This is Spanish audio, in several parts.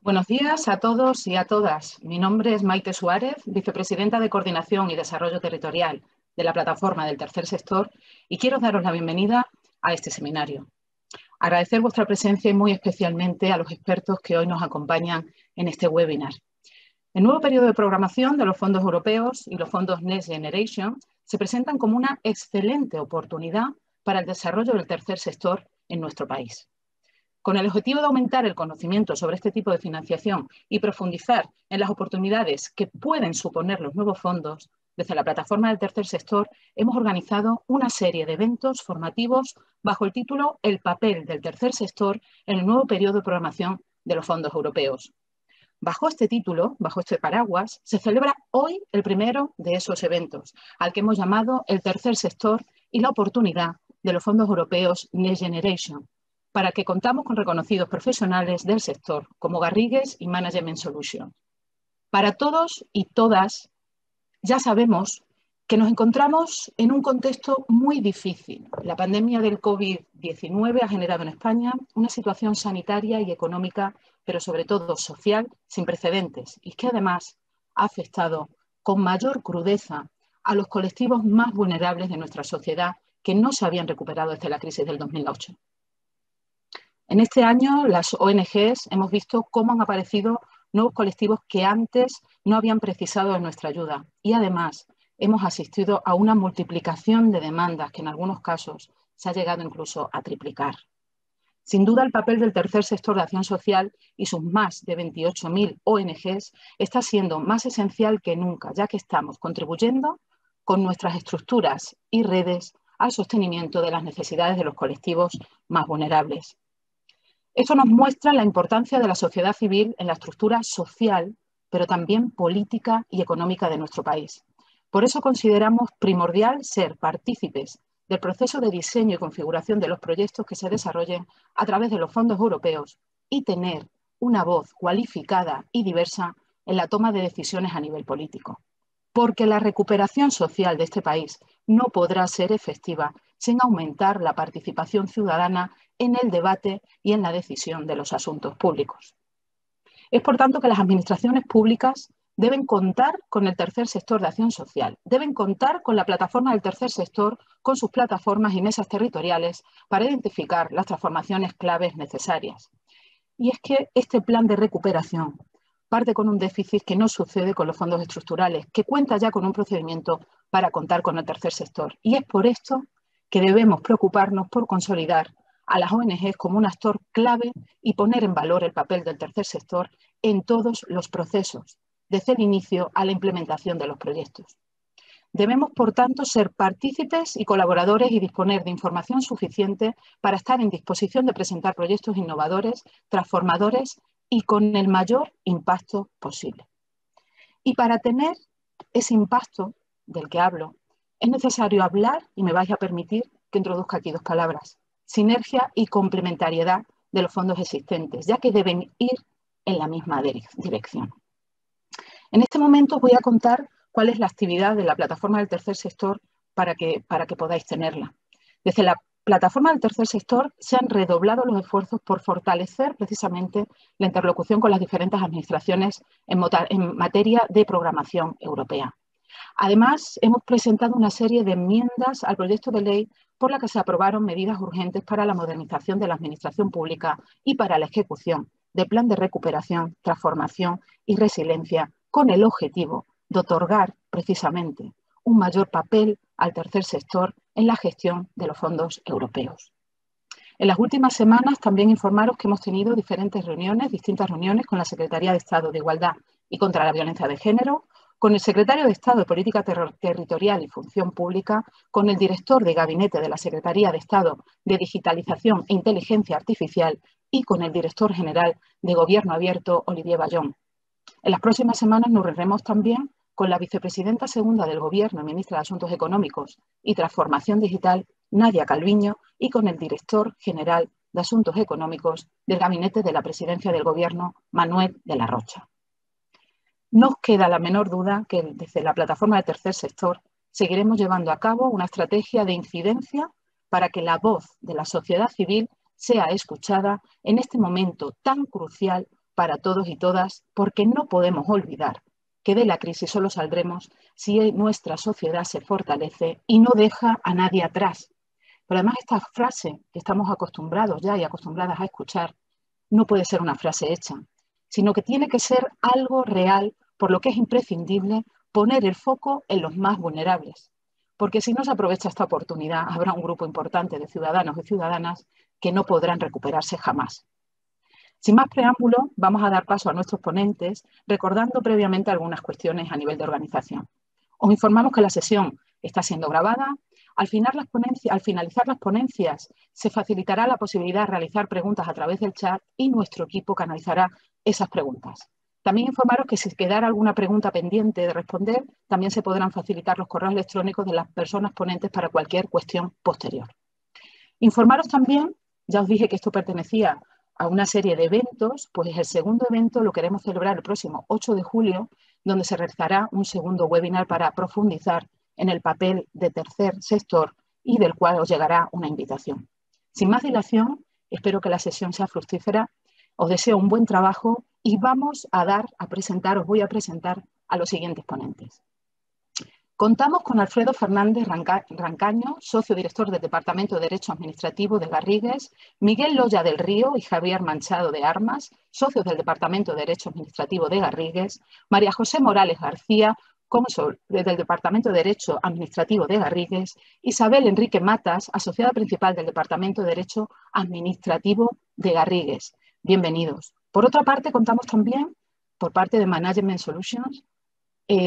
Buenos días a todos y a todas. Mi nombre es Maite Suárez, vicepresidenta de Coordinación y Desarrollo Territorial de la Plataforma del Tercer Sector, y quiero daros la bienvenida a este seminario. Agradecer vuestra presencia y muy especialmente a los expertos que hoy nos acompañan en este webinar. El nuevo periodo de programación de los fondos europeos y los fondos Next Generation se presentan como una excelente oportunidad para el desarrollo del tercer sector en nuestro país. Con el objetivo de aumentar el conocimiento sobre este tipo de financiación y profundizar en las oportunidades que pueden suponer los nuevos fondos, desde la Plataforma del Tercer Sector hemos organizado una serie de eventos formativos bajo el título El papel del tercer sector en el nuevo periodo de programación de los fondos europeos. Bajo este título, bajo este paraguas, se celebra hoy el primero de esos eventos, al que hemos llamado el tercer sector y la oportunidad de los fondos europeos Next Generation, para que contamos con reconocidos profesionales del sector, como Garrigues y Management Solutions. Para todos y todas, ya sabemos que nos encontramos en un contexto muy difícil. La pandemia del COVID-19 ha generado en España una situación sanitaria y económica, pero sobre todo social, sin precedentes, y que además ha afectado con mayor crudeza a los colectivos más vulnerables de nuestra sociedad que no se habían recuperado desde la crisis del 2008. En este año, las ONGs hemos visto cómo han aparecido nuevos colectivos que antes no habían precisado de nuestra ayuda, y además hemos asistido a una multiplicación de demandas que en algunos casos se ha llegado incluso a triplicar. Sin duda, el papel del tercer sector de acción social y sus más de 28.000 ONGs está siendo más esencial que nunca, ya que estamos contribuyendo con nuestras estructuras y redes al sostenimiento de las necesidades de los colectivos más vulnerables. Esto nos muestra la importancia de la sociedad civil en la estructura social, pero también política y económica de nuestro país. Por eso consideramos primordial ser partícipes del proceso de diseño y configuración de los proyectos que se desarrollen a través de los fondos europeos y tener una voz cualificada y diversa en la toma de decisiones a nivel político. Porque la recuperación social de este país no podrá ser efectiva sin aumentar la participación ciudadana en el debate y en la decisión de los asuntos públicos. Es por tanto que las administraciones públicas deben contar con el tercer sector de acción social, deben contar con la plataforma del tercer sector, con sus plataformas y mesas territoriales para identificar las transformaciones claves necesarias. Y es que este plan de recuperación parte con un déficit que no sucede con los fondos estructurales, que cuenta ya con un procedimiento para contar con el tercer sector. Y es por esto que debemos preocuparnos por consolidar a las ONGs como un actor clave y poner en valor el papel del tercer sector en todos los procesos, desde el inicio a la implementación de los proyectos. Debemos, por tanto, ser partícipes y colaboradores y disponer de información suficiente para estar en disposición de presentar proyectos innovadores, transformadores y con el mayor impacto posible. Y para tener ese impacto del que hablo, es necesario hablar, y me vais a permitir que introduzca aquí dos palabras: sinergia y complementariedad de los fondos existentes, ya que deben ir en la misma dirección. En este momento os voy a contar cuál es la actividad de la plataforma del tercer sector para que podáis tenerla. Desde la plataforma del tercer sector se han redoblado los esfuerzos por fortalecer precisamente la interlocución con las diferentes administraciones en materia de programación europea. Además, hemos presentado una serie de enmiendas al proyecto de ley por la que se aprobaron medidas urgentes para la modernización de la administración pública y para la ejecución del plan de recuperación, transformación y resiliencia, con el objetivo de otorgar precisamente un mayor papel al tercer sector en la gestión de los fondos europeos. En las últimas semanas también informaros que hemos tenido distintas reuniones con la Secretaría de Estado de Igualdad y contra la Violencia de Género, con el Secretario de Estado de Política Territorial y Función Pública, con el director de Gabinete de la Secretaría de Estado de Digitalización e Inteligencia Artificial y con el director general de Gobierno Abierto, Olivier Bayón. En las próximas semanas nos reuniremos también con la vicepresidenta segunda del Gobierno y ministra de Asuntos Económicos y Transformación Digital, Nadia Calviño, y con el director general de Asuntos Económicos del Gabinete de la Presidencia del Gobierno, Manuel de la Rocha. No os queda la menor duda que desde la plataforma del tercer sector seguiremos llevando a cabo una estrategia de incidencia para que la voz de la sociedad civil sea escuchada en este momento tan crucial para todos y todas, porque no podemos olvidar que de la crisis solo saldremos si nuestra sociedad se fortalece y no deja a nadie atrás. Pero además esta frase que estamos acostumbrados ya y acostumbradas a escuchar no puede ser una frase hecha, sino que tiene que ser algo real, por lo que es imprescindible poner el foco en los más vulnerables. Porque si no se aprovecha esta oportunidad, habrá un grupo importante de ciudadanos y ciudadanas que no podrán recuperarse jamás. Sin más preámbulo, vamos a dar paso a nuestros ponentes, recordando previamente algunas cuestiones a nivel de organización. Os informamos que la sesión está siendo grabada. Al finalizar las ponencias, se facilitará la posibilidad de realizar preguntas a través del chat y nuestro equipo canalizará esas preguntas. También informaros que si quedara alguna pregunta pendiente de responder, también se podrán facilitar los correos electrónicos de las personas ponentes para cualquier cuestión posterior. Informaros también, ya os dije que esto pertenecía a una serie de eventos, pues el segundo evento lo queremos celebrar el próximo 8 de julio, donde se realizará un segundo webinar para profundizar en el papel de tercer sector y del cual os llegará una invitación. Sin más dilación, espero que la sesión sea fructífera, os deseo un buen trabajo y os voy a presentar a los siguientes ponentes. Contamos con Alfredo Fernández Rancaño, socio director del Departamento de Derecho Administrativo de Garrigues, Miguel Loya del Río y Javier Manchado de Armas, socios del Departamento de Derecho Administrativo de Garrigues, María José Morales García, cónsul del Departamento de Derecho Administrativo de Garrigues, Isabel Enrique Matas, asociada principal del Departamento de Derecho Administrativo de Garrigues. Bienvenidos. Por otra parte, contamos también, por parte de Management Solutions,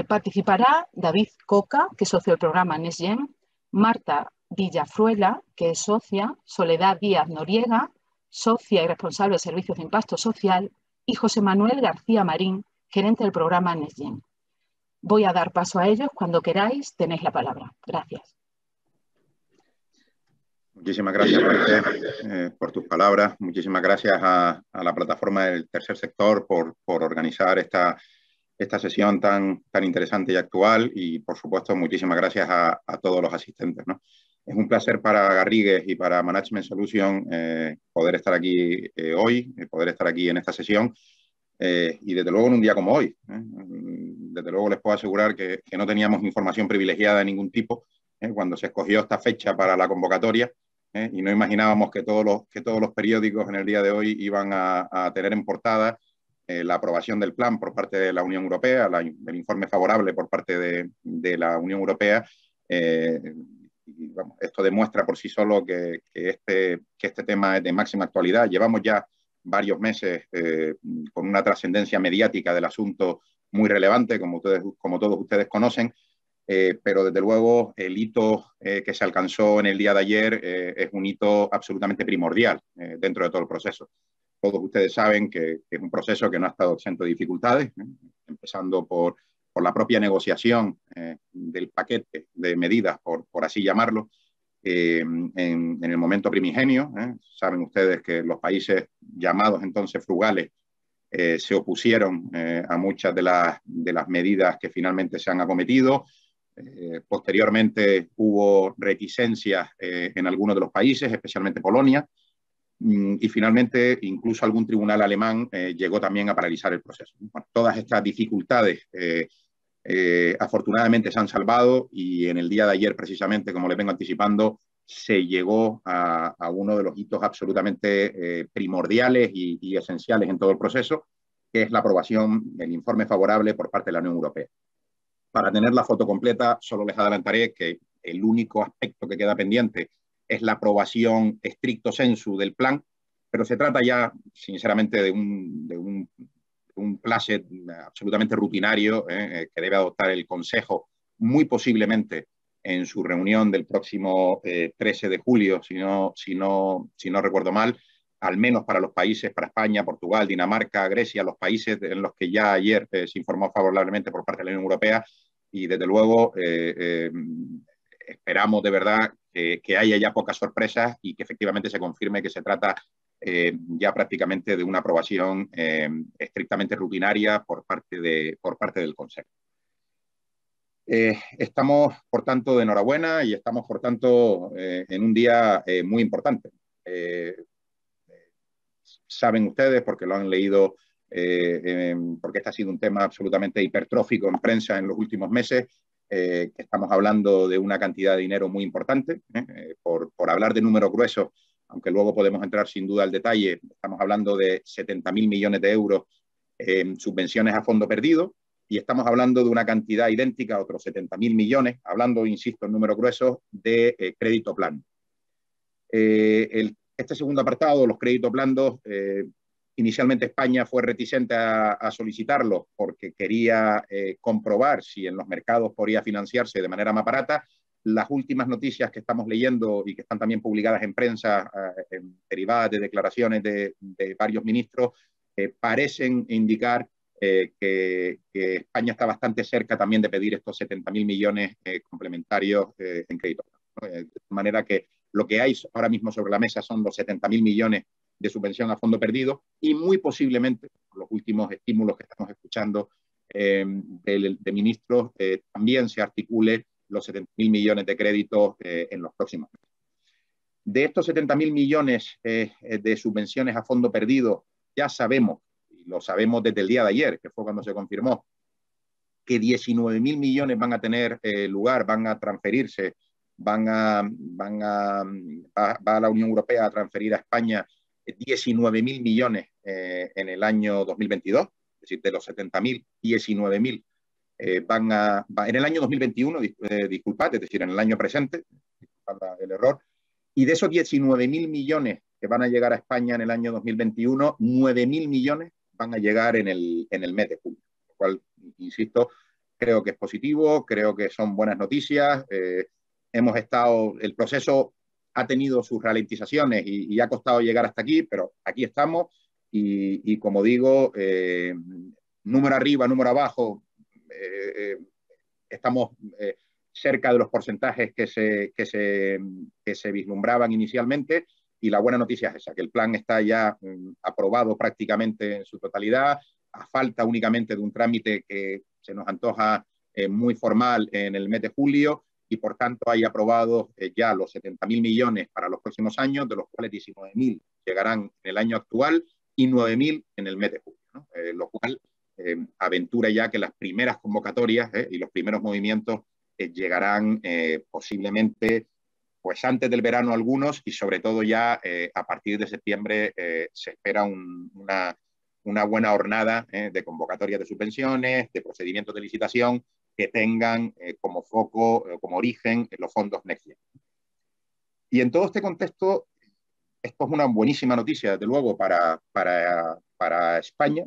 participará David Coca, que es socio del programa NextGen, Marta Villafruela, que es socia, Soledad Díaz Noriega, socia y responsable de Servicios de Impacto Social, y José Manuel García Marín, gerente del programa NextGen. Voy a dar paso a ellos. Cuando queráis, tenéis la palabra. Gracias. Muchísimas gracias, Maite, por tus palabras. Muchísimas gracias a la plataforma del tercer sector por organizar esta sesión tan interesante y actual, y por supuesto muchísimas gracias a todos los asistentes, ¿no? Es un placer para Garrigues y para Management Solutions poder estar aquí hoy, poder estar aquí en esta sesión, y desde luego en un día como hoy. Desde luego les puedo asegurar que no teníamos información privilegiada de ningún tipo cuando se escogió esta fecha para la convocatoria, y no imaginábamos que todos los periódicos en el día de hoy iban a tener en portada la aprobación del plan por parte de la Unión Europea, el informe favorable por parte de la Unión Europea. Y, vamos, esto demuestra por sí solo que este tema es de máxima actualidad. Llevamos ya varios meses con una trascendencia mediática del asunto muy relevante, como todos ustedes conocen, pero desde luego el hito que se alcanzó en el día de ayer es un hito absolutamente primordial dentro de todo el proceso. Todos ustedes saben que es un proceso que no ha estado exento de dificultades, empezando por la propia negociación del paquete de medidas, por así llamarlo, en el momento primigenio. Saben ustedes que los países llamados entonces frugales se opusieron a muchas de las medidas que finalmente se han acometido. Posteriormente hubo reticencias en algunos de los países, especialmente Polonia, y finalmente incluso algún tribunal alemán llegó también a paralizar el proceso. Bueno, todas estas dificultades afortunadamente se han salvado, y en el día de ayer precisamente, como les vengo anticipando, se llegó a uno de los hitos absolutamente primordiales y esenciales en todo el proceso, que es la aprobación del informe favorable por parte de la Unión Europea. Para tener la foto completa, solo les adelantaré que el único aspecto que queda pendiente es la aprobación stricto sensu del plan, pero se trata ya, sinceramente, de un placet absolutamente rutinario que debe adoptar el Consejo, muy posiblemente en su reunión del próximo 13 de julio, si no recuerdo mal, al menos para los países, para España, Portugal, Dinamarca, Grecia, los países en los que ya ayer se informó favorablemente por parte de la Unión Europea, y desde luego esperamos de verdad que haya ya pocas sorpresas y que efectivamente se confirme que se trata ya prácticamente de una aprobación estrictamente rutinaria por parte del Consejo. Estamos, por tanto, de enhorabuena, y estamos, por tanto, en un día muy importante. Saben ustedes, porque lo han leído porque este ha sido un tema absolutamente hipertrófico en prensa en los últimos meses, que estamos hablando de una cantidad de dinero muy importante. Por hablar de números gruesos, aunque luego podemos entrar sin duda al detalle, estamos hablando de 70.000 millones de euros en subvenciones a fondo perdido, y estamos hablando de una cantidad idéntica, otros 70.000 millones, hablando, insisto, en números gruesos, de crédito blando. Este segundo apartado, los créditos blandos, inicialmente España fue reticente a solicitarlos porque quería comprobar si en los mercados podía financiarse de manera más barata. Las últimas noticias que estamos leyendo y que están también publicadas en prensa, derivadas de declaraciones de varios ministros, parecen indicar que España está bastante cerca también de pedir estos 70.000 millones complementarios en crédito, ¿no? De manera que lo que hay ahora mismo sobre la mesa son los 70.000 millones de subvención a fondo perdido, y muy posiblemente, por los últimos estímulos que estamos escuchando de ministros, también se articule los 70.000 millones de créditos en los próximos meses. De estos 70.000 millones de subvenciones a fondo perdido, ya sabemos, y lo sabemos desde el día de ayer, que fue cuando se confirmó, que 19.000 millones van a tener lugar, van a transferirse, va a la Unión Europea a transferir a España 19.000 millones en el año 2022, es decir, de los 70.000, 19.000 en el año 2021, disculpad, es decir, en el año presente, el error, y de esos 19.000 millones que van a llegar a España en el año 2021, 9.000 millones van a llegar en el mes de julio, lo cual, insisto, creo que es positivo, creo que son buenas noticias. El proceso ha tenido sus ralentizaciones y ha costado llegar hasta aquí, pero aquí estamos y como digo, número arriba, número abajo, estamos cerca de los porcentajes que se vislumbraban inicialmente, y la buena noticia es esa, que el plan está ya aprobado prácticamente en su totalidad, a falta únicamente de un trámite que se nos antoja muy formal en el mes de julio, y por tanto hay aprobados ya los 70.000 millones para los próximos años, de los cuales 19.000 llegarán en el año actual y 9.000 en el mes de julio, ¿no? Lo cual aventura ya que las primeras convocatorias y los primeros movimientos llegarán posiblemente pues antes del verano algunos, y sobre todo ya a partir de septiembre se espera una buena hornada de convocatorias de subvenciones, de procedimientos de licitación que tengan como foco, como origen, los fondos Next Gen. Y en todo este contexto, esto es una buenísima noticia, desde luego, para España,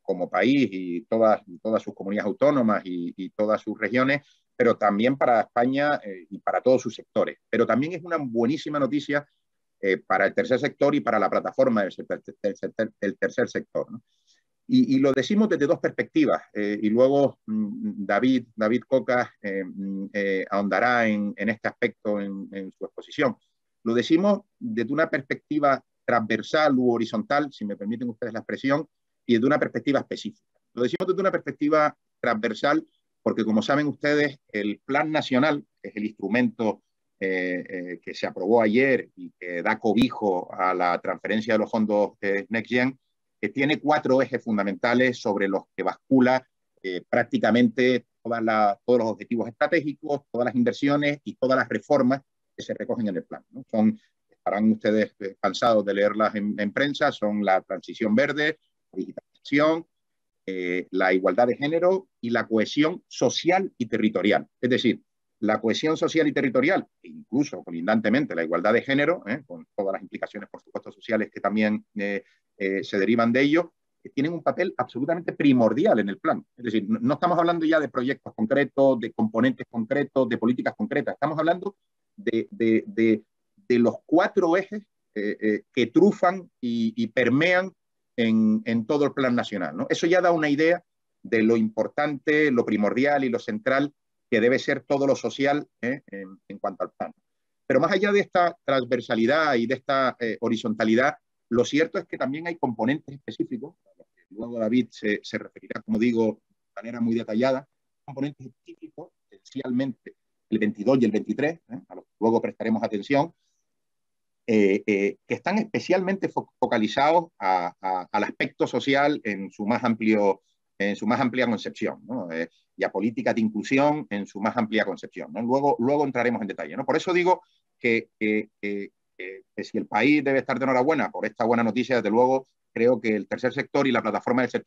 como país y todas sus comunidades autónomas y todas sus regiones, pero también para España y para todos sus sectores. Pero también es una buenísima noticia para el tercer sector y para la plataforma del tercer sector, ¿no? Y lo decimos desde dos perspectivas, y luego David Cocas ahondará en este aspecto en su exposición. Lo decimos desde una perspectiva transversal u horizontal, si me permiten ustedes la expresión, y desde una perspectiva específica. Lo decimos desde una perspectiva transversal porque, como saben ustedes, el Plan Nacional, que es el instrumento que se aprobó ayer y que da cobijo a la transferencia de los fondos Next Gen, que tiene 4 ejes fundamentales sobre los que bascula prácticamente todos los objetivos estratégicos, todas las inversiones y todas las reformas que se recogen en el plan, ¿no? Estarán ustedes cansados de leerlas en prensa, son la transición verde, la digitalización, la igualdad de género y la cohesión social y territorial. Es decir, la cohesión social y territorial, e incluso colindantemente la igualdad de género, con todas las implicaciones, por supuesto, sociales que también se derivan de ello, tienen un papel absolutamente primordial en el plan. Es decir, no estamos hablando ya de proyectos concretos, de componentes concretos, de políticas concretas. Estamos hablando de los 4 ejes que trufan y permean en todo el plan nacional, ¿no? Eso ya da una idea de lo importante, lo primordial y lo central que debe ser todo lo social en cuanto al plan. Pero más allá de esta transversalidad y de esta horizontalidad, lo cierto es que también hay componentes específicos, a los que luego David se referirá, como digo, de manera muy detallada, componentes específicos, esencialmente el 22 y el 23, a los que luego prestaremos atención, que están especialmente focalizados al aspecto social en su más amplia concepción, ¿no? Y a políticas de inclusión en su más amplia concepción, ¿no? Luego entraremos en detalle, ¿no? Por eso digo que si el país debe estar de enhorabuena por esta buena noticia, desde luego creo que el tercer sector y la plataforma del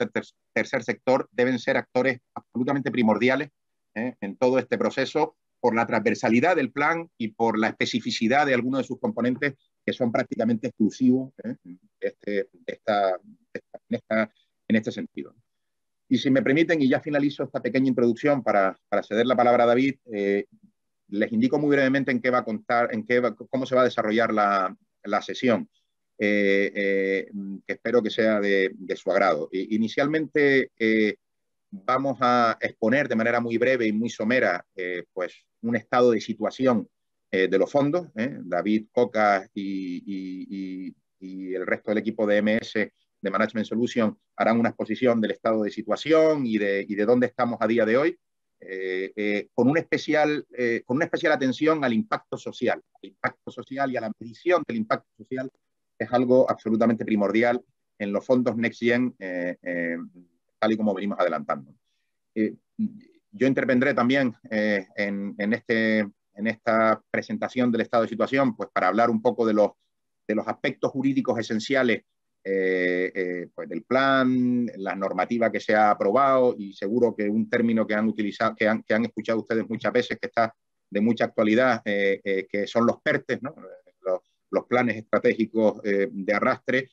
tercer sector deben ser actores absolutamente primordiales en todo este proceso, por la transversalidad del plan y por la especificidad de algunos de sus componentes que son prácticamente exclusivos en este sentido. Y si me permiten, y ya finalizo esta pequeña introducción para ceder la palabra a David, les indico muy brevemente en qué va a contar, cómo se va a desarrollar la sesión, que espero que sea de su agrado. Inicialmente, vamos a exponer de manera muy breve y muy somera pues un estado de situación de los fondos. David Coca y el resto del equipo de MS, de Management Solutions, harán una exposición del estado de situación y de dónde estamos a día de hoy, con una especial atención al impacto social y a la medición del impacto social, que es algo absolutamente primordial en los fondos Next Gen, tal y como venimos adelantando. Yo intervendré también en esta presentación del estado de situación, pues para hablar un poco de los aspectos jurídicos esenciales pues del plan, la normativa que se ha aprobado, y seguro que un término que han utilizado, que han escuchado ustedes muchas veces, que está de mucha actualidad, que son los PERTES, ¿no? Los planes estratégicos de arrastre.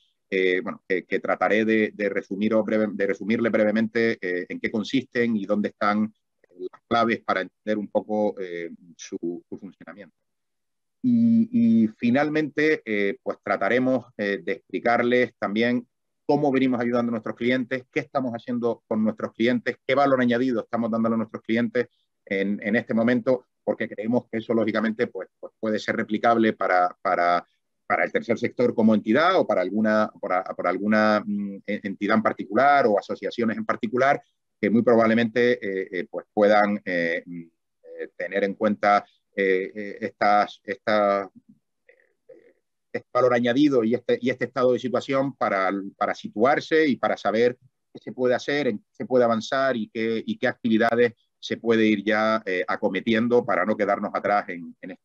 Bueno, que trataré de resumirle brevemente en qué consisten y dónde están las claves para entender un poco su funcionamiento. Y finalmente, pues trataremos de explicarles también cómo venimos ayudando a nuestros clientes, qué estamos haciendo con nuestros clientes, qué valor añadido estamos dándole a nuestros clientes en este momento, porque creemos que eso, lógicamente, pues puede ser replicable para el tercer sector como entidad o para alguna entidad en particular o asociaciones en particular que muy probablemente pues puedan tener en cuenta este valor añadido y este estado de situación para situarse y para saber qué se puede hacer, en qué se puede avanzar y qué actividades se puede ir ya acometiendo para no quedarnos atrás en esto.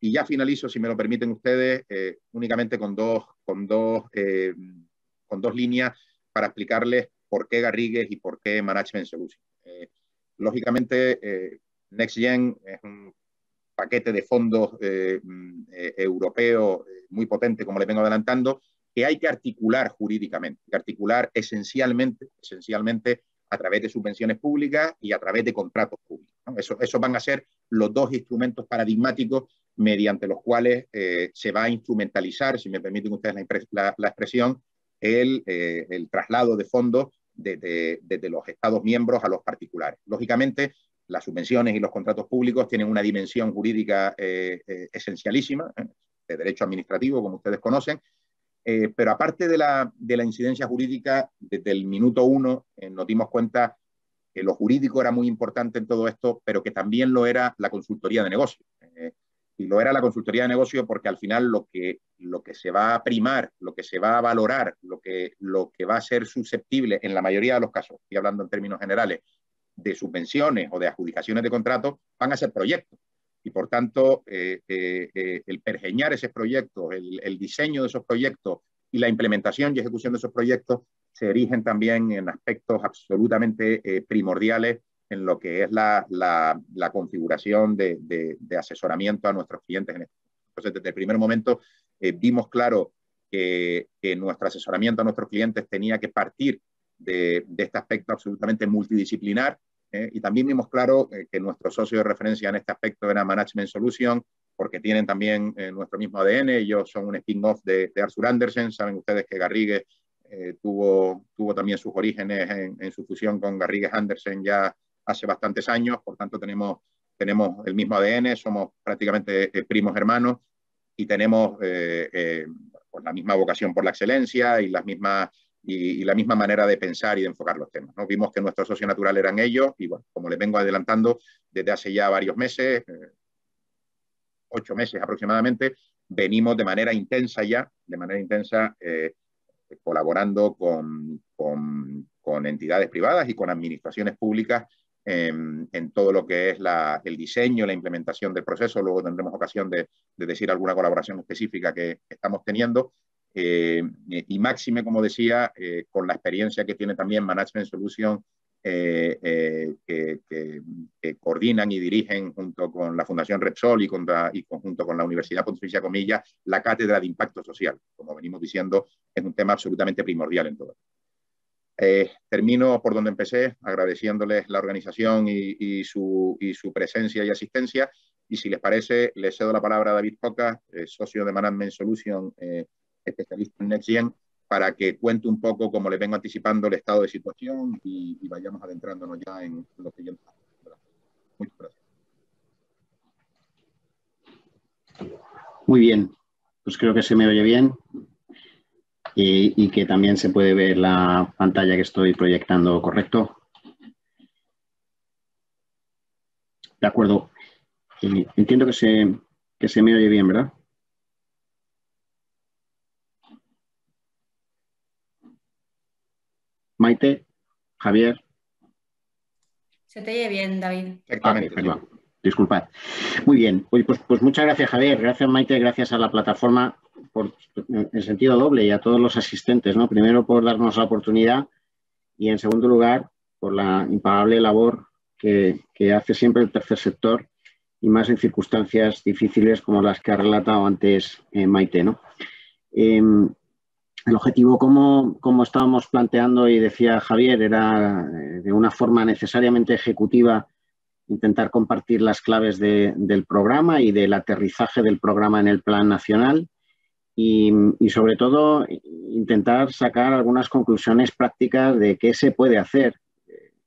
Y ya finalizo, si me lo permiten ustedes, únicamente con dos líneas para explicarles por qué Garrigues y por qué Management Solutions. Lógicamente, Next Gen es un paquete de fondos europeos muy potente, como les vengo adelantando, que hay que articular jurídicamente, que articular esencialmente a través de subvenciones públicas y a través de contratos públicos, ¿no? Eso van a ser los dos instrumentos paradigmáticos mediante los cuales se va a instrumentalizar, si me permiten ustedes la expresión, el traslado de fondos desde los Estados miembros a los particulares. Lógicamente, las subvenciones y los contratos públicos tienen una dimensión jurídica esencialísima, de derecho administrativo, como ustedes conocen, pero aparte de la incidencia jurídica, desde el minuto uno nos dimos cuenta que lo jurídico era muy importante en todo esto, pero que también lo era la consultoría de negocio. Y lo era la consultoría de negocio porque al final lo que se va a primar, lo que se va a valorar, lo que va a ser susceptible en la mayoría de los casos, estoy hablando en términos generales, de subvenciones o de adjudicaciones de contratos, van a ser proyectos. Y por tanto, el pergeñar esos proyectos, el diseño de esos proyectos y la implementación y ejecución de esos proyectos se erigen también en aspectos absolutamente primordiales en lo que es la configuración de asesoramiento a nuestros clientes. Entonces, desde el primer momento vimos claro que nuestro asesoramiento a nuestros clientes tenía que partir de este aspecto absolutamente multidisciplinar, y también vimos claro que nuestro socio de referencia en este aspecto era Management Solutions, porque tienen también nuestro mismo ADN. Ellos son un spin-off de Arthur Andersen. Saben ustedes que Garrigues tuvo también sus orígenes en su fusión con Garrigues Andersen ya hace bastantes años. Por tanto, tenemos el mismo ADN, somos prácticamente primos hermanos y tenemos pues la misma vocación por la excelencia y la misma manera de pensar y de enfocar los temas, ¿no? Vimos que nuestro socio natural eran ellos y, bueno, como les vengo adelantando, desde hace ya varios meses, 8 meses aproximadamente, venimos de manera intensa colaborando con entidades privadas y con administraciones públicas en todo lo que es el diseño, la implementación del proceso. Luego tendremos ocasión de decir alguna colaboración específica que estamos teniendo. Y máxime, como decía, con la experiencia que tiene también Management Solutions, que coordinan y dirigen junto con la Fundación Repsol y junto con la Universidad Pontificia Comillas la Cátedra de Impacto Social. Como venimos diciendo, es un tema absolutamente primordial en todo. Termino por donde empecé, agradeciéndoles la organización y su presencia y asistencia. Y si les parece, les cedo la palabra a David Pocas, socio de Management Solutions, especialista en NextGen, para que cuente un poco, como les vengo anticipando, el estado de situación y vayamos adentrándonos ya en lo que yo... Muchas gracias. Muy bien, pues creo que se me oye bien y que también se puede ver la pantalla que estoy proyectando, ¿correcto? De acuerdo. Entiendo que se me oye bien, ¿verdad? Maite, Javier. Se te oye bien, David. Exactamente. Perdón. Disculpad. Muy bien. Pues muchas gracias, Javier. Gracias, Maite. Gracias a la plataforma en sentido doble y a todos los asistentes, ¿no? Primero, por darnos la oportunidad y, en segundo lugar, por la impagable labor que hace siempre el tercer sector y más en circunstancias difíciles como las que ha relatado antes Maite, ¿no? El objetivo, como estábamos planteando y decía Javier, era de una forma necesariamente ejecutiva intentar compartir las claves del programa y del aterrizaje del programa en el plan nacional y sobre todo intentar sacar algunas conclusiones prácticas de qué se puede hacer,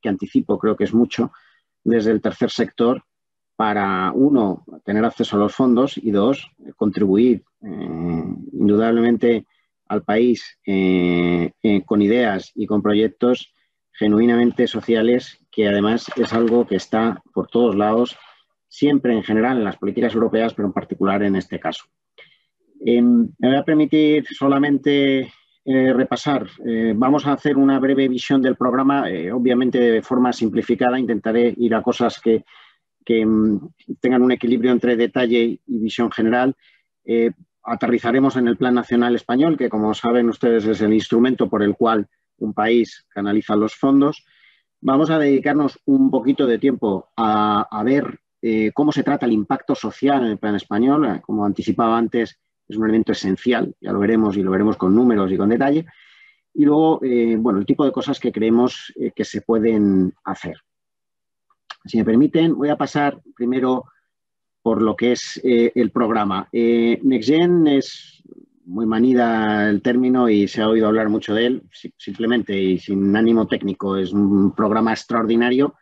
que anticipo, creo que es mucho, desde el tercer sector para, uno, tener acceso a los fondos y, dos, contribuir indudablemente al país con ideas y con proyectos genuinamente sociales, que además es algo que está por todos lados, siempre en general en las políticas europeas, pero en particular en este caso. Me voy a permitir solamente repasar. Vamos a hacer una breve visión del programa, obviamente de forma simplificada. Intentaré ir a cosas que tengan un equilibrio entre detalle y visión general. Aterrizaremos en el Plan Nacional Español, que, como saben ustedes, es el instrumento por el cual un país canaliza los fondos. Vamos a dedicarnos un poquito de tiempo a ver cómo se trata el impacto social en el Plan Español. Como anticipaba antes, es un elemento esencial, ya lo veremos y lo veremos con números y con detalle. Y luego, bueno, el tipo de cosas que creemos que se pueden hacer. Si me permiten, voy a pasar primero por lo que es el programa. NextGen es muy manida el término y se ha oído hablar mucho de él, simplemente y sin ánimo técnico. Es un programa extraordinario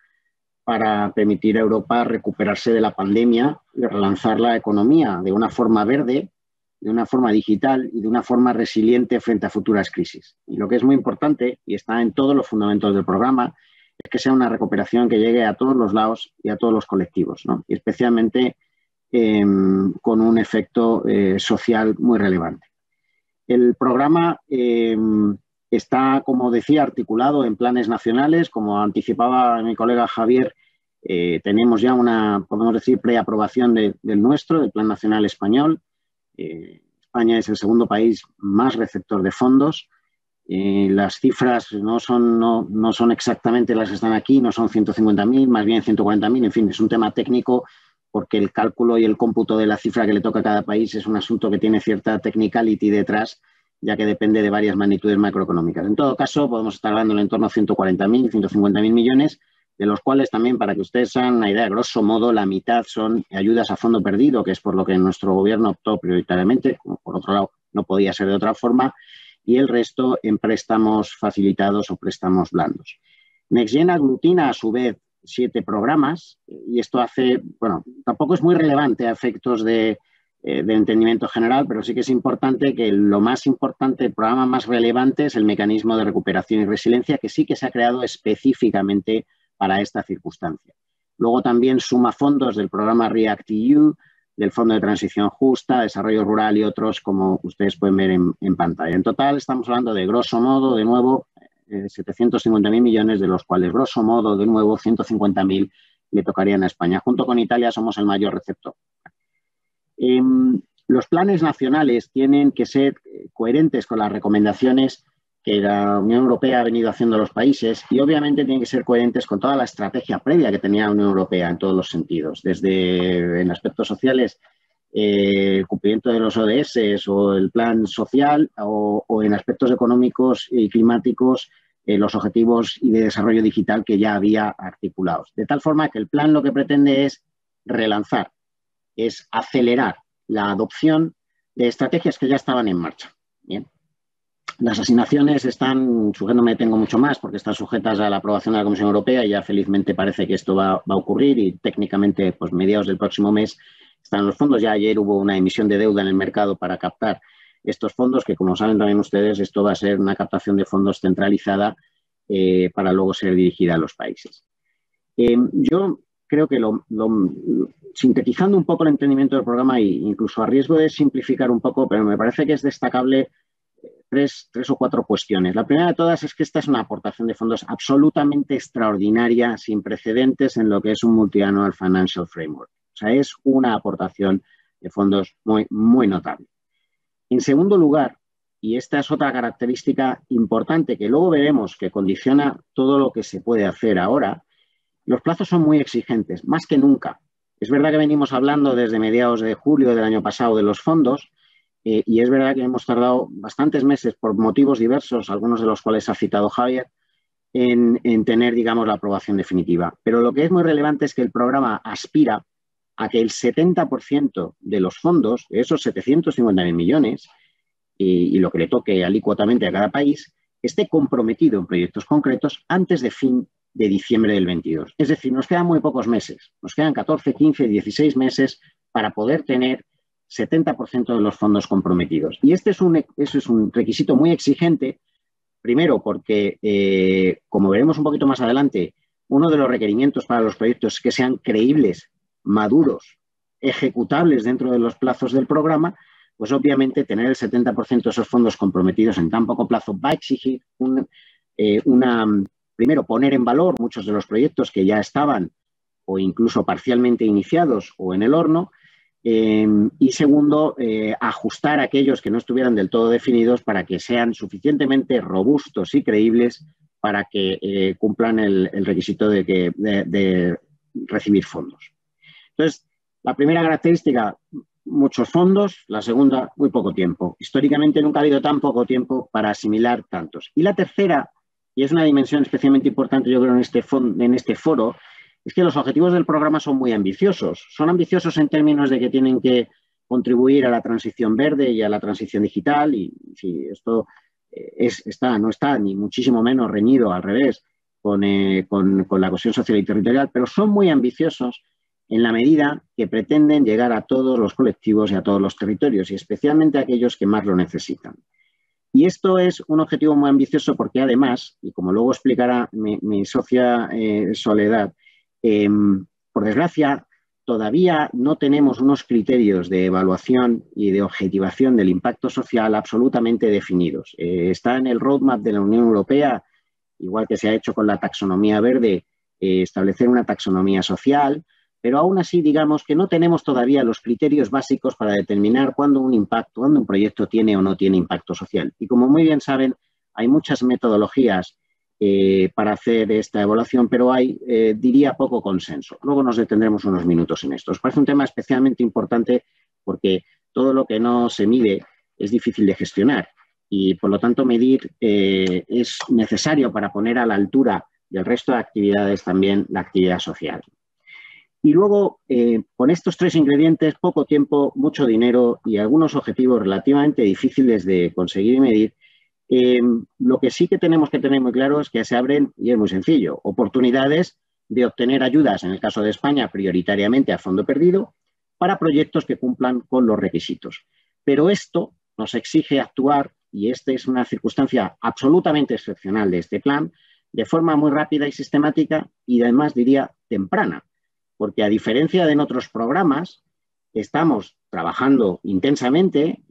para permitir a Europa recuperarse de la pandemia y relanzar la economía de una forma verde, de una forma digital y de una forma resiliente frente a futuras crisis. Y lo que es muy importante, y está en todos los fundamentos del programa, es que sea una recuperación que llegue a todos los lados y a todos los colectivos, ¿no? Y especialmente con un efecto social muy relevante. El programa está, como decía, articulado en planes nacionales. Como anticipaba mi colega Javier, tenemos ya una, podemos decir, preaprobación del nuestro, del Plan Nacional Español. España es el segundo país más receptor de fondos. Las cifras no son exactamente las que están aquí, no son 150.000, más bien 140.000, en fin, es un tema técnico porque el cálculo y el cómputo de la cifra que le toca a cada país es un asunto que tiene cierta technicality detrás, ya que depende de varias magnitudes macroeconómicas. En todo caso, podemos estar hablando en torno a 140.000, 150.000 millones, de los cuales también, para que ustedes hagan una idea, grosso modo, la mitad son ayudas a fondo perdido, que es por lo que nuestro gobierno optó prioritariamente, como por otro lado no podía ser de otra forma, y el resto en préstamos facilitados o préstamos blandos. NextGen aglutina a su vez 7 programas y esto hace, bueno, tampoco es muy relevante a efectos de entendimiento general, pero sí que es importante que lo más importante, el programa más relevante es el mecanismo de recuperación y resiliencia, que sí que se ha creado específicamente para esta circunstancia. Luego también suma fondos del programa REACT-EU, del Fondo de Transición Justa, Desarrollo Rural y otros, como ustedes pueden ver en pantalla. En total estamos hablando de, grosso modo, de nuevo, 750.000 millones, de los cuales, grosso modo, de nuevo, 150.000 le tocarían a España. Junto con Italia somos el mayor receptor. Los planes nacionales tienen que ser coherentes con las recomendaciones que la Unión Europea ha venido haciendo a los países y obviamente tienen que ser coherentes con toda la estrategia previa que tenía la Unión Europea en todos los sentidos, desde en aspectos sociales el cumplimiento de los ODS o el plan social o en aspectos económicos y climáticos los objetivos y de desarrollo digital que ya había articulados. De tal forma que el plan lo que pretende es relanzar, es acelerar la adopción de estrategias que ya estaban en marcha. Bien. Las asignaciones están, no me detengo mucho más porque están sujetas a la aprobación de la Comisión Europea y ya felizmente parece que esto va a ocurrir y técnicamente pues mediados del próximo mes están los fondos. Ya ayer hubo una emisión de deuda en el mercado para captar estos fondos que, como saben también ustedes, esto va a ser una captación de fondos centralizada para luego ser dirigida a los países. Yo creo que sintetizando un poco el entendimiento del programa e incluso a riesgo de simplificar un poco, pero me parece que es destacable tres o cuatro cuestiones. La primera de todas es que esta es una aportación de fondos absolutamente extraordinaria, sin precedentes en lo que es un Multi-Annual Financial Framework. O sea, es una aportación de fondos muy, muy notable. En segundo lugar, y esta es otra característica importante que luego veremos que condiciona todo lo que se puede hacer ahora, los plazos son muy exigentes, más que nunca. Es verdad que venimos hablando desde mediados de julio del año pasado de los fondos, y es verdad que hemos tardado bastantes meses por motivos diversos, algunos de los cuales ha citado Javier, en tener, digamos, la aprobación definitiva. Pero lo que es muy relevante es que el programa aspira a que el 70% de los fondos, esos 750.000 millones, y lo que le toque alícuotamente a cada país, esté comprometido en proyectos concretos antes de fin de diciembre del 22. Es decir, nos quedan muy pocos meses, nos quedan 14, 15, 16 meses para poder tener 70% de los fondos comprometidos. Y eso es un requisito muy exigente, primero porque, como veremos un poquito más adelante, uno de los requerimientos para los proyectos es que sean creíbles, maduros, ejecutables dentro de los plazos del programa, pues obviamente tener el 70% de esos fondos comprometidos en tan poco plazo va a exigir primero, poner en valor muchos de los proyectos que ya estaban o incluso parcialmente iniciados o en el horno, y segundo, ajustar aquellos que no estuvieran del todo definidos para que sean suficientemente robustos y creíbles para que cumplan el requisito de recibir fondos. Entonces, la primera característica, muchos fondos. La segunda, muy poco tiempo. Históricamente nunca ha habido tan poco tiempo para asimilar tantos. Y la tercera, y es una dimensión especialmente importante yo creo en este foro, es que los objetivos del programa son muy ambiciosos. Son ambiciosos en términos de que tienen que contribuir a la transición verde y a la transición digital, y si esto no está ni muchísimo menos reñido, al revés, con la cohesión social y territorial, pero son muy ambiciosos en la medida que pretenden llegar a todos los colectivos y a todos los territorios, y especialmente a aquellos que más lo necesitan. Y esto es un objetivo muy ambicioso porque además, y como luego explicará mi socia Soledad, por desgracia, todavía no tenemos unos criterios de evaluación y de objetivación del impacto social absolutamente definidos. Está en el roadmap de la Unión Europea, igual que se ha hecho con la taxonomía verde, establecer una taxonomía social, pero aún así digamos que no tenemos todavía los criterios básicos para determinar cuándo un proyecto tiene o no tiene impacto social. Y como muy bien saben, hay muchas metodologías para hacer esta evaluación, pero hay, diría, poco consenso. Luego nos detendremos unos minutos en esto. Os parece un tema especialmente importante porque todo lo que no se mide es difícil de gestionar y, por lo tanto, medir es necesario para poner a la altura del resto de actividades también la actividad social. Y luego, con estos tres ingredientes, poco tiempo, mucho dinero y algunos objetivos relativamente difíciles de conseguir y medir, lo que sí que tenemos que tener muy claro es que se abren, y es muy sencillo, oportunidades de obtener ayudas, en el caso de España, prioritariamente a fondo perdido, para proyectos que cumplan con los requisitos. Pero esto nos exige actuar, y esta es una circunstancia absolutamente excepcional de este plan, de forma muy rápida y sistemática y además, diría, temprana. Porque a diferencia de en otros programas, estamos trabajando intensamente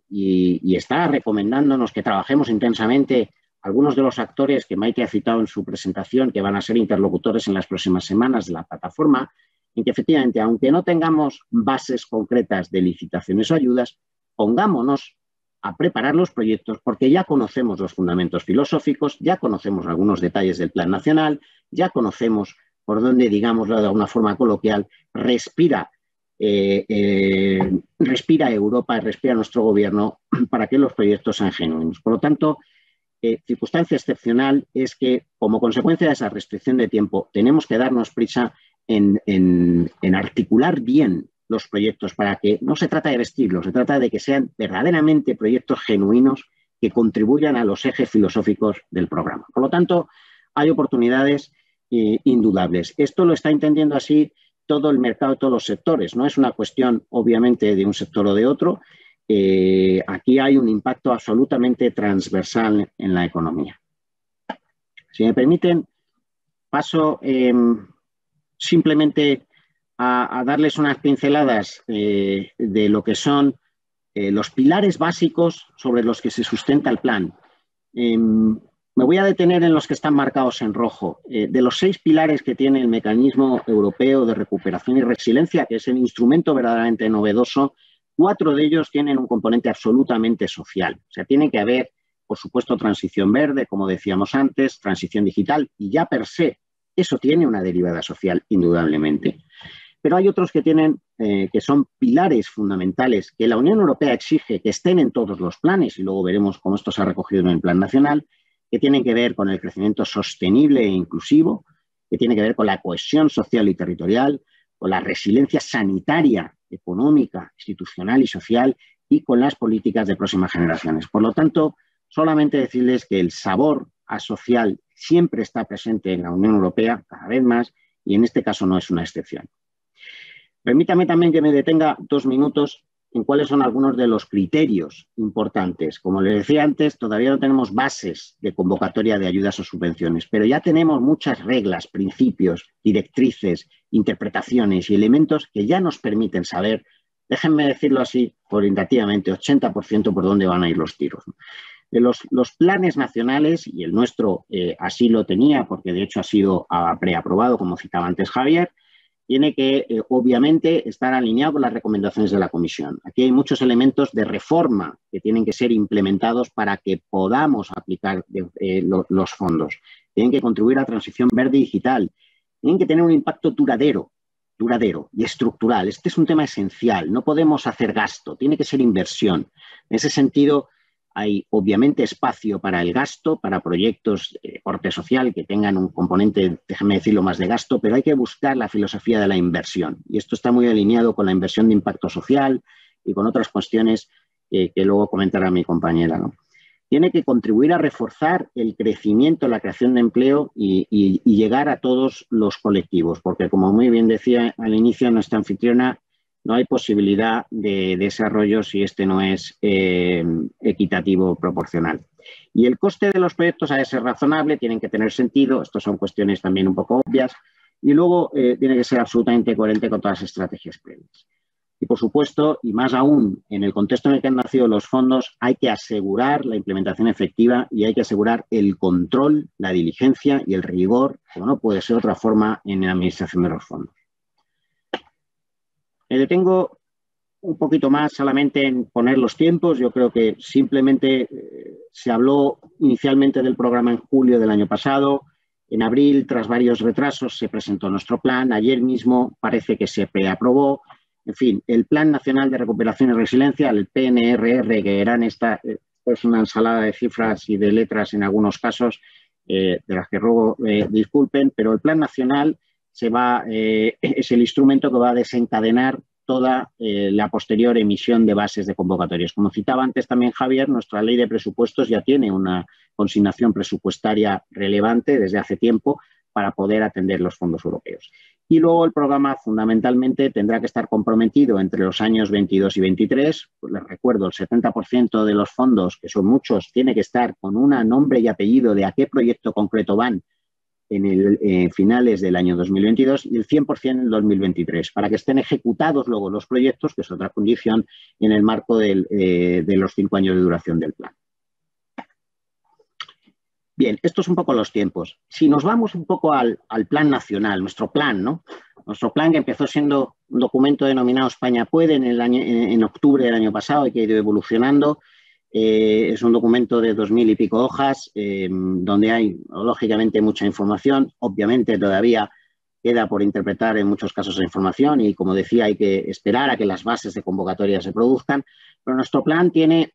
y está recomendándonos que trabajemos intensamente algunos de los actores que Maite ha citado en su presentación, que van a ser interlocutores en las próximas semanas de la plataforma, en que efectivamente, aunque no tengamos bases concretas de licitaciones o ayudas, pongámonos a preparar los proyectos porque ya conocemos los fundamentos filosóficos, ya conocemos algunos detalles del Plan Nacional, ya conocemos por dónde, digámoslo de alguna forma coloquial, respira Europa, respira nuestro gobierno para que los proyectos sean genuinos. Por lo tanto, circunstancia excepcional es que, como consecuencia de esa restricción de tiempo, tenemos que darnos prisa en articular bien los proyectos para que no se trata de vestirlos, se trata de que sean verdaderamente proyectos genuinos que contribuyan a los ejes filosóficos del programa. Por lo tanto, hay oportunidades indudables. Esto lo está entendiendo así todo el mercado, todos los sectores. No es una cuestión, obviamente, de un sector o de otro. Aquí hay un impacto absolutamente transversal en la economía. Si me permiten, paso simplemente a darles unas pinceladas de lo que son los pilares básicos sobre los que se sustenta el plan. Me voy a detener en los que están marcados en rojo. De los 6 pilares que tiene el Mecanismo Europeo de Recuperación y Resiliencia, que es el instrumento verdaderamente novedoso, 4 de ellos tienen un componente absolutamente social. O sea, tiene que haber, por supuesto, transición verde, como decíamos antes, transición digital, y ya per se eso tiene una derivada social, indudablemente. Pero hay otros que tienen, que son pilares fundamentales que la Unión Europea exige que estén en todos los planes, y luego veremos cómo esto se ha recogido en el Plan Nacional, que tienen que ver con el crecimiento sostenible e inclusivo, que tiene que ver con la cohesión social y territorial, con la resiliencia sanitaria, económica, institucional y social, y con las políticas de próximas generaciones. Por lo tanto, solamente decirles que el sabor asocial siempre está presente en la Unión Europea, cada vez más, y en este caso no es una excepción. Permítame también que me detenga 2 minutos en cuáles son algunos de los criterios importantes. Como les decía antes, todavía no tenemos bases de convocatoria de ayudas o subvenciones, pero ya tenemos muchas reglas, principios, directrices, interpretaciones y elementos que ya nos permiten saber, déjenme decirlo así, orientativamente, 80% por dónde van a ir los tiros. De los planes nacionales, y el nuestro así lo tenía, porque de hecho ha sido preaprobado, como citaba antes Javier, tiene que, obviamente, estar alineado con las recomendaciones de la Comisión. Aquí hay muchos elementos de reforma que tienen que ser implementados para que podamos aplicar los fondos. Tienen que contribuir a la transición verde y digital. Tienen que tener un impacto duradero y estructural. Este es un tema esencial. No podemos hacer gasto, tiene que ser inversión. En ese sentido, hay obviamente espacio para el gasto, para proyectos de corte social que tengan un componente, déjenme decirlo, más de gasto, pero hay que buscar la filosofía de la inversión. Y esto está muy alineado con la inversión de impacto social y con otras cuestiones que luego comentará mi compañera, ¿no? Tiene que contribuir a reforzar el crecimiento, la creación de empleo y llegar a todos los colectivos, porque como muy bien decía al inicio nuestra anfitriona, no hay posibilidad de desarrollo si este no es equitativo, proporcional. Y el coste de los proyectos ha de ser razonable, tienen que tener sentido, estas son cuestiones también un poco obvias, y luego tiene que ser absolutamente coherente con todas las estrategias previas. Y por supuesto, y más aún en el contexto en el que han nacido los fondos, hay que asegurar la implementación efectiva y hay que asegurar el control, la diligencia y el rigor, como no puede ser otra forma, en la administración de los fondos. Me detengo un poquito más solamente en poner los tiempos. Yo creo que simplemente se habló inicialmente del programa en julio del año pasado. En abril, tras varios retrasos, se presentó nuestro plan. Ayer mismo parece que se preaprobó. En fin, el Plan Nacional de Recuperación y Resiliencia, el PNRR, que eran es una ensalada de cifras y de letras en algunos casos, de las que ruego disculpen, pero el Plan Nacional es el instrumento que va a desencadenar toda la posterior emisión de bases de convocatorias. Como citaba antes también Javier, nuestra ley de presupuestos ya tiene una consignación presupuestaria relevante desde hace tiempo para poder atender los fondos europeos. Y luego el programa fundamentalmente tendrá que estar comprometido entre los años 22 y 23. Pues les recuerdo, el 70% de los fondos, que son muchos, tiene que estar con un nombre y apellido de a qué proyecto concreto van en finales del año 2022 y el 100% en el 2023, para que estén ejecutados luego los proyectos, que es otra condición en el marco de los 5 años de duración del plan. Bien, estos son un poco los tiempos. Si nos vamos un poco al plan nacional, nuestro plan, ¿no? Nuestro plan, que empezó siendo un documento denominado España Puede en octubre del año pasado y que ha ido evolucionando. Es un documento de 2000 y pico hojas, donde hay, lógicamente, mucha información. Obviamente, todavía queda por interpretar en muchos casos la información y, como decía, hay que esperar a que las bases de convocatoria se produzcan. Pero nuestro plan tiene,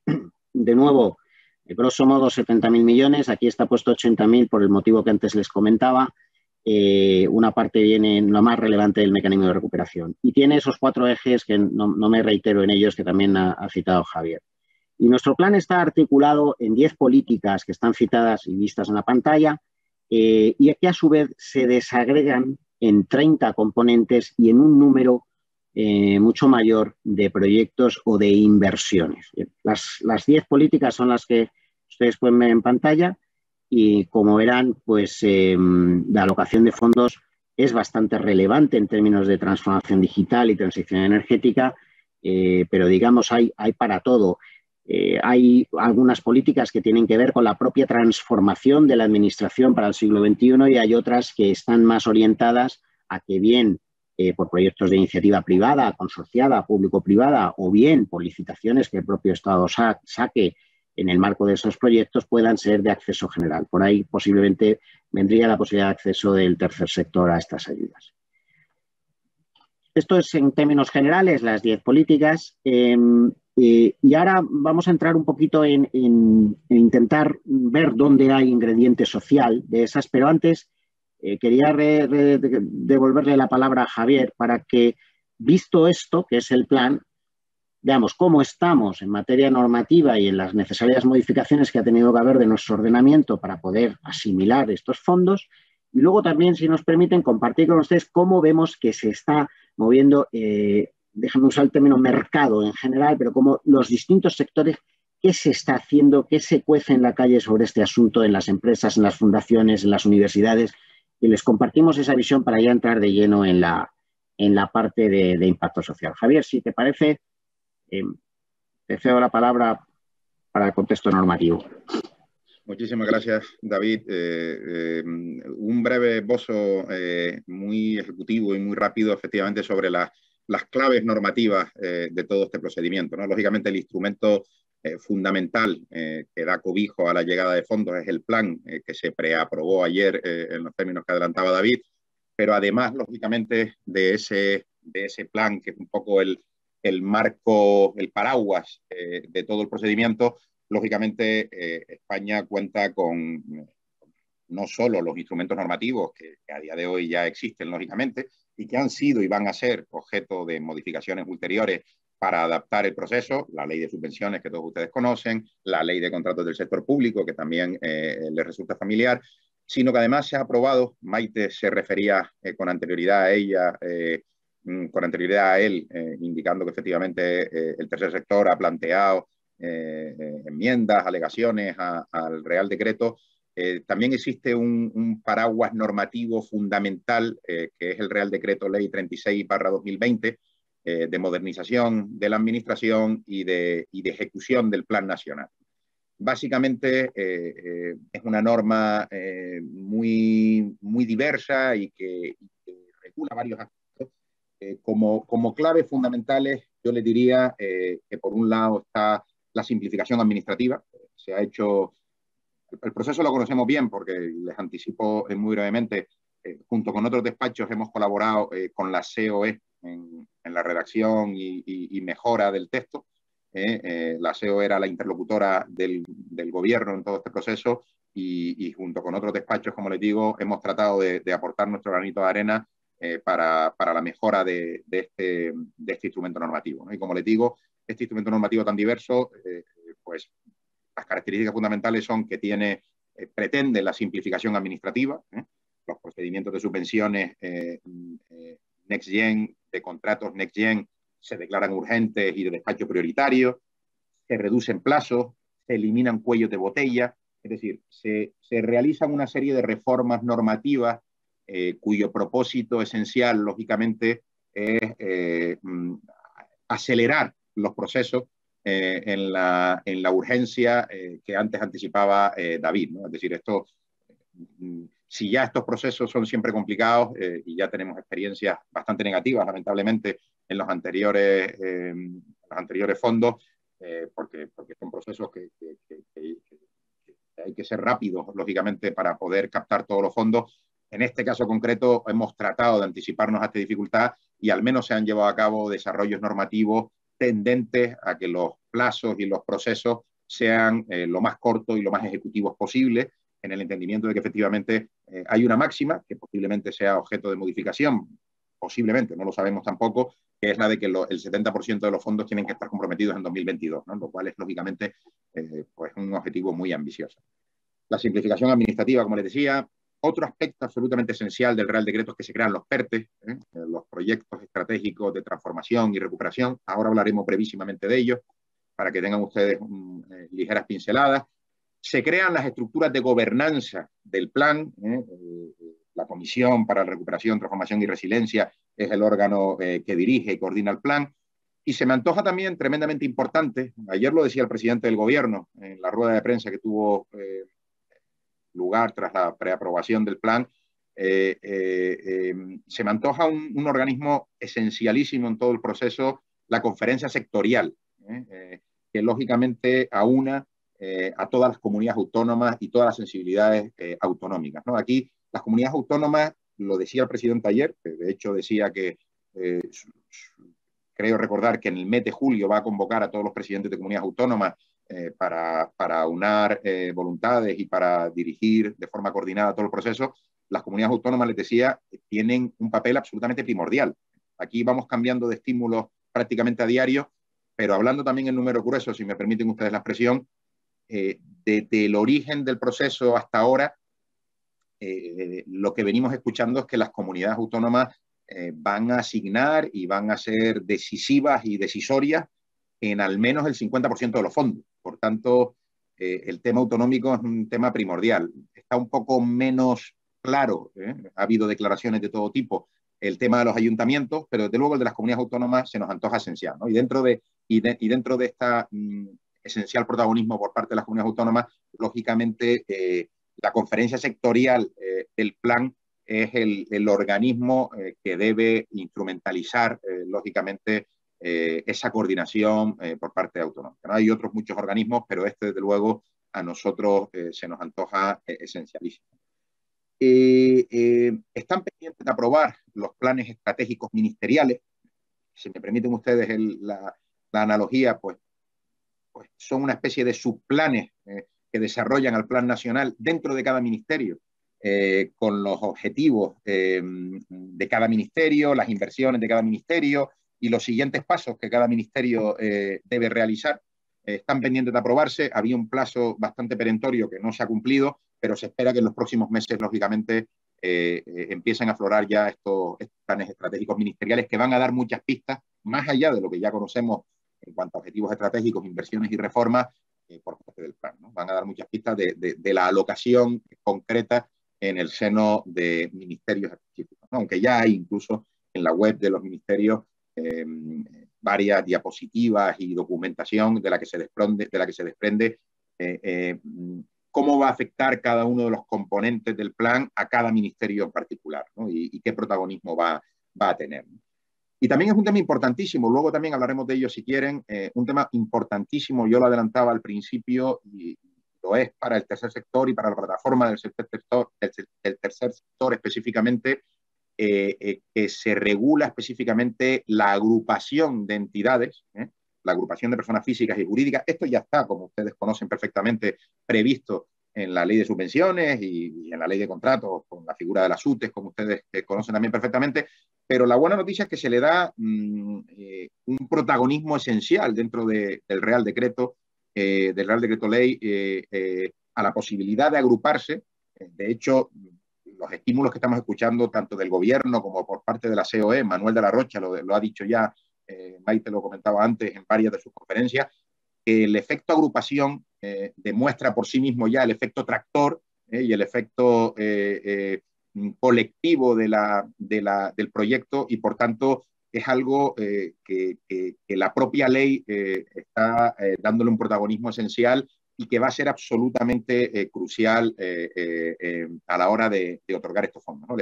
de nuevo, grosso modo 70.000 millones. Aquí está puesto 80.000 por el motivo que antes les comentaba. Una parte viene en lo más relevante del mecanismo de recuperación. Y tiene esos 4 ejes que no me reitero en ellos, que también ha citado Javier. Y nuestro plan está articulado en 10 políticas que están citadas y vistas en la pantalla, y que a su vez se desagregan en 30 componentes y en un número mucho mayor de proyectos o de inversiones. Las 10 políticas son las que ustedes pueden ver en pantalla y, como verán, pues la alocación de fondos es bastante relevante en términos de transformación digital y transición energética, pero digamos hay para todo. Hay algunas políticas que tienen que ver con la propia transformación de la administración para el siglo XXI y hay otras que están más orientadas a que bien por proyectos de iniciativa privada, consorciada, público-privada, o bien por licitaciones que el propio Estado saque en el marco de esos proyectos, puedan ser de acceso general. Por ahí posiblemente vendría la posibilidad de acceso del tercer sector a estas ayudas. Esto es, en términos generales, las 10 políticas. Y ahora vamos a entrar un poquito en intentar ver dónde hay ingrediente social de esas, pero antes quería devolverle la palabra a Javier para que, visto esto, que es el plan, veamos cómo estamos en materia normativa y en las necesarias modificaciones que ha tenido que haber de nuestro ordenamiento para poder asimilar estos fondos. Y luego también, si nos permiten, compartir con ustedes cómo vemos que se está moviendo, déjenme usar el término mercado en general, pero como los distintos sectores, qué se está haciendo, qué se cuece en la calle sobre este asunto en las empresas, en las fundaciones, en las universidades, y les compartimos esa visión para ya entrar de lleno en la parte de impacto social. Javier, si te parece, te cedo la palabra para el contexto normativo. Muchísimas gracias, David. Un breve esbozo muy ejecutivo y muy rápido, efectivamente, sobre las claves normativas de todo este procedimiento, ¿no? Lógicamente, el instrumento fundamental que da cobijo a la llegada de fondos es el plan que se preaprobó ayer en los términos que adelantaba David, pero además, lógicamente, de ese plan, que es un poco el marco, el paraguas de todo el procedimiento, lógicamente España cuenta con no solo los instrumentos normativos que a día de hoy ya existen, lógicamente, y que han sido y van a ser objeto de modificaciones ulteriores para adaptar el proceso, la ley de subvenciones que todos ustedes conocen, la ley de contratos del sector público, que también les resulta familiar, sino que además se ha aprobado, Maite se refería con anterioridad a ella, con anterioridad a él, indicando que efectivamente el tercer sector ha planteado enmiendas, alegaciones al Real Decreto. También existe un paraguas normativo fundamental, que es el Real Decreto Ley 36/2020, de modernización de la administración y de ejecución del Plan Nacional. Básicamente es una norma muy diversa y que regula varios aspectos. Como claves fundamentales, yo les diría que por un lado está la simplificación administrativa. Se ha hecho, el proceso lo conocemos bien porque les anticipo muy brevemente, junto con otros despachos hemos colaborado con la COE en la redacción y mejora del texto. La COE era la interlocutora del gobierno en todo este proceso y junto con otros despachos, como les digo, hemos tratado de aportar nuestro granito de arena para la mejora de este instrumento normativo, ¿no? Y como les digo, este instrumento normativo tan diverso, pues las características fundamentales son que pretende la simplificación administrativa, los procedimientos de subvenciones Next Gen, de contratos Next Gen, se declaran urgentes y de despacho prioritario, se reducen plazos, se eliminan cuellos de botella, Es decir, se realizan una serie de reformas normativas cuyo propósito esencial, lógicamente, es acelerar los procesos en la urgencia que antes anticipaba David, ¿no? Es decir, si ya estos procesos son siempre complicados y ya tenemos experiencias bastante negativas, lamentablemente, en los anteriores fondos, porque son procesos que hay que ser rápidos, lógicamente, para poder captar todos los fondos. En este caso concreto hemos tratado de anticiparnos a esta dificultad y al menos se han llevado a cabo desarrollos normativos tendentes a que los plazos y los procesos sean lo más cortos y lo más ejecutivos posible, en el entendimiento de que efectivamente hay una máxima que posiblemente sea objeto de modificación, posiblemente, no lo sabemos tampoco, que es la de que el 70% de los fondos tienen que estar comprometidos en 2022, ¿no? Lo cual es lógicamente pues un objetivo muy ambicioso. La simplificación administrativa, como les decía. Otro aspecto absolutamente esencial del Real Decreto es que se crean los PERTE, los proyectos estratégicos de transformación y recuperación. Ahora hablaremos brevísimamente de ellos para que tengan ustedes ligeras pinceladas. Se crean las estructuras de gobernanza del plan. La Comisión para la Recuperación, Transformación y Resiliencia es el órgano que dirige y coordina el plan. Y se me antoja también tremendamente importante, ayer lo decía el presidente del Gobierno en la rueda de prensa que tuvo lugar tras la preaprobación del plan, se me antoja un organismo esencialísimo en todo el proceso, la conferencia sectorial, que lógicamente aúna a todas las comunidades autónomas y todas las sensibilidades autonómicas, ¿no? Aquí las comunidades autónomas, lo decía el presidente ayer, que de hecho decía que creo recordar que en el mes de julio va a convocar a todos los presidentes de comunidades autónomas para aunar voluntades y para dirigir de forma coordinada todo el proceso. Las comunidades autónomas, les decía, tienen un papel absolutamente primordial. Aquí vamos cambiando de estímulos prácticamente a diario, pero hablando también en número grueso, si me permiten ustedes la expresión, desde el origen del proceso hasta ahora, lo que venimos escuchando es que las comunidades autónomas van a asignar y van a ser decisivas y decisorias en al menos el 50% de los fondos. Por tanto, el tema autonómico es un tema primordial. Está un poco menos claro, ha habido declaraciones de todo tipo, el tema de los ayuntamientos, pero desde luego el de las comunidades autónomas se nos antoja esencial, ¿no? Y dentro de esta esencial protagonismo por parte de las comunidades autónomas, lógicamente la conferencia sectorial del plan es el organismo que debe instrumentalizar, lógicamente, esa coordinación por parte autonómica, ¿no? Hay otros muchos organismos, pero este, desde luego, a nosotros se nos antoja esencialísimo. Están pendientes de aprobar los planes estratégicos ministeriales. Si me permiten ustedes la analogía, pues son una especie de subplanes que desarrollan al plan nacional dentro de cada ministerio, con los objetivos de cada ministerio, las inversiones de cada ministerio y los siguientes pasos que cada ministerio debe realizar. Están pendientes de aprobarse. Había un plazo bastante perentorio que no se ha cumplido, pero se espera que en los próximos meses, lógicamente, empiecen a aflorar ya estos planes estratégicos ministeriales que van a dar muchas pistas, más allá de lo que ya conocemos en cuanto a objetivos estratégicos, inversiones y reformas por parte del plan, ¿no? Van a dar muchas pistas de la alocación concreta en el seno de ministerios específicos, ¿no? Aunque ya hay incluso en la web de los ministerios varias diapositivas y documentación de la que se desprende cómo va a afectar cada uno de los componentes del plan a cada ministerio en particular, ¿no? Y qué protagonismo va a tener, ¿no? Y también es un tema importantísimo, luego también hablaremos de ello si quieren, un tema importantísimo, yo lo adelantaba al principio y lo es para el tercer sector y para la plataforma del tercer sector específicamente, que se regula específicamente la agrupación de entidades, la agrupación de personas físicas y jurídicas. Esto ya está, como ustedes conocen perfectamente, previsto en la ley de subvenciones y en la ley de contratos, con la figura de las UTEs, como ustedes conocen también perfectamente, pero la buena noticia es que se le da un protagonismo esencial dentro del Real Decreto Ley a la posibilidad de agruparse. De hecho, los estímulos que estamos escuchando tanto del gobierno como por parte de la COE, Manuel de la Rocha lo ha dicho ya, Maite lo comentaba antes en varias de sus conferencias, que el efecto agrupación demuestra por sí mismo ya el efecto tractor y el efecto colectivo del proyecto, y por tanto es algo que la propia ley está dándole un protagonismo esencial y que va a ser absolutamente crucial a la hora de otorgar estos fondos, ¿no?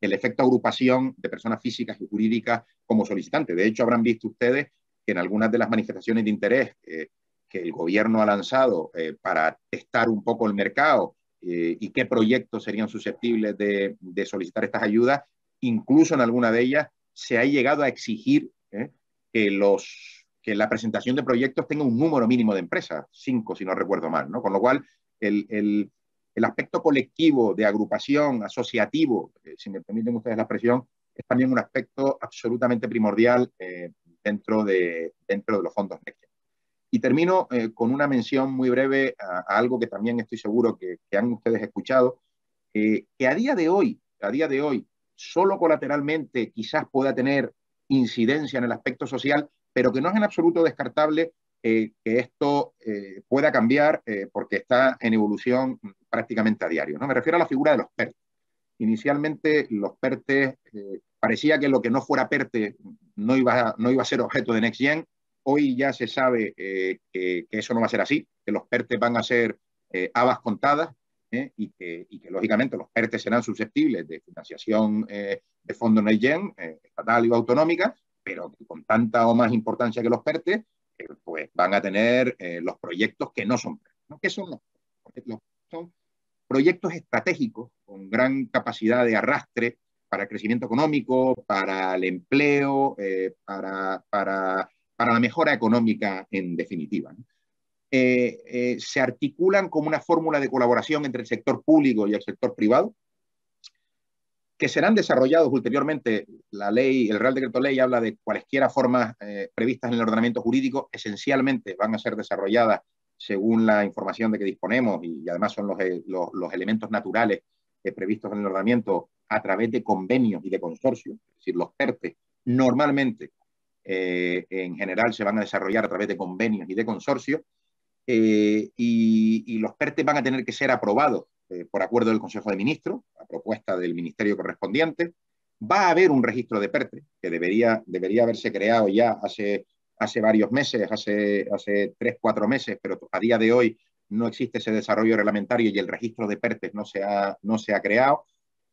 El efecto agrupación de personas físicas y jurídicas como solicitantes. De hecho, habrán visto ustedes que en algunas de las manifestaciones de interés que el gobierno ha lanzado para testar un poco el mercado y qué proyectos serían susceptibles de solicitar estas ayudas, incluso en alguna de ellas se ha llegado a exigir que la presentación de proyectos tenga un número mínimo de empresas, 5 si no recuerdo mal, ¿no? Con lo cual el aspecto colectivo de agrupación, asociativo, si me permiten ustedes la expresión, es también un aspecto absolutamente primordial dentro de los fondos Next Gen. Y termino con una mención muy breve a algo que también estoy seguro que han ustedes escuchado, que a día de hoy, solo colateralmente quizás pueda tener incidencia en el aspecto social, pero que no es en absoluto descartable que esto pueda cambiar porque está en evolución prácticamente a diario, ¿no? Me refiero a la figura de los PERTE. Inicialmente los PERTE, parecía que lo que no fuera PERTE no iba a ser objeto de Next Gen. Hoy ya se sabe que eso no va a ser así, que los PERTE van a ser habas contadas, y que lógicamente los PERTE serán susceptibles de financiación de fondos Next Gen, estatal y autonómica, pero con tanta o más importancia que los PERTE, pues van a tener los proyectos que no son PERTE, ¿no? ¿Qué son los PERTE? Son proyectos estratégicos con gran capacidad de arrastre para el crecimiento económico, para el empleo, para la mejora económica en definitiva, ¿no? Se articulan como una fórmula de colaboración entre el sector público y el sector privado, que serán desarrollados ulteriormente. La ley, el Real Decreto Ley habla de cualesquiera formas previstas en el ordenamiento jurídico, esencialmente van a ser desarrolladas según la información de que disponemos, y además son los elementos naturales previstos en el ordenamiento a través de convenios y de consorcios. Es decir, los PERTE normalmente, en general, se van a desarrollar a través de convenios y de consorcios, y los PERTE van a tener que ser aprobados por acuerdo del Consejo de Ministros, a propuesta del ministerio correspondiente. Va a haber un registro de PERTE que debería haberse creado ya hace varios meses, hace 3-4 meses, pero a día de hoy no existe ese desarrollo reglamentario y el registro de PERTE no se ha creado.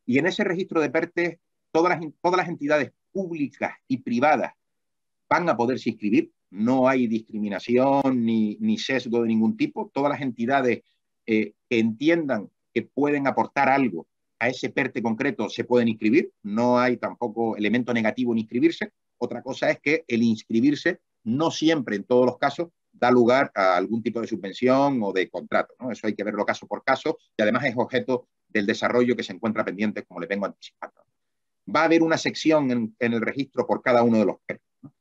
Y en ese registro de PERTE todas las entidades públicas y privadas van a poderse inscribir. No hay discriminación ni sesgo de ningún tipo. Todas las entidades que entiendan que pueden aportar algo a ese PERTE concreto se pueden inscribir. No hay tampoco elemento negativo en inscribirse. Otra cosa es que el inscribirse no siempre, en todos los casos, da lugar a algún tipo de subvención o de contrato, ¿no? Eso hay que verlo caso por caso, y además es objeto del desarrollo que se encuentra pendiente, como les vengo anticipando. Va a haber una sección en el registro por cada uno de los PERTE, ¿no?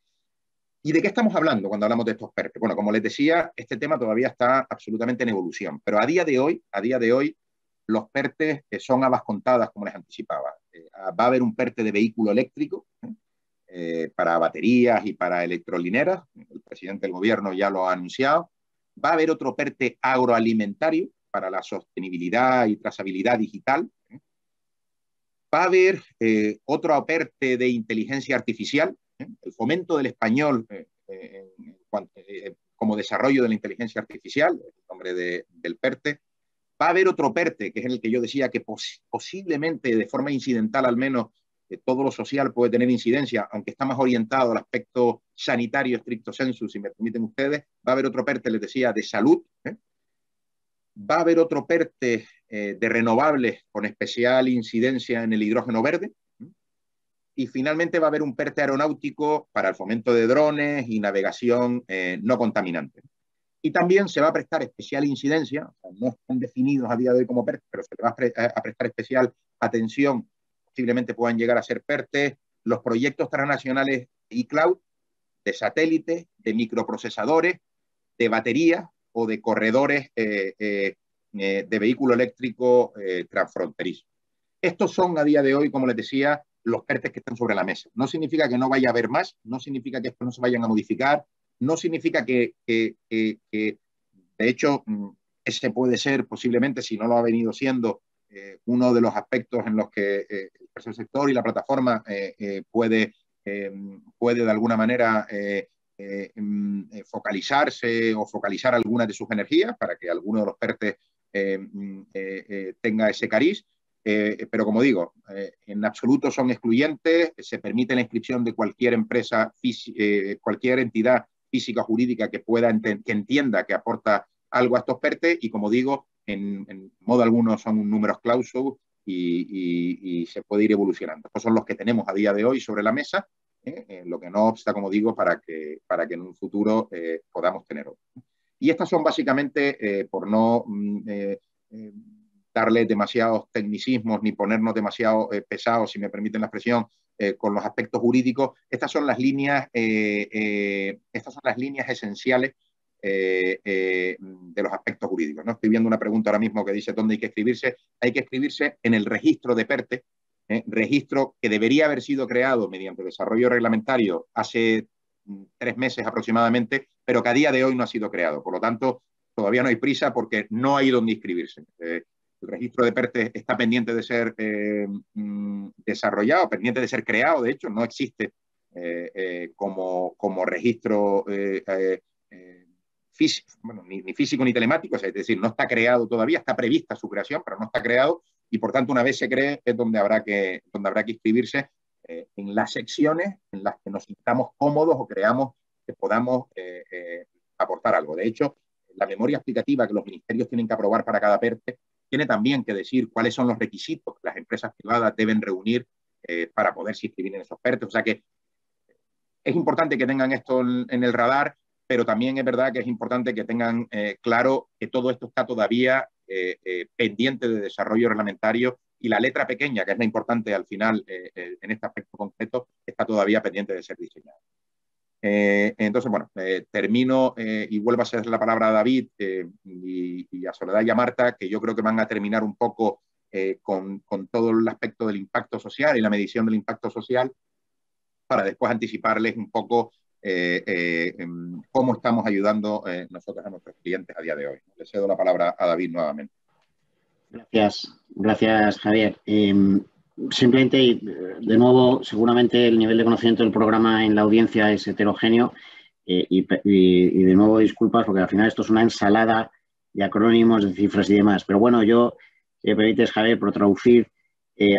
¿Y de qué estamos hablando cuando hablamos de estos PERTE? Bueno, como les decía, este tema todavía está absolutamente en evolución, pero a día de hoy los PERTE son habas contadas, como les anticipaba. Va a haber un PERTE de vehículo eléctrico para baterías y para electrolineras. El presidente del gobierno ya lo ha anunciado. Va a haber otro PERTE agroalimentario para la sostenibilidad y trazabilidad digital. Va a haber otro PERTE de inteligencia artificial, el fomento del español como desarrollo de la inteligencia artificial, el nombre del PERTE. Va a haber otro PERTE, que es en el que yo decía que posiblemente de forma incidental al menos todo lo social puede tener incidencia, aunque está más orientado al aspecto sanitario stricto sensu, si me permiten ustedes. Va a haber otro PERTE, les decía, de salud. Va a haber otro PERTE de renovables con especial incidencia en el hidrógeno verde. Y finalmente va a haber un PERTE aeronáutico para el fomento de drones y navegación no contaminante. Y también se va a prestar especial incidencia, o sea, no están definidos a día de hoy como PERTE, pero se le va a prestar especial atención, posiblemente puedan llegar a ser PERTE, los proyectos transnacionales de cloud, de satélites, de microprocesadores, de baterías o de corredores de vehículo eléctrico transfronterizo. Estos son a día de hoy, como les decía, los PERTEs que están sobre la mesa. No significa que no vaya a haber más, no significa que estos no se vayan a modificar, no significa que De hecho, ese puede ser posiblemente, si no lo ha venido siendo, uno de los aspectos en los que el tercer sector y la plataforma puede de alguna manera focalizarse o focalizar algunas de sus energías para que alguno de los PERTE tenga ese cariz. Pero como digo, en absoluto son excluyentes, se permite la inscripción de cualquier empresa, cualquier entidad física o jurídica que entienda que aporta algo a estos PERTE y, como digo, en modo alguno son números clausus y se puede ir evolucionando. Estos son los que tenemos a día de hoy sobre la mesa, lo que no obsta, como digo, para que en un futuro podamos tener otro. Y estas son básicamente, por no darle demasiados tecnicismos ni ponernos demasiado pesados, si me permiten la expresión, con los aspectos jurídicos, estas son las líneas esenciales de los aspectos jurídicos, ¿no? Estoy viendo una pregunta ahora mismo que dice ¿dónde hay que escribirse? Hay que escribirse en el registro de PERTE, registro que debería haber sido creado mediante desarrollo reglamentario hace 3 meses aproximadamente, pero que a día de hoy no ha sido creado. Por lo tanto, todavía no hay prisa porque no hay donde inscribirse. El registro de PERTE está pendiente de ser desarrollado, pendiente de ser creado, de hecho, no existe como registro físico, bueno, ni físico ni telemático, es decir, no está creado todavía, está prevista su creación, pero no está creado y por tanto una vez se cree es donde habrá que inscribirse en las secciones en las que nos sintamos cómodos o creamos que podamos aportar algo. De hecho, la memoria explicativa que los ministerios tienen que aprobar para cada PERTE tiene también que decir cuáles son los requisitos que las empresas privadas deben reunir para poderse inscribir en esos PERTE. O sea que es importante que tengan esto en el radar, pero también es verdad que es importante que tengan claro que todo esto está todavía pendiente de desarrollo reglamentario y la letra pequeña, que es la importante al final en este aspecto concreto, está todavía pendiente de ser diseñada. Entonces, bueno, termino y vuelvo a hacer la palabra a David y a Soledad y a Marta, que yo creo que van a terminar un poco con todo el aspecto del impacto social y la medición del impacto social, para después anticiparles un poco cómo estamos ayudando nosotros a nuestros clientes a día de hoy. Le cedo la palabra a David nuevamente. Gracias Javier. Simplemente, de nuevo, seguramente el nivel de conocimiento del programa en la audiencia es heterogéneo y de nuevo disculpas porque al final esto es una ensalada de acrónimos, de cifras y demás. Pero bueno, yo, si me permites, Javier, por traducir,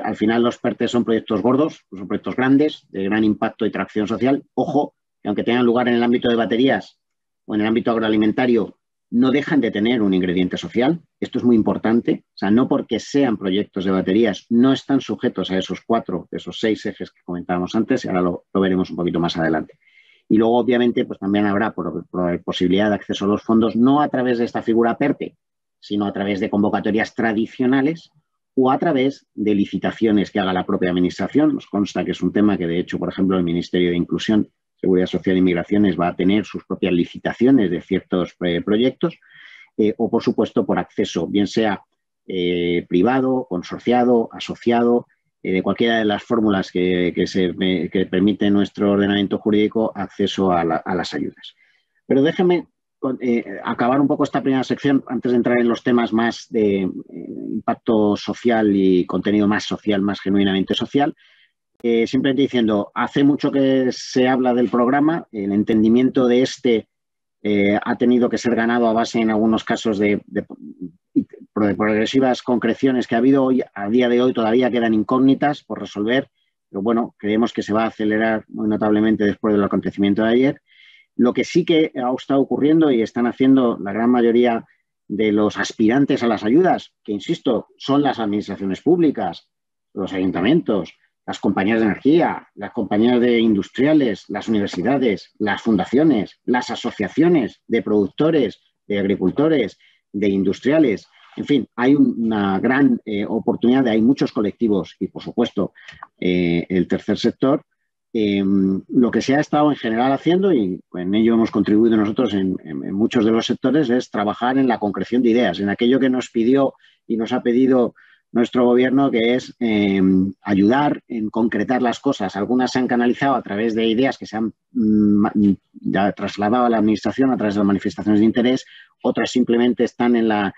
al final los PERTE son proyectos gordos, son proyectos grandes, de gran impacto y tracción social. Ojo, que aunque tengan lugar en el ámbito de baterías o en el ámbito agroalimentario, no dejan de tener un ingrediente social. Esto es muy importante. O sea, no porque sean proyectos de baterías, no están sujetos a esos 6 ejes que comentábamos antes, y ahora lo veremos un poquito más adelante. Y luego, obviamente, pues también habrá por posibilidad de acceso a los fondos, no a través de esta figura PERTE, sino a través de convocatorias tradicionales o a través de licitaciones que haga la propia administración. Nos consta que es un tema que, de hecho, por ejemplo, el Ministerio de Inclusión, Seguridad Social y Migraciones va a tener sus propias licitaciones de ciertos proyectos o, por supuesto, por acceso, bien sea privado, consorciado, asociado, de cualquiera de las fórmulas que permite nuestro ordenamiento jurídico, acceso a las ayudas. Pero déjenme acabar un poco esta primera sección antes de entrar en los temas más de impacto social y contenido más social, más genuinamente social. Simplemente diciendo, hace mucho que se habla del programa, el entendimiento de este ha tenido que ser ganado a base en algunos casos de progresivas concreciones que ha habido hoy. A día de hoy todavía quedan incógnitas por resolver, pero bueno, creemos que se va a acelerar muy notablemente después del acontecimiento de ayer. Lo que sí que ha estado ocurriendo y están haciendo la gran mayoría de los aspirantes a las ayudas, que insisto, son las administraciones públicas, los ayuntamientos, las compañías de energía, las compañías de industriales, las universidades, las fundaciones, las asociaciones de productores, de agricultores, de industriales. En fin, hay una gran oportunidad, hay muchos colectivos y, por supuesto, el tercer sector. Lo que se ha estado en general haciendo, y en ello hemos contribuido nosotros en muchos de los sectores, es trabajar en la concreción de ideas, en aquello que nos pidió y nos ha pedido nuestro gobierno, que es ayudar en concretar las cosas. Algunas se han canalizado a través de ideas que se han ya trasladado a la administración a través de las manifestaciones de interés, otras simplemente están en la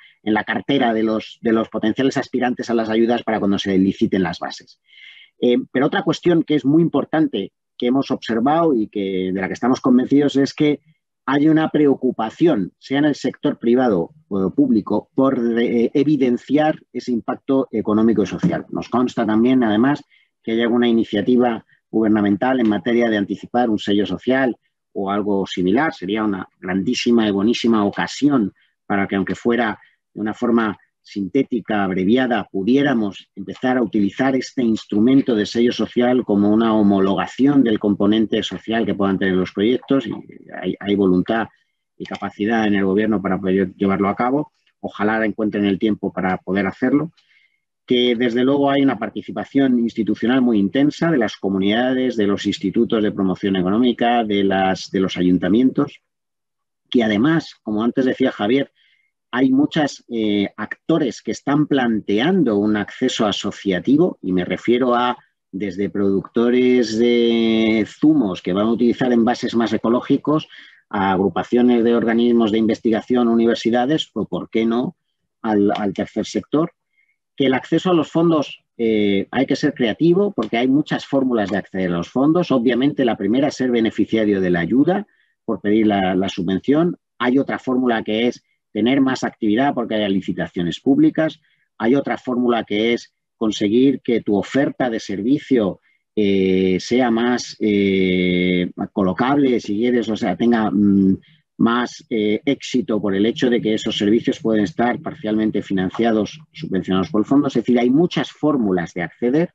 cartera de los potenciales aspirantes a las ayudas para cuando se liciten las bases. Pero otra cuestión que es muy importante que hemos observado y de la que estamos convencidos es que hay una preocupación, sea en el sector privado o público, por evidenciar ese impacto económico y social. Nos consta también, además, que hay alguna iniciativa gubernamental en materia de anticipar un sello social o algo similar. Sería una grandísima y buenísima ocasión para que, aunque fuera de una forma sintética, abreviada, pudiéramos empezar a utilizar este instrumento de sello social como una homologación del componente social que puedan tener los proyectos, y hay voluntad y capacidad en el gobierno para poder llevarlo a cabo. Ojalá encuentren el tiempo para poder hacerlo. Que desde luego hay una participación institucional muy intensa de las comunidades, de los institutos de promoción económica, de los ayuntamientos, que además, como antes decía Javier, hay muchos actores que están planteando un acceso asociativo, y me refiero a desde productores de zumos que van a utilizar envases más ecológicos, a agrupaciones de organismos de investigación, universidades, o por qué no al tercer sector. Que el acceso a los fondos hay que ser creativo, porque hay muchas fórmulas de acceder a los fondos. Obviamente la primera es ser beneficiario de la ayuda por pedir la subvención. Hay otra fórmula que es tener más actividad porque haya licitaciones públicas. Hay otra fórmula que es conseguir que tu oferta de servicio sea más colocable, si quieres, o sea, tenga más éxito por el hecho de que esos servicios pueden estar parcialmente financiados, subvencionados por el fondo. Es decir, hay muchas fórmulas de acceder.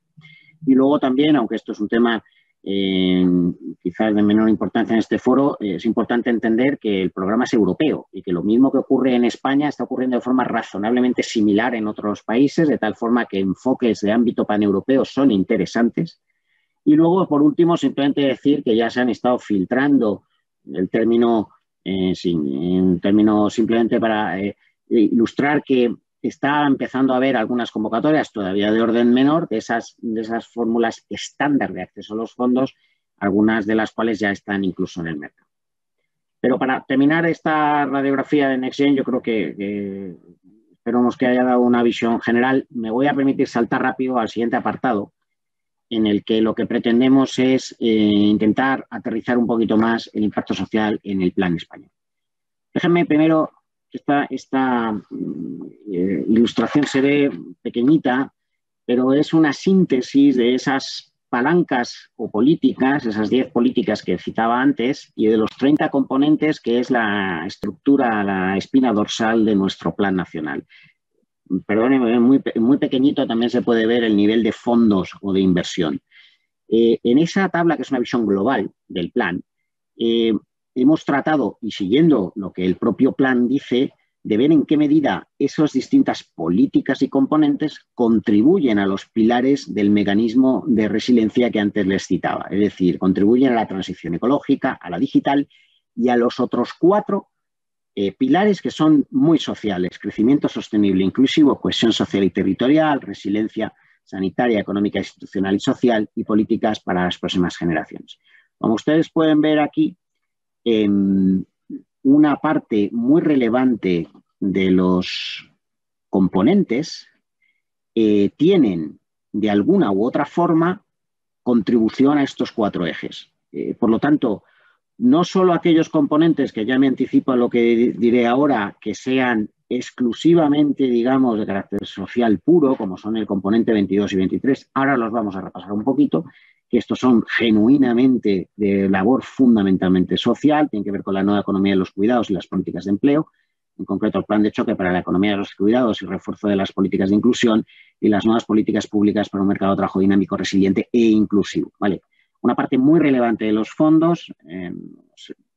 Y luego también, aunque esto es un tema quizás de menor importancia en este foro, es importante entender que el programa es europeo y que lo mismo que ocurre en España está ocurriendo de forma razonablemente similar en otros países, de tal forma que enfoques de ámbito paneuropeo son interesantes. Y luego, por último, simplemente decir que ya se han estado filtrando el término, simplemente para ilustrar que está empezando a haber algunas convocatorias todavía de orden menor de esas fórmulas estándar de acceso a los fondos, algunas de las cuales ya están incluso en el mercado. Pero para terminar esta radiografía de NextGen, yo creo que esperamos que haya dado una visión general. Me voy a permitir saltar rápido al siguiente apartado, en el que lo que pretendemos es intentar aterrizar un poquito más el impacto social en el plan español. Déjenme primero. Esta ilustración se ve pequeñita, pero es una síntesis de esas palancas o políticas, esas 10 políticas que citaba antes, y de los 30 componentes que es la estructura, la espina dorsal de nuestro plan nacional. Perdónenme, muy pequeñito también se puede ver el nivel de fondos o de inversión. En esa tabla, que es una visión global del plan, hemos tratado, y siguiendo lo que el propio plan dice, de ver en qué medida esas distintas políticas y componentes contribuyen a los pilares del mecanismo de resiliencia que antes les citaba. Es decir, contribuyen a la transición ecológica, a la digital y a los otros 4 pilares que son muy sociales: crecimiento sostenible, inclusivo, cohesión social y territorial, resiliencia sanitaria, económica, institucional y social, y políticas para las próximas generaciones. Como ustedes pueden ver aquí, una parte muy relevante de los componentes tienen de alguna u otra forma contribución a estos 4 ejes. Por lo tanto, no solo aquellos componentes que ya me anticipo a lo que diré ahora, que sean exclusivamente, digamos, de carácter social puro, como son el componente 22 y 23, ahora los vamos a repasar un poquito, que estos son genuinamente de labor fundamentalmente social, tienen que ver con la nueva economía de los cuidados y las políticas de empleo, en concreto el plan de choque para la economía de los cuidados y refuerzo de las políticas de inclusión, y las nuevas políticas públicas para un mercado de trabajo dinámico, resiliente e inclusivo. ¿Vale? Una parte muy relevante de los fondos,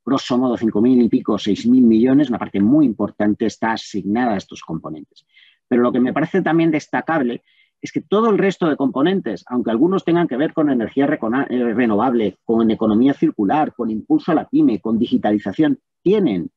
grosso modo 5.000 y pico, 6.000 millones, una parte muy importante está asignada a estos componentes. Pero lo que me parece también destacable es que todo el resto de componentes, aunque algunos tengan que ver con energía renovable, con economía circular, con impulso a la pyme, con digitalización, tienen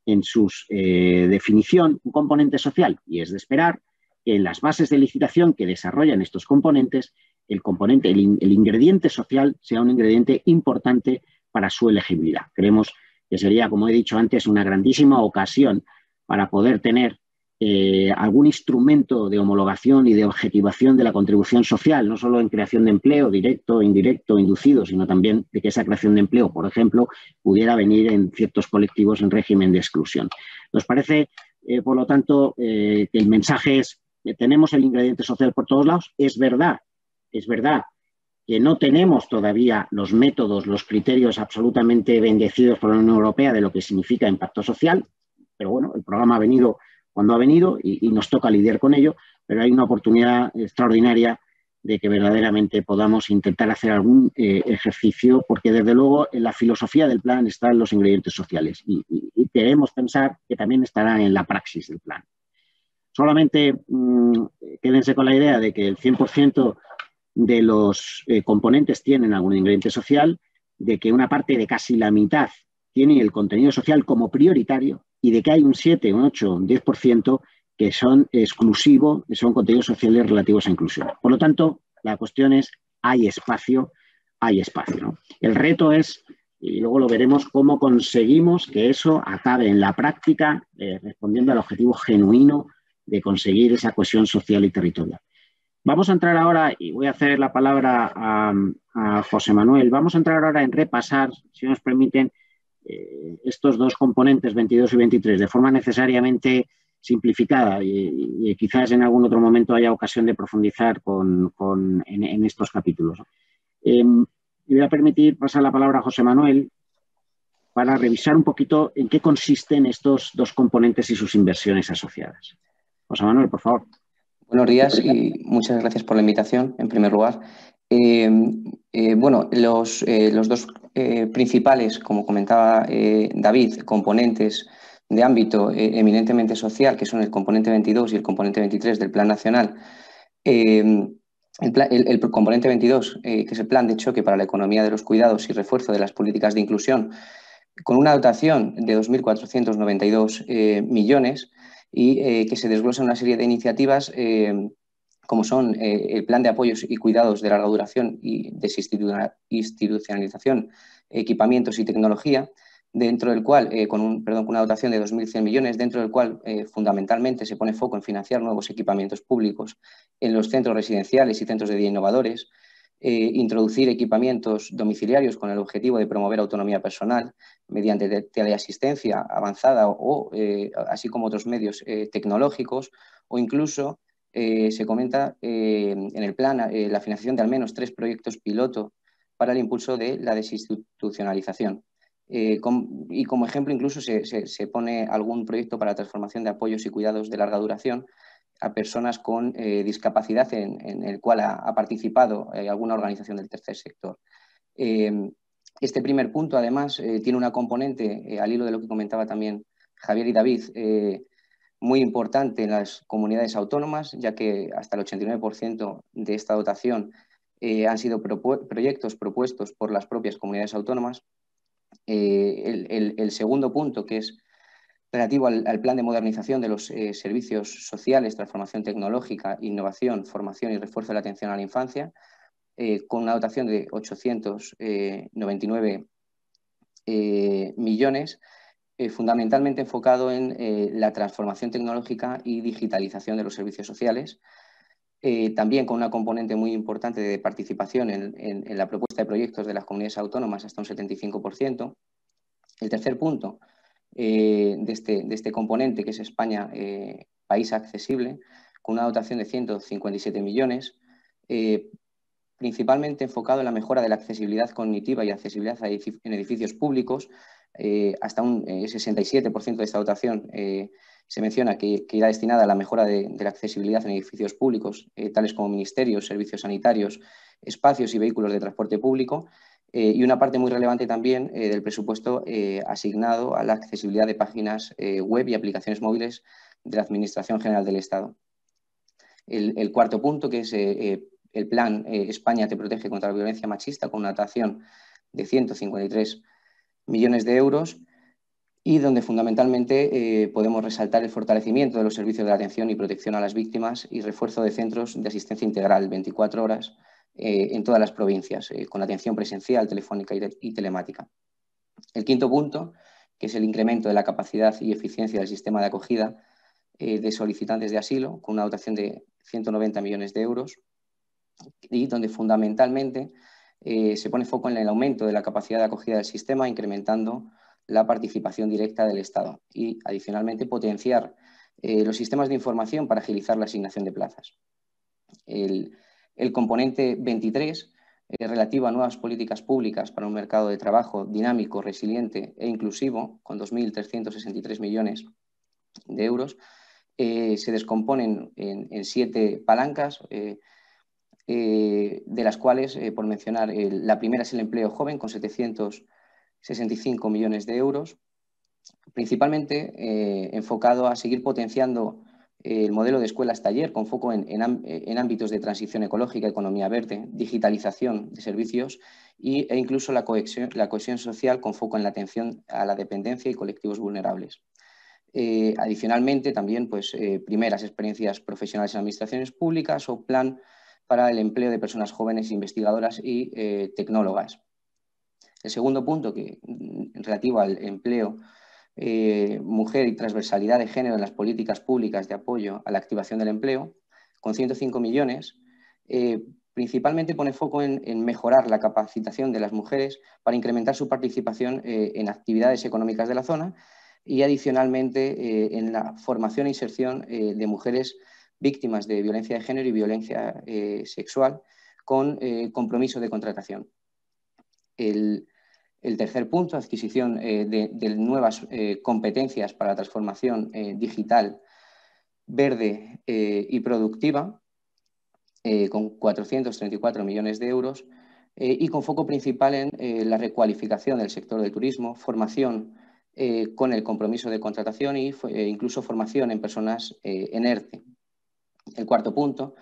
en su definición un componente social, y es de esperar en las bases de licitación que desarrollan estos componentes, el ingrediente social sea un ingrediente importante para su elegibilidad. Creemos que sería, como he dicho antes, una grandísima ocasión para poder tener algún instrumento de homologación y de objetivación de la contribución social, no solo en creación de empleo directo, indirecto, inducido, sino también de que esa creación de empleo, por ejemplo, pudiera venir en ciertos colectivos en régimen de exclusión. Nos parece, por lo tanto, que el mensaje es que tenemos el ingrediente social por todos lados. Es verdad que no tenemos todavía los métodos, los criterios absolutamente bendecidos por la Unión Europea de lo que significa impacto social, pero bueno, el programa ha venido cuando ha venido y nos toca lidiar con ello, pero hay una oportunidad extraordinaria de que verdaderamente podamos intentar hacer algún ejercicio, porque desde luego en la filosofía del plan están los ingredientes sociales y queremos pensar que también estarán en la praxis del plan. Solamente quédense con la idea de que el 100% de los componentes tienen algún ingrediente social, de que una parte de casi la mitad tiene el contenido social como prioritario y de que hay un 7, un 8, un 10% que son exclusivos, que son contenidos sociales relativos a inclusión. Por lo tanto, la cuestión es, hay espacio, ¿no? El reto es, y luego lo veremos, cómo conseguimos que eso acabe en la práctica respondiendo al objetivo genuino de conseguir esa cohesión social y territorial. Vamos a entrar ahora, y voy a hacer la palabra a José Manuel, vamos a entrar ahora en repasar, si nos permiten, estos dos componentes, 22 y 23, de forma necesariamente simplificada y quizás en algún otro momento haya ocasión de profundizar en estos capítulos. Y voy a permitir pasar la palabra a José Manuel para revisar un poquito en qué consisten estos dos componentes y sus inversiones asociadas. José Manuel, por favor. Buenos días y muchas gracias por la invitación, en primer lugar. Bueno, los dos principales, como comentaba David, componentes de ámbito eminentemente social, que son el componente 22 y el componente 23 del Plan Nacional. El componente 22, que es el Plan de Choque para la Economía de los Cuidados y Refuerzo de las Políticas de Inclusión, con una dotación de 2.492 millones, y que se desglosa una serie de iniciativas como son el Plan de Apoyos y Cuidados de Larga Duración y Desinstitucionalización, Equipamientos y Tecnología, dentro del cual, con una dotación de 2.100 millones, dentro del cual fundamentalmente se pone foco en financiar nuevos equipamientos públicos en los centros residenciales y centros de día innovadores, introducir equipamientos domiciliarios con el objetivo de promover autonomía personal mediante teleasistencia avanzada así como otros medios tecnológicos, o incluso se comenta en el plan la financiación de al menos 3 proyectos piloto para el impulso de la desinstitucionalización. Y como ejemplo incluso se pone algún proyecto para la transformación de apoyos y cuidados de larga duración a personas con discapacidad en el cual ha participado alguna organización del tercer sector. Este primer punto, además, tiene una componente, al hilo de lo que comentaba también Javier y David, muy importante en las comunidades autónomas, ya que hasta el 89% de esta dotación han sido proyectos propuestos por las propias comunidades autónomas. El segundo punto, que es relativo al plan de modernización de los servicios sociales, transformación tecnológica, innovación, formación y refuerzo de la atención a la infancia, con una dotación de 899 millones, fundamentalmente enfocado en la transformación tecnológica y digitalización de los servicios sociales, también con una componente muy importante de participación en la propuesta de proyectos de las comunidades autónomas hasta un 75%. El tercer punto de este componente, que es España, país accesible, con una dotación de 157 millones, principalmente enfocado en la mejora de la accesibilidad cognitiva y accesibilidad en edificios públicos. Hasta un 67% de esta dotación se menciona que irá destinada a la mejora de la accesibilidad en edificios públicos, tales como ministerios, servicios sanitarios, espacios y vehículos de transporte público, y una parte muy relevante también del presupuesto asignado a la accesibilidad de páginas web y aplicaciones móviles de la Administración General del Estado. El cuarto punto, que es el plan España te protege contra la violencia machista, con una dotación de 153 millones de euros, y donde fundamentalmente podemos resaltar el fortalecimiento de los servicios de atención y protección a las víctimas y refuerzo de centros de asistencia integral 24 horas en todas las provincias, con atención presencial, telefónica y telemática. El quinto punto, que es el incremento de la capacidad y eficiencia del sistema de acogida de solicitantes de asilo, con una dotación de 190 millones de euros, y donde fundamentalmente se pone foco en el aumento de la capacidad de acogida del sistema, incrementando la participación directa del Estado y, adicionalmente, potenciar los sistemas de información para agilizar la asignación de plazas. El componente 23, relativo a nuevas políticas públicas para un mercado de trabajo dinámico, resiliente e inclusivo, con 2.363 millones de euros, se descomponen en 7 palancas, de las cuales, por mencionar, la primera es el empleo joven, con 765 millones de euros, principalmente enfocado a seguir potenciando el modelo de escuelas-taller, con foco en ámbitos de transición ecológica, economía verde, digitalización de servicios e incluso la cohesión social, con foco en la atención a la dependencia y colectivos vulnerables. Adicionalmente, también primeras experiencias profesionales en administraciones públicas o plan para el empleo de personas jóvenes investigadoras y tecnólogas. El segundo punto, relativo al empleo, mujer y transversalidad de género en las políticas públicas de apoyo a la activación del empleo, con 105 millones, principalmente pone foco en mejorar la capacitación de las mujeres para incrementar su participación en actividades económicas de la zona y, adicionalmente, en la formación e inserción de mujeres víctimas de violencia de género y violencia sexual, con compromiso de contratación. El tercer punto, adquisición de nuevas competencias para la transformación digital, verde y productiva, con 434 millones de euros y con foco principal en la recualificación del sector del turismo, formación con el compromiso de contratación e incluso formación en personas en ERTE. El cuarto punto,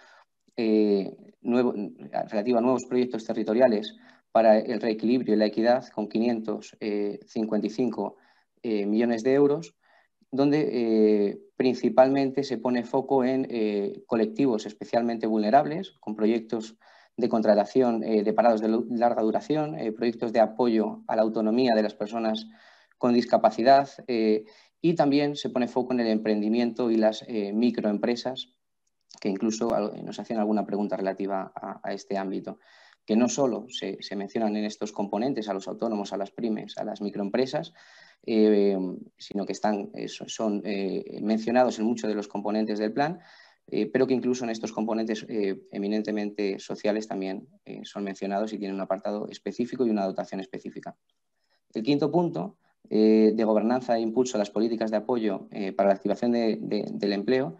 relativo a nuevos proyectos territoriales para el reequilibrio y la equidad, con 555 millones de euros, donde principalmente se pone foco en colectivos especialmente vulnerables, con proyectos de contratación de parados de larga duración, proyectos de apoyo a la autonomía de las personas con discapacidad y también se pone foco en el emprendimiento y las microempresas, que incluso nos hacían alguna pregunta relativa a este ámbito, que no solo se mencionan en estos componentes a los autónomos, a las pymes, a las microempresas, sino que son mencionados en muchos de los componentes del plan, pero que incluso en estos componentes eminentemente sociales también son mencionados y tienen un apartado específico y una dotación específica. El quinto punto, de gobernanza e impulso a las políticas de apoyo para la activación del empleo,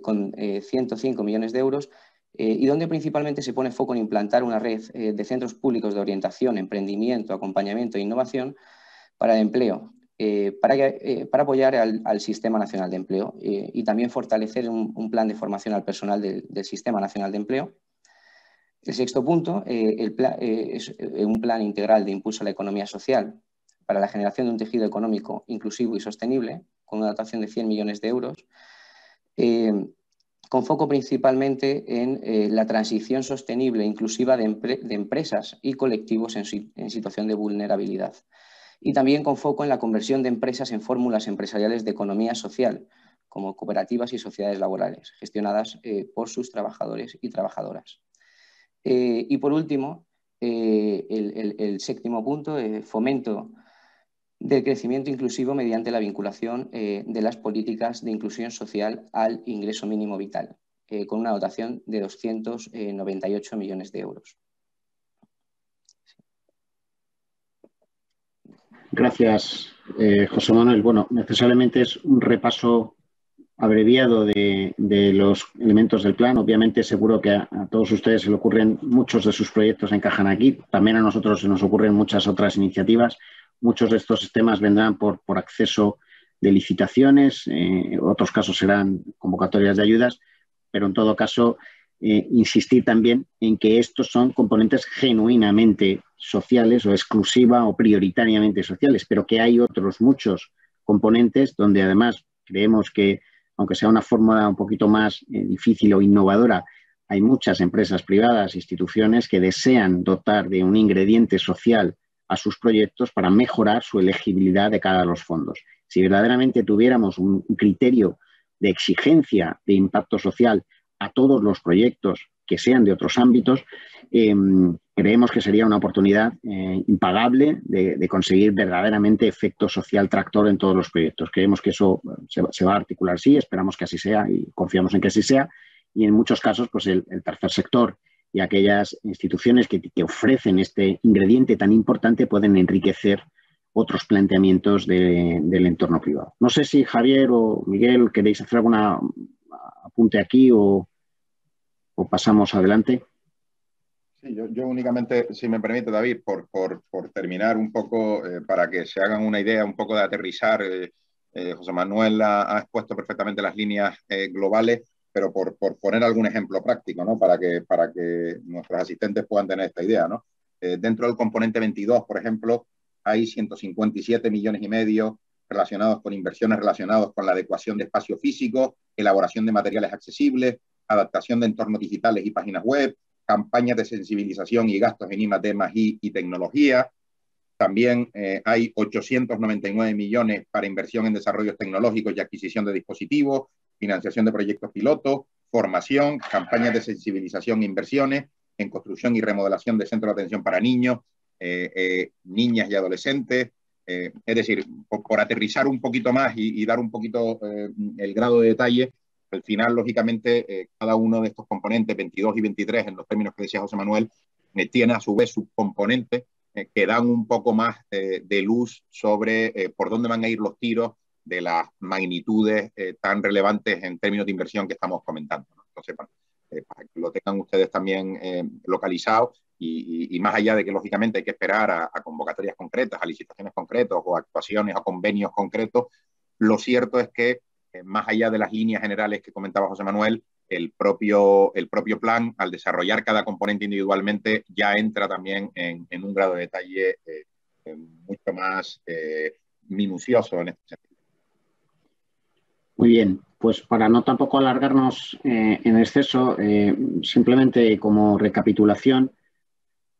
con 105 millones de euros, y donde principalmente se pone foco en implantar una red de centros públicos de orientación, emprendimiento, acompañamiento e innovación para el empleo, para apoyar al Sistema Nacional de Empleo y también fortalecer un plan de formación al personal del Sistema Nacional de Empleo. El sexto punto es un plan integral de impulso a la economía social para la generación de un tejido económico inclusivo y sostenible, con una dotación de 100 millones de euros, con foco principalmente en la transición sostenible e inclusiva de empresas y colectivos en situación de vulnerabilidad. Y también con foco en la conversión de empresas en fórmulas empresariales de economía social, como cooperativas y sociedades laborales, gestionadas por sus trabajadores y trabajadoras. Y por último, el séptimo punto, fomento del crecimiento inclusivo mediante la vinculación de las políticas de inclusión social al ingreso mínimo vital, con una dotación de 298 millones de euros. Gracias, José Manuel. Bueno, necesariamente es un repaso abreviado de los elementos del plan. Obviamente seguro que a todos ustedes se le ocurren, muchos de sus proyectos encajan aquí. También a nosotros se nos ocurren muchas otras iniciativas. Muchos de estos temas vendrán por acceso de licitaciones, otros casos serán convocatorias de ayudas, pero en todo caso insistir también en que estos son componentes genuinamente sociales o exclusiva o prioritariamente sociales, pero que hay otros muchos componentes donde además creemos que, aunque sea una fórmula un poquito más difícil o innovadora, hay muchas empresas privadas, instituciones que desean dotar de un ingrediente social a sus proyectos para mejorar su elegibilidad de cara a los fondos. Si verdaderamente tuviéramos un criterio de exigencia de impacto social a todos los proyectos que sean de otros ámbitos, creemos que sería una oportunidad impagable de conseguir verdaderamente efecto social tractor en todos los proyectos. Creemos que eso se va a articular, sí, esperamos que así sea y confiamos en que así sea. Y en muchos casos, pues el tercer sector y aquellas instituciones que ofrecen este ingrediente tan importante pueden enriquecer otros planteamientos del entorno privado. No sé si Javier o Miguel queréis hacer alguna apunte aquí o pasamos adelante. Sí, yo únicamente, si me permite, David, por terminar un poco, para que se hagan una idea, un poco de aterrizar. José Manuel ha expuesto perfectamente las líneas globales, pero por poner algún ejemplo práctico, ¿no? Para que nuestros asistentes puedan tener esta idea, ¿no? Dentro del componente 22, por ejemplo, hay 157,5 millones relacionados con inversiones relacionados con la adecuación de espacios físicos, elaboración de materiales accesibles, adaptación de entornos digitales y páginas web, campañas de sensibilización y gastos en I+D+I y tecnología. También hay 899 millones para inversión en desarrollos tecnológicos y adquisición de dispositivos, financiación de proyectos pilotos, formación, campañas de sensibilización e inversiones en construcción y remodelación de centros de atención para niños, niñas y adolescentes. Es decir, por aterrizar un poquito más y dar un poquito el grado de detalle, al final, lógicamente, cada uno de estos componentes, 22 y 23, en los términos que decía José Manuel, tiene a su vez subcomponentes que dan un poco más de luz sobre por dónde van a ir los tiros de las magnitudes tan relevantes en términos de inversión que estamos comentando, ¿no? Entonces, para que lo tengan ustedes también localizado y más allá de que, lógicamente, hay que esperar a convocatorias concretas, a licitaciones concretas o a actuaciones o convenios concretos, lo cierto es que, más allá de las líneas generales que comentaba José Manuel, el propio plan, al desarrollar cada componente individualmente, ya entra también en un grado de detalle mucho más minucioso en este sentido. Muy bien, pues para no tampoco alargarnos en exceso, simplemente como recapitulación,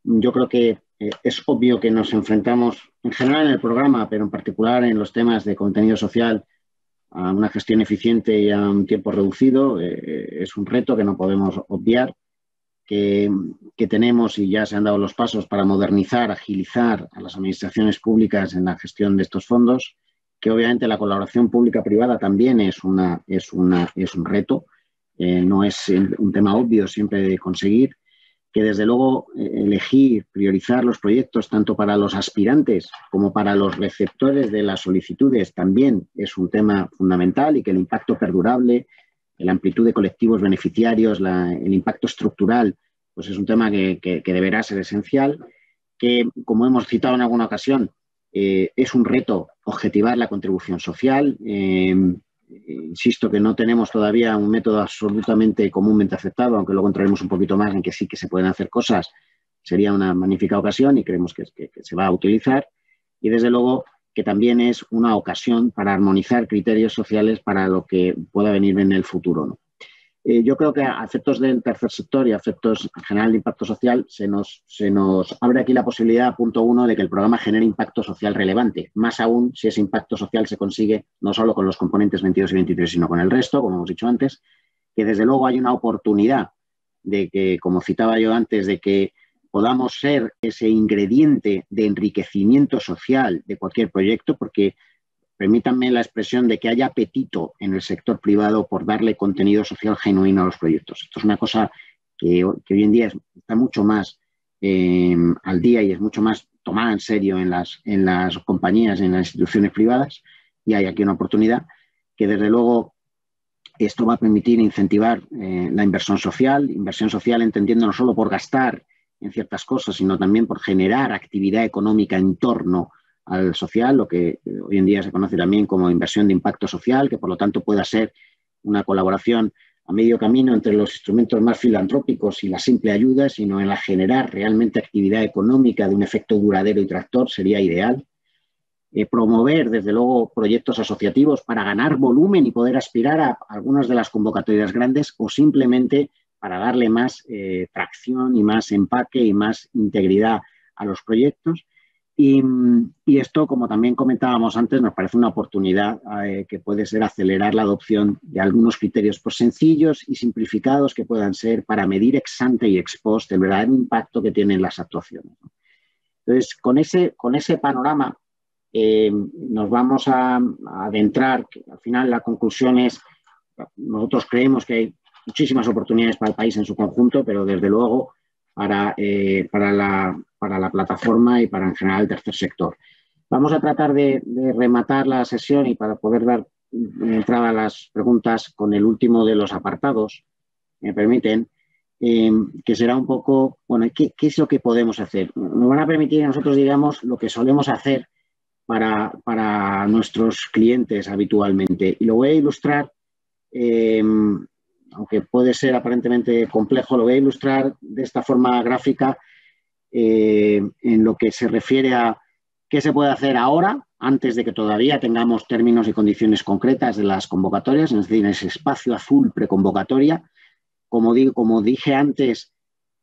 yo creo que es obvio que nos enfrentamos en general en el programa, pero en particular en los temas de contenido social, a una gestión eficiente y a un tiempo reducido. Es un reto que no podemos obviar, que tenemos y ya se han dado los pasos para modernizar, agilizar a las administraciones públicas en la gestión de estos fondos, que obviamente la colaboración pública-privada también es un reto, no es un tema obvio siempre de conseguir, que desde luego elegir, priorizar los proyectos tanto para los aspirantes como para los receptores de las solicitudes también es un tema fundamental, y que el impacto perdurable, la amplitud de colectivos beneficiarios, el impacto estructural, pues es un tema que deberá ser esencial, que, como hemos citado en alguna ocasión, es un reto objetivar la contribución social. Insisto que no tenemos todavía un método absolutamente comúnmente aceptado, aunque luego entraremos un poquito más en que sí que se pueden hacer cosas. Sería una magnífica ocasión y creemos que se va a utilizar. Y desde luego que también es una ocasión para armonizar criterios sociales para lo que pueda venir en el futuro, ¿no? Yo creo que a efectos del tercer sector y a efectos en general de impacto social se nos abre aquí la posibilidad, punto uno, de que el programa genere impacto social relevante. Más aún si ese impacto social se consigue no solo con los componentes 22 y 23, sino con el resto, como hemos dicho antes, que desde luego hay una oportunidad de que, como citaba yo antes, de que podamos ser ese ingrediente de enriquecimiento social de cualquier proyecto, porque permítanme la expresión de que haya apetito en el sector privado por darle contenido social genuino a los proyectos. Esto es una cosa que hoy en día está mucho más al día y es mucho más tomada en serio en las compañías, en las instituciones privadas, y hay aquí una oportunidad que, desde luego, esto va a permitir incentivar la inversión social entendiendo no solo por gastar en ciertas cosas, sino también por generar actividad económica en torno al social, lo que hoy en día se conoce también como inversión de impacto social, que por lo tanto pueda ser una colaboración a medio camino entre los instrumentos más filantrópicos y la simple ayuda, sino en la generar realmente actividad económica de un efecto duradero y tractor, sería ideal. Promover, desde luego, proyectos asociativos para ganar volumen y poder aspirar a algunas de las convocatorias grandes, o simplemente para darle más tracción y más empaque y más integridad a los proyectos. Y esto, como también comentábamos antes, nos parece una oportunidad que puede ser acelerar la adopción de algunos criterios sencillos y simplificados que puedan ser para medir ex ante y ex post el verdadero impacto que tienen las actuaciones. Entonces, con ese panorama nos vamos a adentrar, que al final la conclusión es, nosotros creemos que hay muchísimas oportunidades para el país en su conjunto, pero desde luego para la plataforma y para en general el tercer sector. Vamos a tratar de rematar la sesión y para poder dar entrada a las preguntas con el último de los apartados, me permiten, que será un poco, bueno, ¿qué es lo que podemos hacer? Nos van a permitir a nosotros, digamos, lo que solemos hacer para nuestros clientes habitualmente. Y lo voy a ilustrar, aunque puede ser aparentemente complejo, lo voy a ilustrar de esta forma gráfica en lo que se refiere a qué se puede hacer ahora, antes de que todavía tengamos términos y condiciones concretas de las convocatorias, es decir, en ese espacio azul preconvocatoria. Como dije antes,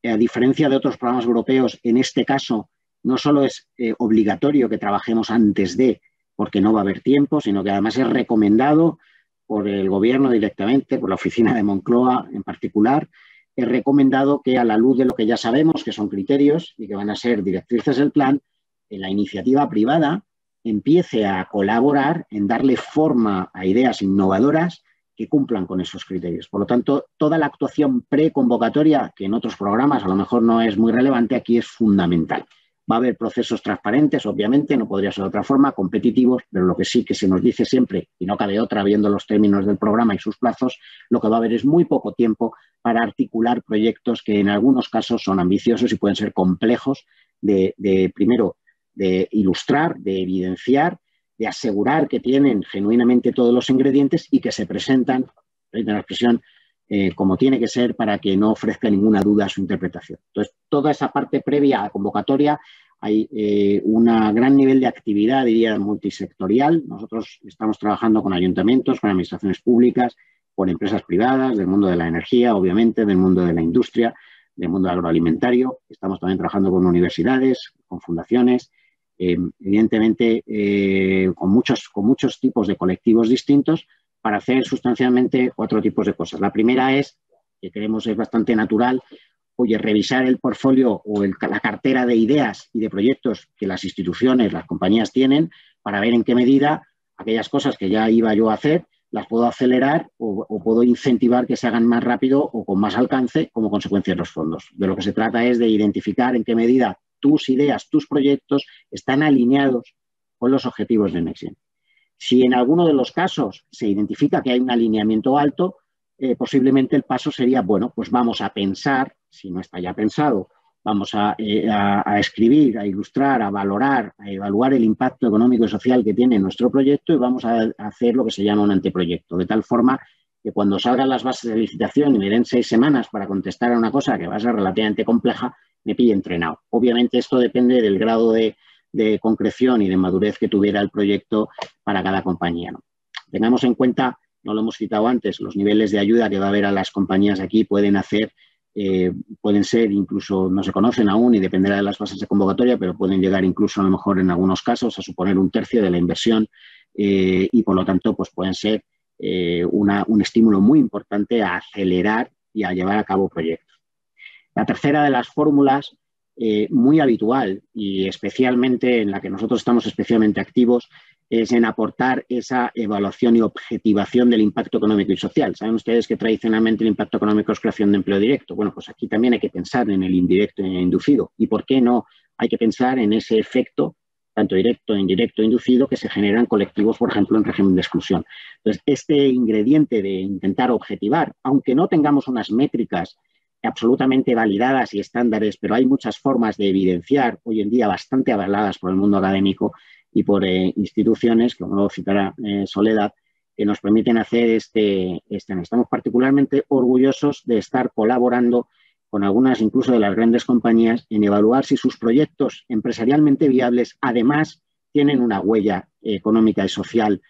a diferencia de otros programas europeos, en este caso no solo es obligatorio que trabajemos antes de, porque no va a haber tiempo, sino que además es recomendado por el Gobierno directamente, por la oficina de Moncloa en particular, es recomendado que a la luz de lo que ya sabemos, que son criterios y que van a ser directrices del plan, la iniciativa privada empiece a colaborar en darle forma a ideas innovadoras que cumplan con esos criterios. Por lo tanto, toda la actuación preconvocatoria, que en otros programas a lo mejor no es muy relevante, aquí es fundamental. Va a haber procesos transparentes, obviamente, no podría ser de otra forma, competitivos, pero lo que sí que se nos dice siempre, y no cabe otra viendo los términos del programa y sus plazos, lo que va a haber es muy poco tiempo para articular proyectos que en algunos casos son ambiciosos y pueden ser complejos primero, de ilustrar, de evidenciar, de asegurar que tienen genuinamente todos los ingredientes y que se presentan, permiten la expresión, como tiene que ser para que no ofrezca ninguna duda a su interpretación. Entonces, toda esa parte previa a convocatoria hay un gran nivel de actividad, diría, multisectorial. Nosotros estamos trabajando con ayuntamientos, con administraciones públicas, con empresas privadas, del mundo de la energía, obviamente, del mundo de la industria, del mundo agroalimentario. Estamos también trabajando con universidades, con fundaciones, evidentemente con muchos tipos de colectivos distintos, para hacer sustancialmente 4 tipos de cosas. La primera es, que creemos es bastante natural, revisar el portfolio o la cartera de ideas y de proyectos que las instituciones, las compañías tienen, para ver en qué medida aquellas cosas que ya iba yo a hacer las puedo acelerar o puedo incentivar que se hagan más rápido o con más alcance como consecuencia de los fondos. De lo que se trata es de identificar en qué medida tus ideas, tus proyectos están alineados con los objetivos de Next Gen. Si en alguno de los casos se identifica que hay un alineamiento alto, posiblemente el paso sería, bueno, pues vamos a pensar, si no está ya pensado, vamos a escribir, a ilustrar, a valorar, a evaluar el impacto económico y social que tiene nuestro proyecto y vamos a hacer lo que se llama un anteproyecto, de tal forma que cuando salgan las bases de licitación y me den 6 semanas para contestar a una cosa que va a ser relativamente compleja, me pille entrenado. Obviamente esto depende del grado de concreción y de madurez que tuviera el proyecto para cada compañía, ¿no? Tengamos en cuenta, no lo hemos citado antes, los niveles de ayuda que va a haber a las compañías aquí pueden ser incluso, no se conocen aún y dependerá de las fases de convocatoria, pero pueden llegar incluso a lo mejor en algunos casos a suponer 1/3 de la inversión y por lo tanto pues pueden ser un estímulo muy importante a acelerar y a llevar a cabo proyectos. La tercera de las fórmulas, muy habitual y especialmente en la que nosotros estamos especialmente activos, es en aportar esa evaluación y objetivación del impacto económico y social. Saben ustedes que tradicionalmente el impacto económico es creación de empleo directo. Bueno, pues aquí también hay que pensar en el indirecto y en el inducido. ¿Y por qué no hay que pensar en ese efecto, tanto directo, indirecto e inducido, que se generan colectivos, por ejemplo, en régimen de exclusión? Entonces, este ingrediente de intentar objetivar, aunque no tengamos unas métricas absolutamente validadas y estándares, pero hay muchas formas de evidenciar, hoy en día bastante avaladas por el mundo académico y por instituciones, como lo citará Soledad, que nos permiten hacer este año. Estamos particularmente orgullosos de estar colaborando con algunas incluso de las grandes compañías en evaluar si sus proyectos empresarialmente viables además tienen una huella económica y social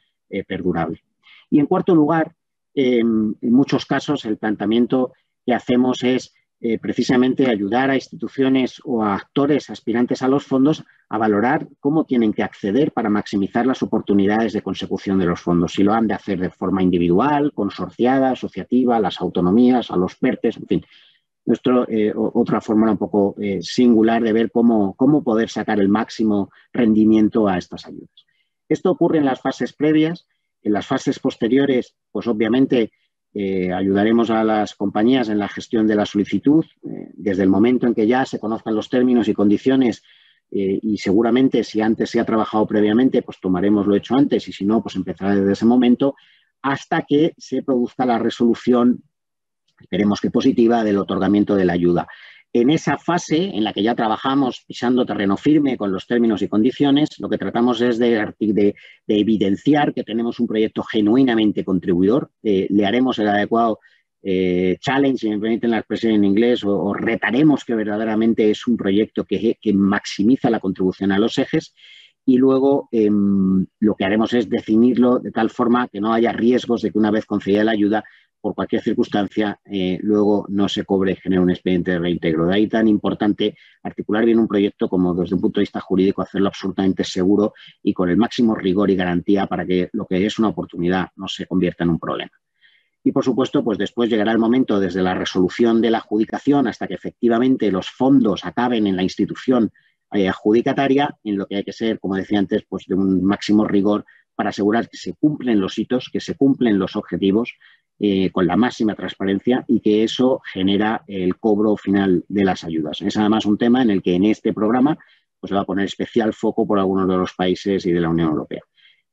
perdurable. Y en cuarto lugar, en muchos casos el planteamiento que hacemos es precisamente ayudar a instituciones o a actores aspirantes a los fondos a valorar cómo tienen que acceder para maximizar las oportunidades de consecución de los fondos. Si lo han de hacer de forma individual, consorciada, asociativa, las autonomías, a los PERTES, en fin. Otra fórmula un poco singular de ver cómo poder sacar el máximo rendimiento a estas ayudas. Esto ocurre en las fases previas. En las fases posteriores, pues obviamente ayudaremos a las compañías en la gestión de la solicitud desde el momento en que ya se conozcan los términos y condiciones y seguramente si antes se ha trabajado previamente, pues tomaremos lo hecho antes y si no, pues empezará desde ese momento hasta que se produzca la resolución, esperemos que positiva, del otorgamiento de la ayuda. En esa fase en la que ya trabajamos pisando terreno firme con los términos y condiciones, lo que tratamos es de evidenciar que tenemos un proyecto genuinamente contribuidor. Le haremos el adecuado challenge, si me permiten la expresión en inglés, o retaremos que verdaderamente es un proyecto que maximiza la contribución a los ejes. Y luego lo que haremos es definirlo de tal forma que no haya riesgos de que una vez concedida la ayuda, por cualquier circunstancia, luego no se cobre y genere un expediente de reintegro. De ahí tan importante articular bien un proyecto como desde un punto de vista jurídico, hacerlo absolutamente seguro y con el máximo rigor y garantía para que lo que es una oportunidad no se convierta en un problema. Y, por supuesto, pues después llegará el momento desde la resolución de la adjudicación hasta que efectivamente los fondos acaben en la institución adjudicataria, en lo que hay que ser, como decía antes, pues de un máximo rigor para asegurar que se cumplen los hitos, que se cumplen los objetivos con la máxima transparencia y que eso genera el cobro final de las ayudas. Es además un tema en el que en este programa pues, se va a poner especial foco por algunos de los países y de la Unión Europea.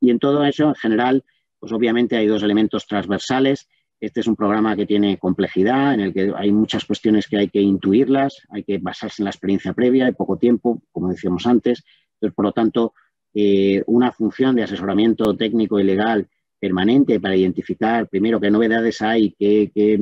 Y en todo eso, en general, pues obviamente hay dos elementos transversales. Este es un programa que tiene complejidad, en el que hay muchas cuestiones que hay que intuirlas, hay que basarse en la experiencia previa, hay poco tiempo, como decíamos antes. Entonces, por lo tanto, una función de asesoramiento técnico y legal permanente para identificar, primero, qué novedades hay, qué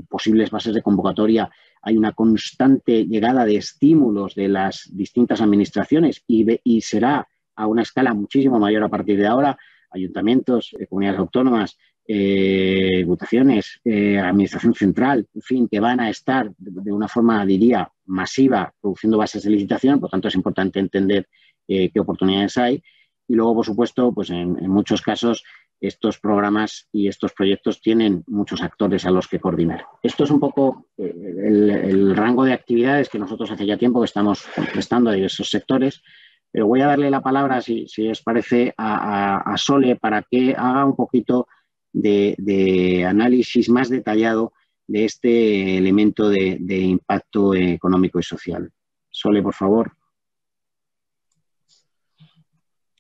posibles bases de convocatoria. Hay una constante llegada de estímulos de las distintas administraciones y será a una escala muchísimo mayor a partir de ahora. Ayuntamientos, comunidades autónomas, diputaciones, administración central, en fin, que van a estar de una forma, diría, masiva produciendo bases de licitación. Por tanto, es importante entender qué oportunidades hay. Y luego, por supuesto, pues en muchos casos estos programas y estos proyectos tienen muchos actores a los que coordinar. Esto es un poco el rango de actividades que nosotros hace ya tiempo que estamos prestando a diversos sectores, pero voy a darle la palabra, si os parece, a Sole para que haga un poquito de análisis más detallado de este elemento de impacto económico y social. Sole, por favor.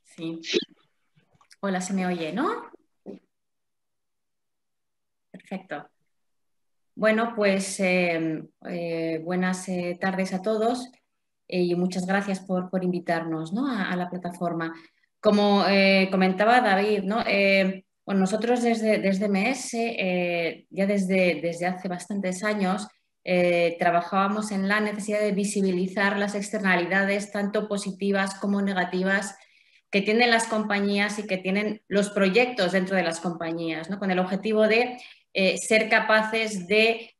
Sí. Hola, se me oye, ¿no? Perfecto. Bueno, pues buenas tardes a todos y muchas gracias por invitarnos, ¿no? a la plataforma. Como comentaba David, ¿no? Bueno, nosotros desde MES, ya desde hace bastantes años, trabajábamos en la necesidad de visibilizar las externalidades, tanto positivas como negativas, que tienen las compañías y que tienen los proyectos dentro de las compañías, ¿no? Con el objetivo de ser capaces de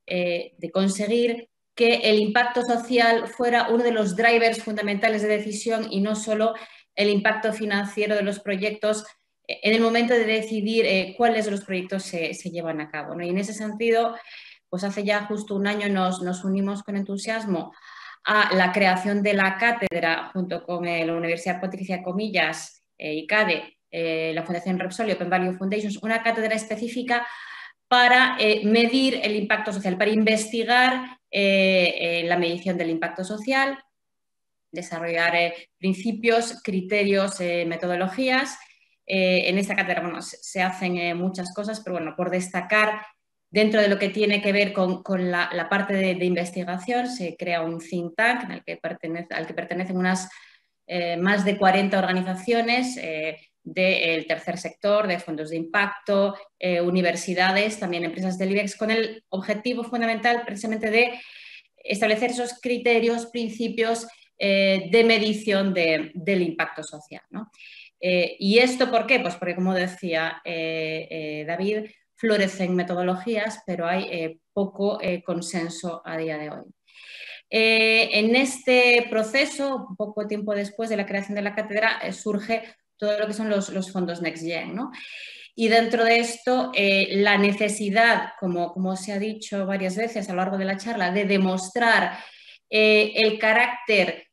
conseguir que el impacto social fuera uno de los drivers fundamentales de decisión y no solo el impacto financiero de los proyectos en el momento de decidir cuáles de los proyectos se llevan a cabo, ¿no? Y en ese sentido, pues hace ya justo un año nos unimos con entusiasmo a la creación de la cátedra junto con la Universidad Pontificia Comillas y CADE, la Fundación Repsol y Open Value Foundations, una cátedra específica para medir el impacto social, para investigar la medición del impacto social, desarrollar principios, criterios, metodologías. En esta cátedra, bueno, se hacen muchas cosas, pero bueno, por destacar, dentro de lo que tiene que ver con la parte de investigación, se crea un think tank al que pertenecen unas más de 40 organizaciones del tercer sector, de fondos de impacto, universidades, también empresas del IBEX, con el objetivo fundamental precisamente de establecer esos criterios, principios de medición del impacto social, ¿no? ¿Y esto por qué? Pues porque, como decía David, florecen metodologías, pero hay poco consenso a día de hoy. En este proceso, poco tiempo después de la creación de la cátedra, surge todo lo que son los fondos NextGen, ¿no? Y dentro de esto, la necesidad, como se ha dicho varias veces a lo largo de la charla, de demostrar el carácter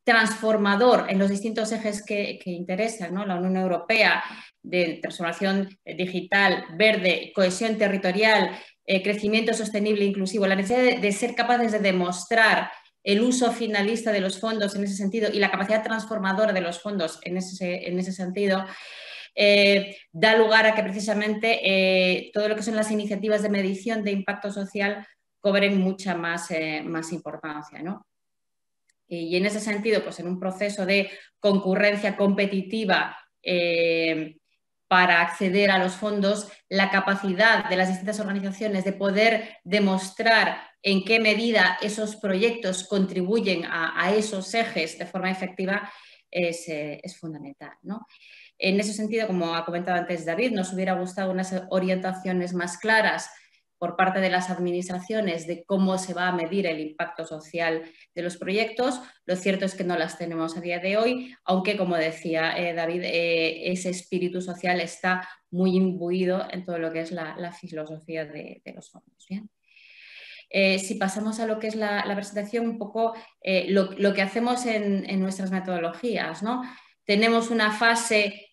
transformador en los distintos ejes que interesan, ¿no? La Unión Europea, de transformación digital, verde, cohesión territorial, crecimiento sostenible e inclusivo, la necesidad de ser capaces de demostrar el uso finalista de los fondos en ese sentido y la capacidad transformadora de los fondos en ese sentido, da lugar a que precisamente todo lo que son las iniciativas de medición de impacto social cobren mucha más importancia, ¿no? Y en ese sentido, pues en un proceso de concurrencia competitiva para acceder a los fondos, la capacidad de las distintas organizaciones de poder demostrar en qué medida esos proyectos contribuyen a esos ejes de forma efectiva es fundamental, ¿no? En ese sentido, como ha comentado antes David, nos hubiera gustado unas orientaciones más claras por parte de las administraciones de cómo se va a medir el impacto social de los proyectos. Lo cierto es que no las tenemos a día de hoy, aunque, como decía David, ese espíritu social está muy imbuido en todo lo que es la filosofía de los fondos. ¿Bien? Si pasamos a lo que es la presentación, un poco lo que hacemos en nuestras metodologías, ¿no? Tenemos una fase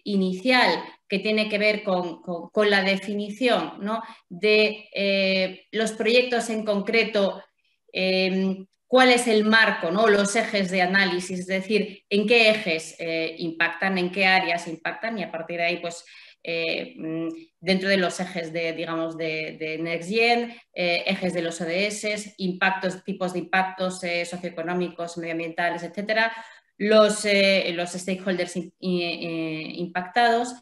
inicial que tiene que ver con la definición, ¿no? De los proyectos en concreto, cuál es el marco, ¿no? Los ejes de análisis, es decir, en qué ejes impactan, en qué áreas impactan, y a partir de ahí, pues, dentro de los ejes de NextGen, ejes de los ODS, impactos, tipos de impactos socioeconómicos, medioambientales, etcétera, los stakeholders impactados,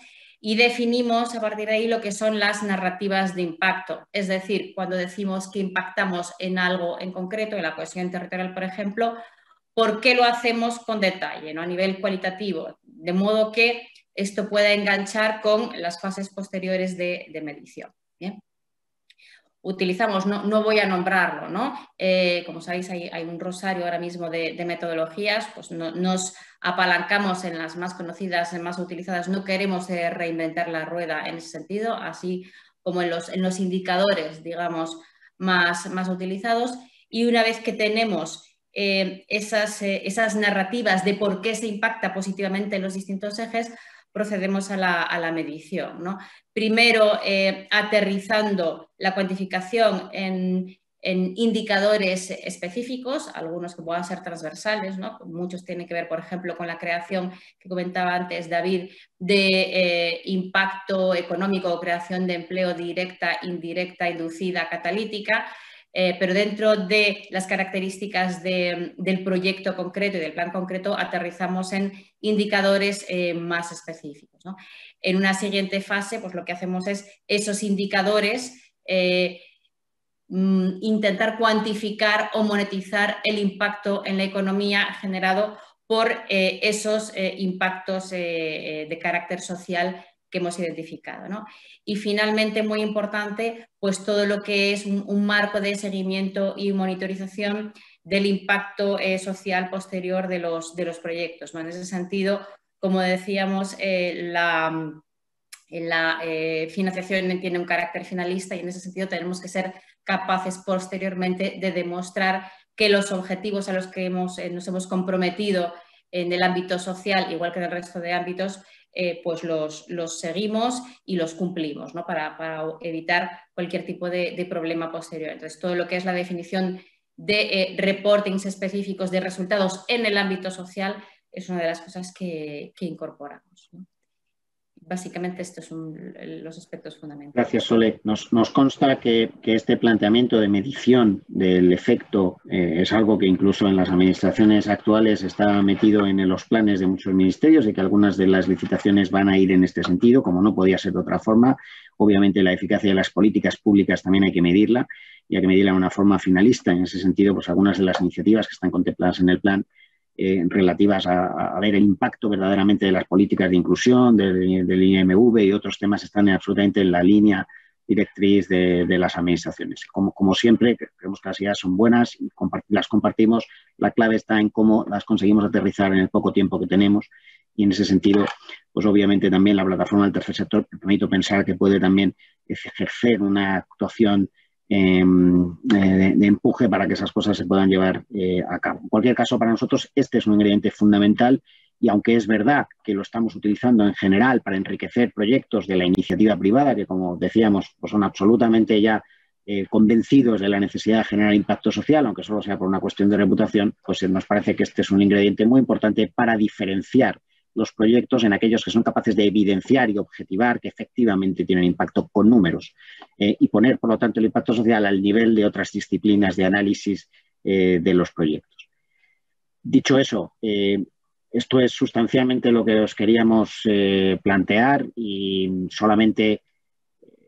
y definimos a partir de ahí lo que son las narrativas de impacto. Es decir, cuando decimos que impactamos en algo en concreto, en la cohesión territorial, por ejemplo, ¿por qué lo hacemos con detalle, ¿no? A nivel cualitativo? De modo que esto pueda enganchar con las fases posteriores de medición. ¿Bien? Utilizamos, no voy a nombrarlo, ¿no? Como sabéis, hay un rosario ahora mismo de metodologías, pues nos apalancamos en las más conocidas, en más utilizadas, no queremos reinventar la rueda en ese sentido, así como en los indicadores, digamos, más utilizados, y una vez que tenemos esas narrativas de por qué se impacta positivamente en los distintos ejes, procedemos a la medición, ¿no? Primero, aterrizando la cuantificación en indicadores específicos, algunos que puedan ser transversales, ¿no? Muchos tienen que ver, por ejemplo, con la creación que comentaba antes David, de impacto económico o creación de empleo directa, indirecta, inducida, catalítica. Pero dentro de las características del proyecto concreto y del plan concreto aterrizamos en indicadores más específicos, ¿no? En una siguiente fase, pues lo que hacemos es esos indicadores intentar cuantificar o monetizar el impacto en la economía generado por esos impactos de carácter social que hemos identificado, ¿no? Y finalmente, muy importante, pues todo lo que es un marco de seguimiento y monitorización del impacto social posterior de los proyectos, ¿no? En ese sentido, como decíamos, la financiación tiene un carácter finalista y en ese sentido tenemos que ser capaces posteriormente de demostrar que los objetivos a los que nos hemos comprometido en el ámbito social, igual que en el resto de ámbitos, pues los seguimos y los cumplimos, ¿no? Para evitar cualquier tipo de problema posterior. Entonces, todo lo que es la definición de reportings específicos de resultados en el ámbito social es una de las cosas que incorporamos, ¿no? Básicamente estos son los aspectos fundamentales. Gracias, Sole. Nos consta que este planteamiento de medición del efecto es algo que incluso en las administraciones actuales está metido en los planes de muchos ministerios y que algunas de las licitaciones van a ir en este sentido, como no podía ser de otra forma. Obviamente la eficacia de las políticas públicas también hay que medirla y hay que medirla de una forma finalista. En ese sentido, pues algunas de las iniciativas que están contempladas en el plan relativas a ver el impacto verdaderamente de las políticas de inclusión, del IMV y otros temas están absolutamente en la línea directriz de las administraciones. Como siempre, creemos que las ideas son buenas y las compartimos. La clave está en cómo las conseguimos aterrizar en el poco tiempo que tenemos y en ese sentido, pues obviamente también la plataforma del tercer sector, me permito pensar que puede también ejercer una actuación de empuje para que esas cosas se puedan llevar a cabo. En cualquier caso, para nosotros este es un ingrediente fundamental y aunque es verdad que lo estamos utilizando en general para enriquecer proyectos de la iniciativa privada, que como decíamos, pues son absolutamente ya convencidos de la necesidad de generar impacto social, aunque solo sea por una cuestión de reputación, pues nos parece que este es un ingrediente muy importante para diferenciar los proyectos en aquellos que son capaces de evidenciar y objetivar que efectivamente tienen impacto con números y poner, por lo tanto, el impacto social al nivel de otras disciplinas de análisis de los proyectos. Dicho eso, esto es sustancialmente lo que os queríamos plantear y solamente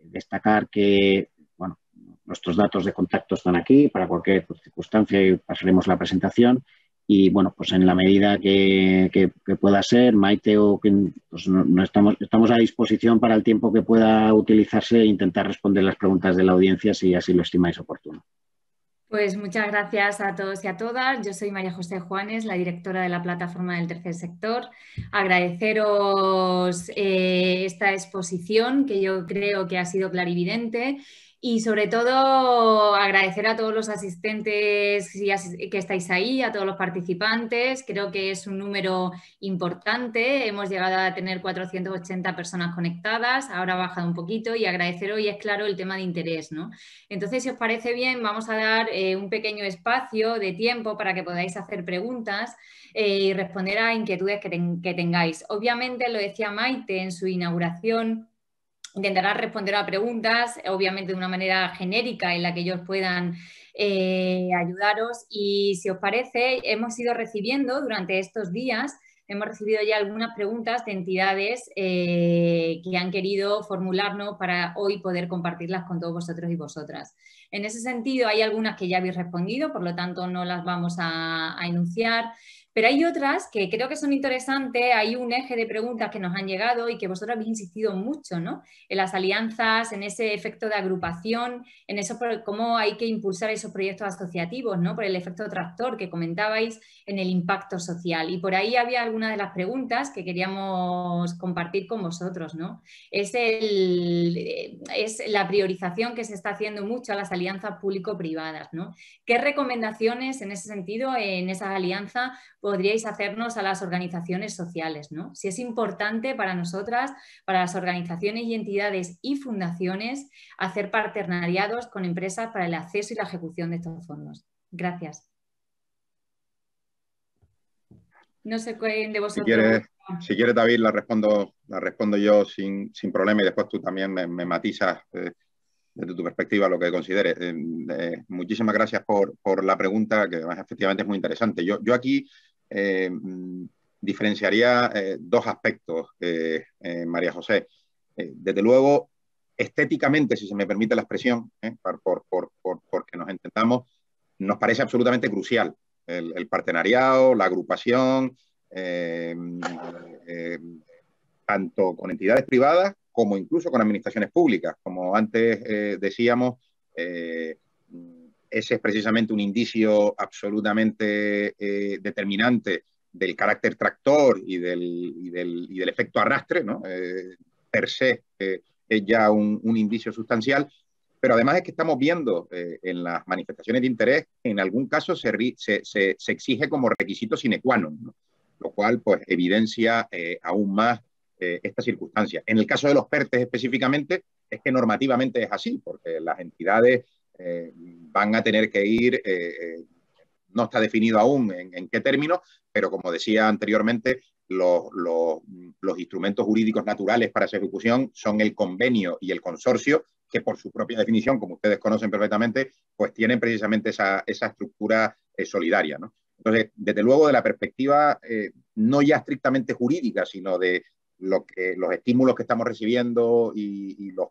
destacar que bueno, nuestros datos de contacto están aquí para cualquier circunstancia y pasaremos la presentación. Y bueno, pues en la medida que pueda ser, Maite o que pues no estamos a disposición para el tiempo que pueda utilizarse e intentar responder las preguntas de la audiencia si así lo estimáis oportuno. Pues muchas gracias a todos y a todas. Yo soy María José Juanes, la directora de la plataforma del tercer sector. Agradeceros esta exposición que yo creo que ha sido clarividente. Y sobre todo agradecer a todos los asistentes que estáis ahí, a todos los participantes. Creo que es un número importante. Hemos llegado a tener 480 personas conectadas. Ahora ha bajado un poquito y agradecer hoy es claro el tema de interés, ¿no? Entonces, si os parece bien, vamos a dar un pequeño espacio de tiempo para que podáis hacer preguntas y responder a inquietudes que tengáis. Obviamente, lo decía Maite en su inauguración, intentará responder a preguntas, obviamente de una manera genérica en la que ellos puedan ayudaros y si os parece, hemos ido recibiendo durante estos días, hemos recibido ya algunas preguntas de entidades que han querido formularnos para hoy poder compartirlas con todos vosotros y vosotras. En ese sentido, hay algunas que ya habéis respondido, por lo tanto no las vamos a enunciar. Pero hay otras que creo que son interesantes, hay un eje de preguntas que nos han llegado y que vosotros habéis insistido mucho, ¿no? En las alianzas, en ese efecto de agrupación, en eso, cómo hay que impulsar esos proyectos asociativos, ¿no? Por el efecto tractor que comentabais en el impacto social. Y por ahí había algunas de las preguntas que queríamos compartir con vosotros, ¿no? Es la priorización que se está haciendo mucho a las alianzas público-privadas, ¿no? ¿Qué recomendaciones en ese sentido, en esa alianza, podríais hacernos a las organizaciones sociales, ¿no? Si es importante para nosotras, para las organizaciones y entidades y fundaciones, hacer partenariados con empresas para el acceso y la ejecución de estos fondos. Gracias. No sé quién de vosotros... Si quieres, David, la respondo yo sin problema y después tú también me matizas desde tu perspectiva lo que consideres. Muchísimas gracias por la pregunta, que efectivamente es muy interesante. Yo aquí diferenciaría dos aspectos, María José. Desde luego, estéticamente, si se me permite la expresión, porque nos entendamos, nos parece absolutamente crucial el partenariado, la agrupación, tanto con entidades privadas como incluso con administraciones públicas. Como antes decíamos, ese es precisamente un indicio absolutamente determinante del carácter tractor y del efecto arrastre, ¿no? Per se es ya un indicio sustancial, pero además es que estamos viendo en las manifestaciones de interés, en algún caso se exige como requisito sine qua non, ¿no? Lo cual pues evidencia aún más esta circunstancia. En el caso de los PERTES específicamente, es que normativamente es así, porque las entidades van a tener que ir, no está definido aún en qué términos, pero como decía anteriormente, los instrumentos jurídicos naturales para esa ejecución son el convenio y el consorcio, que por su propia definición, como ustedes conocen perfectamente, pues tienen precisamente esa estructura solidaria, ¿no? Entonces, desde luego, de la perspectiva no ya estrictamente jurídica, sino de los estímulos que estamos recibiendo y las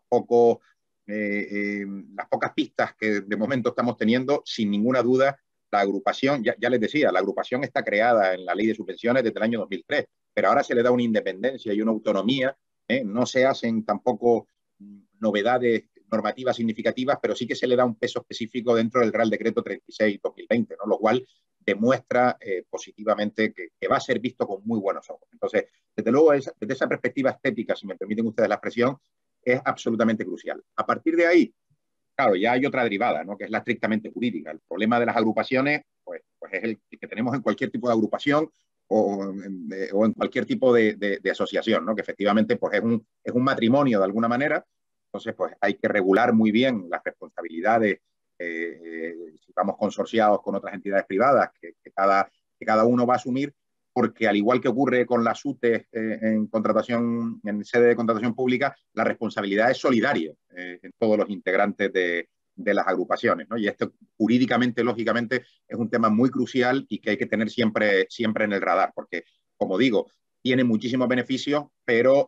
pocas pistas que de momento estamos teniendo, sin ninguna duda, la agrupación, ya les decía, la agrupación está creada en la ley de subvenciones desde el año 2003, pero ahora se le da una independencia y una autonomía, no se hacen tampoco novedades normativas significativas, pero sí que se le da un peso específico dentro del Real Decreto 36/2020, ¿no? Lo cual demuestra positivamente que va a ser visto con muy buenos ojos. Entonces, desde luego, desde esa perspectiva estética, si me permiten ustedes la expresión, es absolutamente crucial. A partir de ahí, claro, ya hay otra derivada, ¿no? Que es la estrictamente jurídica. El problema de las agrupaciones pues es el que tenemos en cualquier tipo de agrupación o en cualquier tipo de asociación, ¿no? Que efectivamente pues es un matrimonio de alguna manera. Entonces, pues hay que regular muy bien las responsabilidades si vamos consorciados con otras entidades privadas que cada uno va a asumir, porque al igual que ocurre con las UTE en sede de contratación pública, la responsabilidad es solidaria en todos los integrantes de las agrupaciones, ¿no? Y esto jurídicamente, lógicamente, es un tema muy crucial y que hay que tener siempre en el radar, porque, como digo, tiene muchísimos beneficios, pero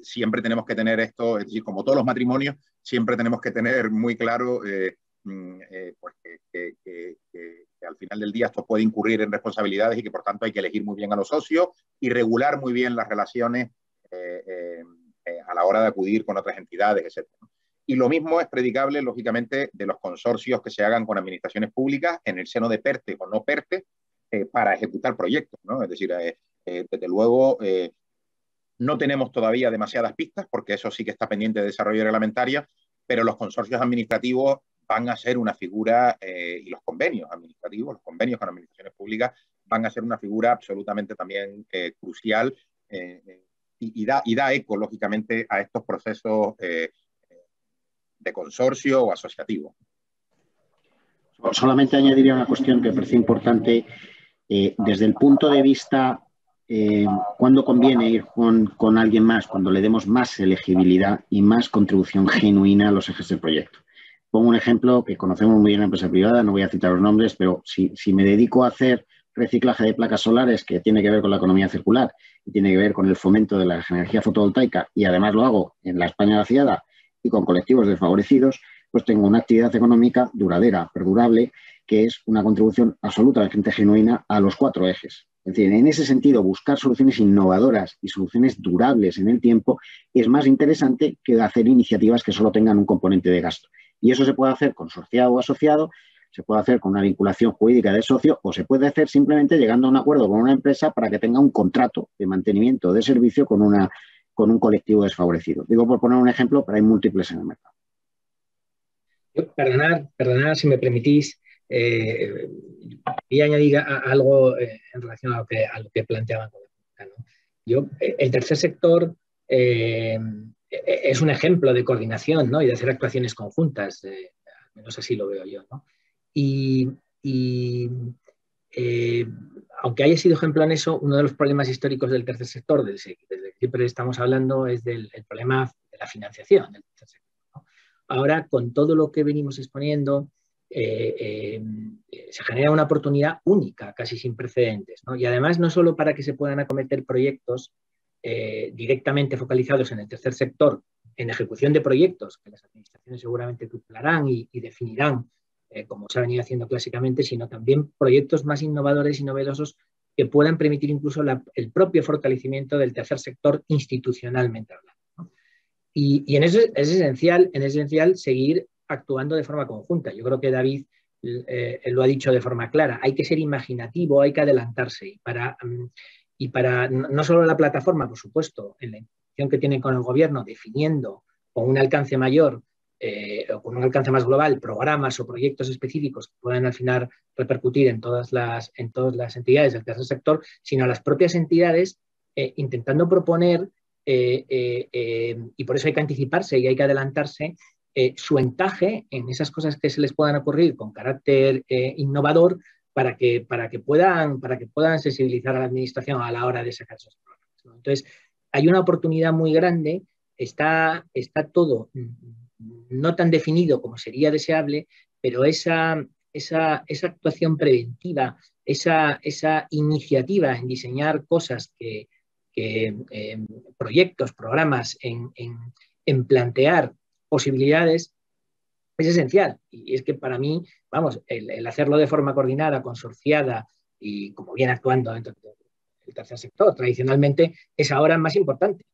siempre tenemos que tener esto, es decir, como todos los matrimonios, siempre tenemos que tener muy claro pues que al final del día esto puede incurrir en responsabilidades y que por tanto hay que elegir muy bien a los socios y regular muy bien las relaciones a la hora de acudir con otras entidades, etc. Y lo mismo es predicable, lógicamente, de los consorcios que se hagan con administraciones públicas en el seno de PERTE o no PERTE para ejecutar proyectos, ¿no? Es decir, desde luego, no tenemos todavía demasiadas pistas, porque eso sí que está pendiente de desarrollo reglamentario, pero los consorcios administrativos van a ser una figura, y los convenios administrativos, los convenios con administraciones públicas, van a ser una figura absolutamente también crucial y da eco, lógicamente, a estos procesos de consorcio o asociativo. Solamente añadiría una cuestión que me parece importante. Desde el punto de vista, ¿cuándo conviene ir con alguien más? Cuando le demos más elegibilidad y más contribución genuina a los ejes del proyecto. Pongo un ejemplo que conocemos muy bien en la empresa privada, no voy a citar los nombres, pero si me dedico a hacer reciclaje de placas solares, que tiene que ver con la economía circular y tiene que ver con el fomento de la energía fotovoltaica, y además lo hago en la España vaciada y con colectivos desfavorecidos, pues tengo una actividad económica duradera, perdurable, que es una contribución absolutamente genuina a los 4 ejes. Es decir, en ese sentido, buscar soluciones innovadoras y soluciones durables en el tiempo es más interesante que hacer iniciativas que solo tengan un componente de gasto. Y eso se puede hacer consorciado o asociado, se puede hacer con una vinculación jurídica de socio o se puede hacer simplemente llegando a un acuerdo con una empresa para que tenga un contrato de mantenimiento de servicio con un colectivo desfavorecido. Digo por poner un ejemplo, pero hay múltiples en el mercado. Perdonad si me permitís, y añadir algo en relación a lo que planteaban con la pregunta, ¿no? El tercer sector es un ejemplo de coordinación, ¿no? Y de hacer actuaciones conjuntas, al menos así lo veo yo, ¿no? Aunque haya sido ejemplo en eso, uno de los problemas históricos del tercer sector, desde que siempre estamos hablando, es el problema de la financiación del tercer sector, ¿no? Ahora, con todo lo que venimos exponiendo, se genera una oportunidad única, casi sin precedentes, ¿no? Y además, no solo para que se puedan acometer proyectos directamente focalizados en el tercer sector, en ejecución de proyectos, que las administraciones seguramente tutelarán y definirán, como se ha venido haciendo clásicamente, sino también proyectos más innovadores y novedosos que puedan permitir incluso el propio fortalecimiento del tercer sector institucionalmente hablando, ¿no? Y en eso es esencial seguir actuando de forma conjunta. Yo creo que David lo ha dicho de forma clara. Hay que ser imaginativo, hay que adelantarse. Y para no solo la plataforma, por supuesto, en la intención que tienen con el gobierno, definiendo con un alcance mayor o con un alcance más global programas o proyectos específicos que puedan al final repercutir en todas las entidades del tercer sector, sino a las propias entidades intentando proponer, y por eso hay que anticiparse y hay que adelantarse, su encaje en esas cosas que se les puedan ocurrir con carácter innovador para que puedan sensibilizar a la administración a la hora de sacar esos programas, ¿no? Entonces, hay una oportunidad muy grande, está todo no tan definido como sería deseable, pero esa actuación preventiva, esa iniciativa en diseñar cosas proyectos, programas, en plantear posibilidades, es esencial. Y es que para mí, vamos, el hacerlo de forma coordinada, consorciada y como viene actuando dentro del tercer sector, tradicionalmente es ahora más importante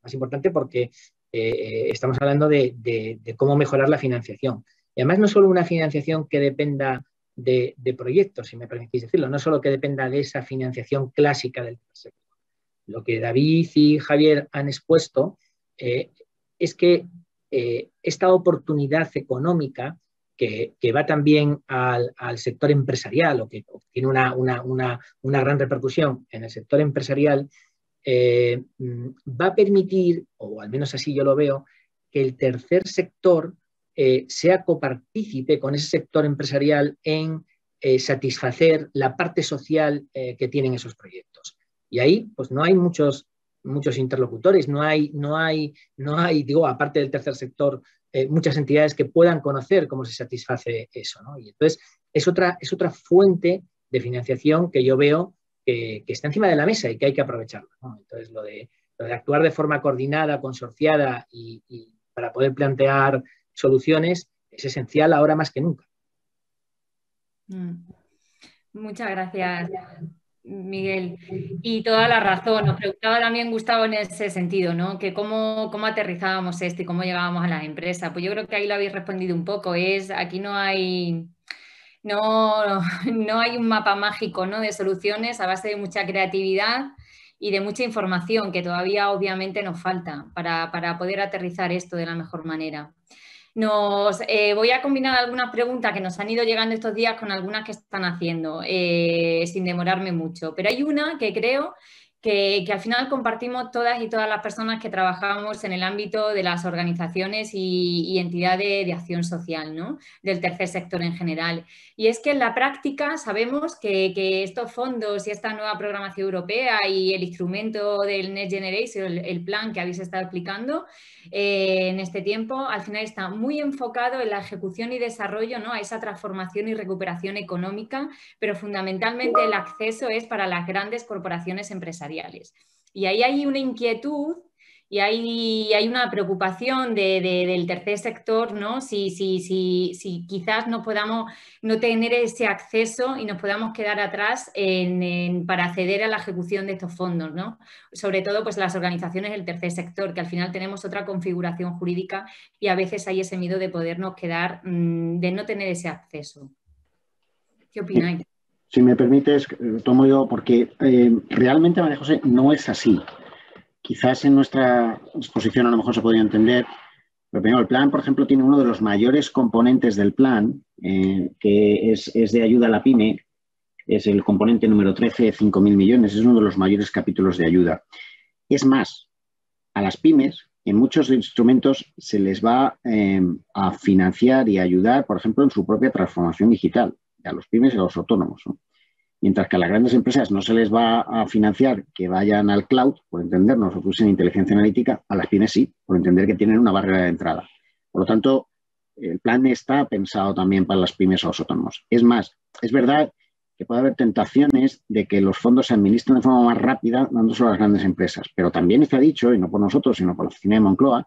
porque estamos hablando de cómo mejorar la financiación. Y además no solo una financiación que dependa de proyectos, si me permitís decirlo, no solo que dependa de esa financiación clásica del tercer sector. Lo que David y Javier han expuesto es que esta oportunidad económica que va también al sector empresarial o que tiene una gran repercusión en el sector empresarial, va a permitir, o al menos así yo lo veo, que el tercer sector sea copartícipe con ese sector empresarial en satisfacer la parte social que tienen esos proyectos. Y ahí pues no hay muchos interlocutores, no hay, digo, aparte del tercer sector, muchas entidades que puedan conocer cómo se satisface eso, ¿no? Y entonces es otra fuente de financiación que yo veo que está encima de la mesa y que hay que aprovecharlo, ¿no? Entonces lo de actuar de forma coordinada, consorciada y para poder plantear soluciones es esencial ahora más que nunca. Muchas gracias, Miguel. Y toda la razón. Nos preguntaba también Gustavo en ese sentido, ¿no? Que cómo aterrizábamos esto y cómo llegábamos a las empresas. Pues yo creo que ahí lo habéis respondido un poco. Aquí no hay un mapa mágico, ¿no? De soluciones a base de mucha creatividad y de mucha información que todavía obviamente nos falta para poder aterrizar esto de la mejor manera. Voy a combinar algunas preguntas que nos han ido llegando estos días con algunas que están haciendo, sin demorarme mucho. Pero hay una que creo que al final compartimos todas y todas las personas que trabajamos en el ámbito de las organizaciones y entidades de acción social, ¿no? Del tercer sector en general. Y es que en la práctica sabemos que estos fondos y esta nueva programación europea y el instrumento del Next Generation, el plan que habéis estado explicando en este tiempo, al final está muy enfocado en la ejecución y desarrollo, ¿no? A esa transformación y recuperación económica, pero fundamentalmente el acceso es para las grandes corporaciones empresariales. Y ahí hay una inquietud y hay una preocupación del tercer sector, ¿no? Si quizás no podamos no tener ese acceso y nos podamos quedar atrás para acceder a la ejecución de estos fondos, ¿no? Sobre todo pues las organizaciones del tercer sector, que al final tenemos otra configuración jurídica y a veces hay ese miedo de podernos quedar, de no tener ese acceso. ¿Qué opináis? Si me permites, tomo yo, porque realmente, María José, no es así. Quizás en nuestra exposición a lo mejor se podría entender, pero primero, el plan, por ejemplo, tiene uno de los mayores componentes del plan, que es de ayuda a la PYME, es el componente número 13, 5.000 millones, es uno de los mayores capítulos de ayuda. Es más, a las pymes, en muchos instrumentos se les va a financiar y a ayudar, por ejemplo, en su propia transformación digital, a los pymes y a los autónomos, ¿no? Mientras que a las grandes empresas no se les va a financiar que vayan al cloud, por entendernos, o que usen inteligencia analítica, a las pymes sí, por entender que tienen una barrera de entrada. Por lo tanto, el plan está pensado también para las pymes o los autónomos. Es más, es verdad que puede haber tentaciones de que los fondos se administren de forma más rápida dándoselo a las grandes empresas, pero también está dicho, y no por nosotros, sino por la oficina de Moncloa,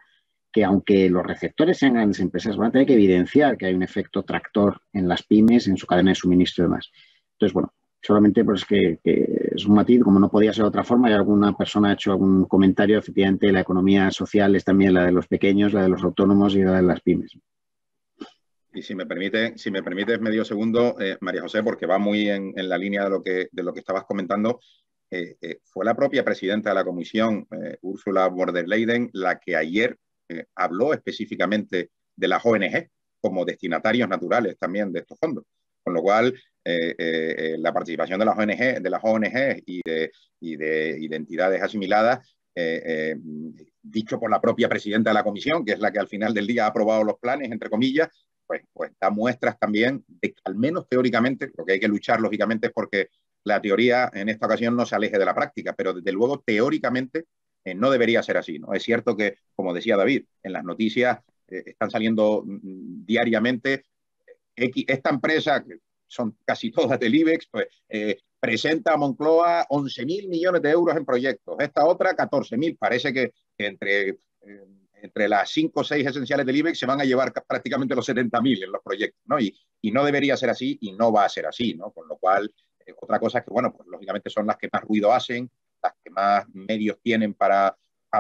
que aunque los receptores sean grandes empresas, van a tener que evidenciar que hay un efecto tractor en las pymes, en su cadena de suministro y demás. Entonces, bueno, solamente pues que es un matiz, como no podía ser de otra forma, y alguna persona ha hecho algún comentario, efectivamente la economía social es también la de los pequeños, la de los autónomos y la de las pymes. Y si me permites medio segundo, María José, porque va muy en la línea de lo que estabas comentando, fue la propia presidenta de la comisión, Ursula von der Leyen, la que ayer habló específicamente de las ONG como destinatarios naturales también de estos fondos. Con lo cual, la participación de las ONG y de entidades asimiladas, dicho por la propia presidenta de la comisión, que es la que al final del día ha aprobado los planes, entre comillas, pues da muestras también de que al menos teóricamente, lo que hay que luchar lógicamente es porque la teoría en esta ocasión no se aleje de la práctica, pero desde luego teóricamente no debería ser así, ¿no? Es cierto que, como decía David, en las noticias están saliendo diariamente esta empresa, que son casi todas del IBEX, pues presenta a Moncloa 11.000 millones de euros en proyectos, esta otra 14.000. Parece que entre las 5 o 6 esenciales del IBEX se van a llevar prácticamente los 70.000 en los proyectos, ¿no? Y no debería ser así y no va a ser así, ¿no? Con lo cual, otra cosa es que, bueno, pues lógicamente son las que más ruido hacen, las que más medios tienen para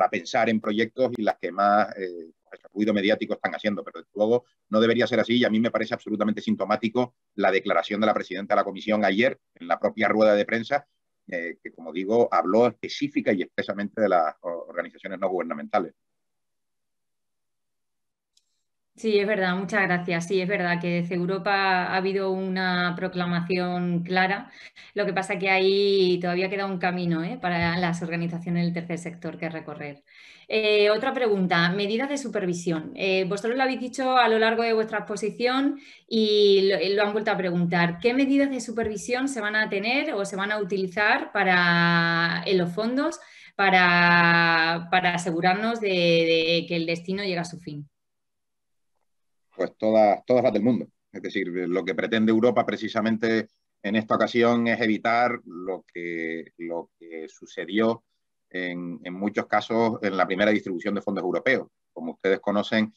pensar en proyectos y las que más ruido mediático están haciendo, pero desde luego no debería ser así y a mí me parece absolutamente sintomático la declaración de la presidenta de la Comisión ayer en la propia rueda de prensa, que, como digo, habló específica y expresamente de las organizaciones no gubernamentales. Sí, es verdad, muchas gracias. Sí, es verdad que desde Europa ha habido una proclamación clara. Lo que pasa es que ahí todavía queda un camino para las organizaciones del tercer sector que recorrer. Otra pregunta, medidas de supervisión. Vosotros lo habéis dicho a lo largo de vuestra exposición y lo han vuelto a preguntar. ¿Qué medidas de supervisión se van a tener o se van a utilizar en los fondos para asegurarnos de que el destino llegue a su fin? Pues todas las del mundo. Es decir, lo que pretende Europa precisamente en esta ocasión es evitar lo que sucedió en muchos casos en la primera distribución de fondos europeos. Como ustedes conocen,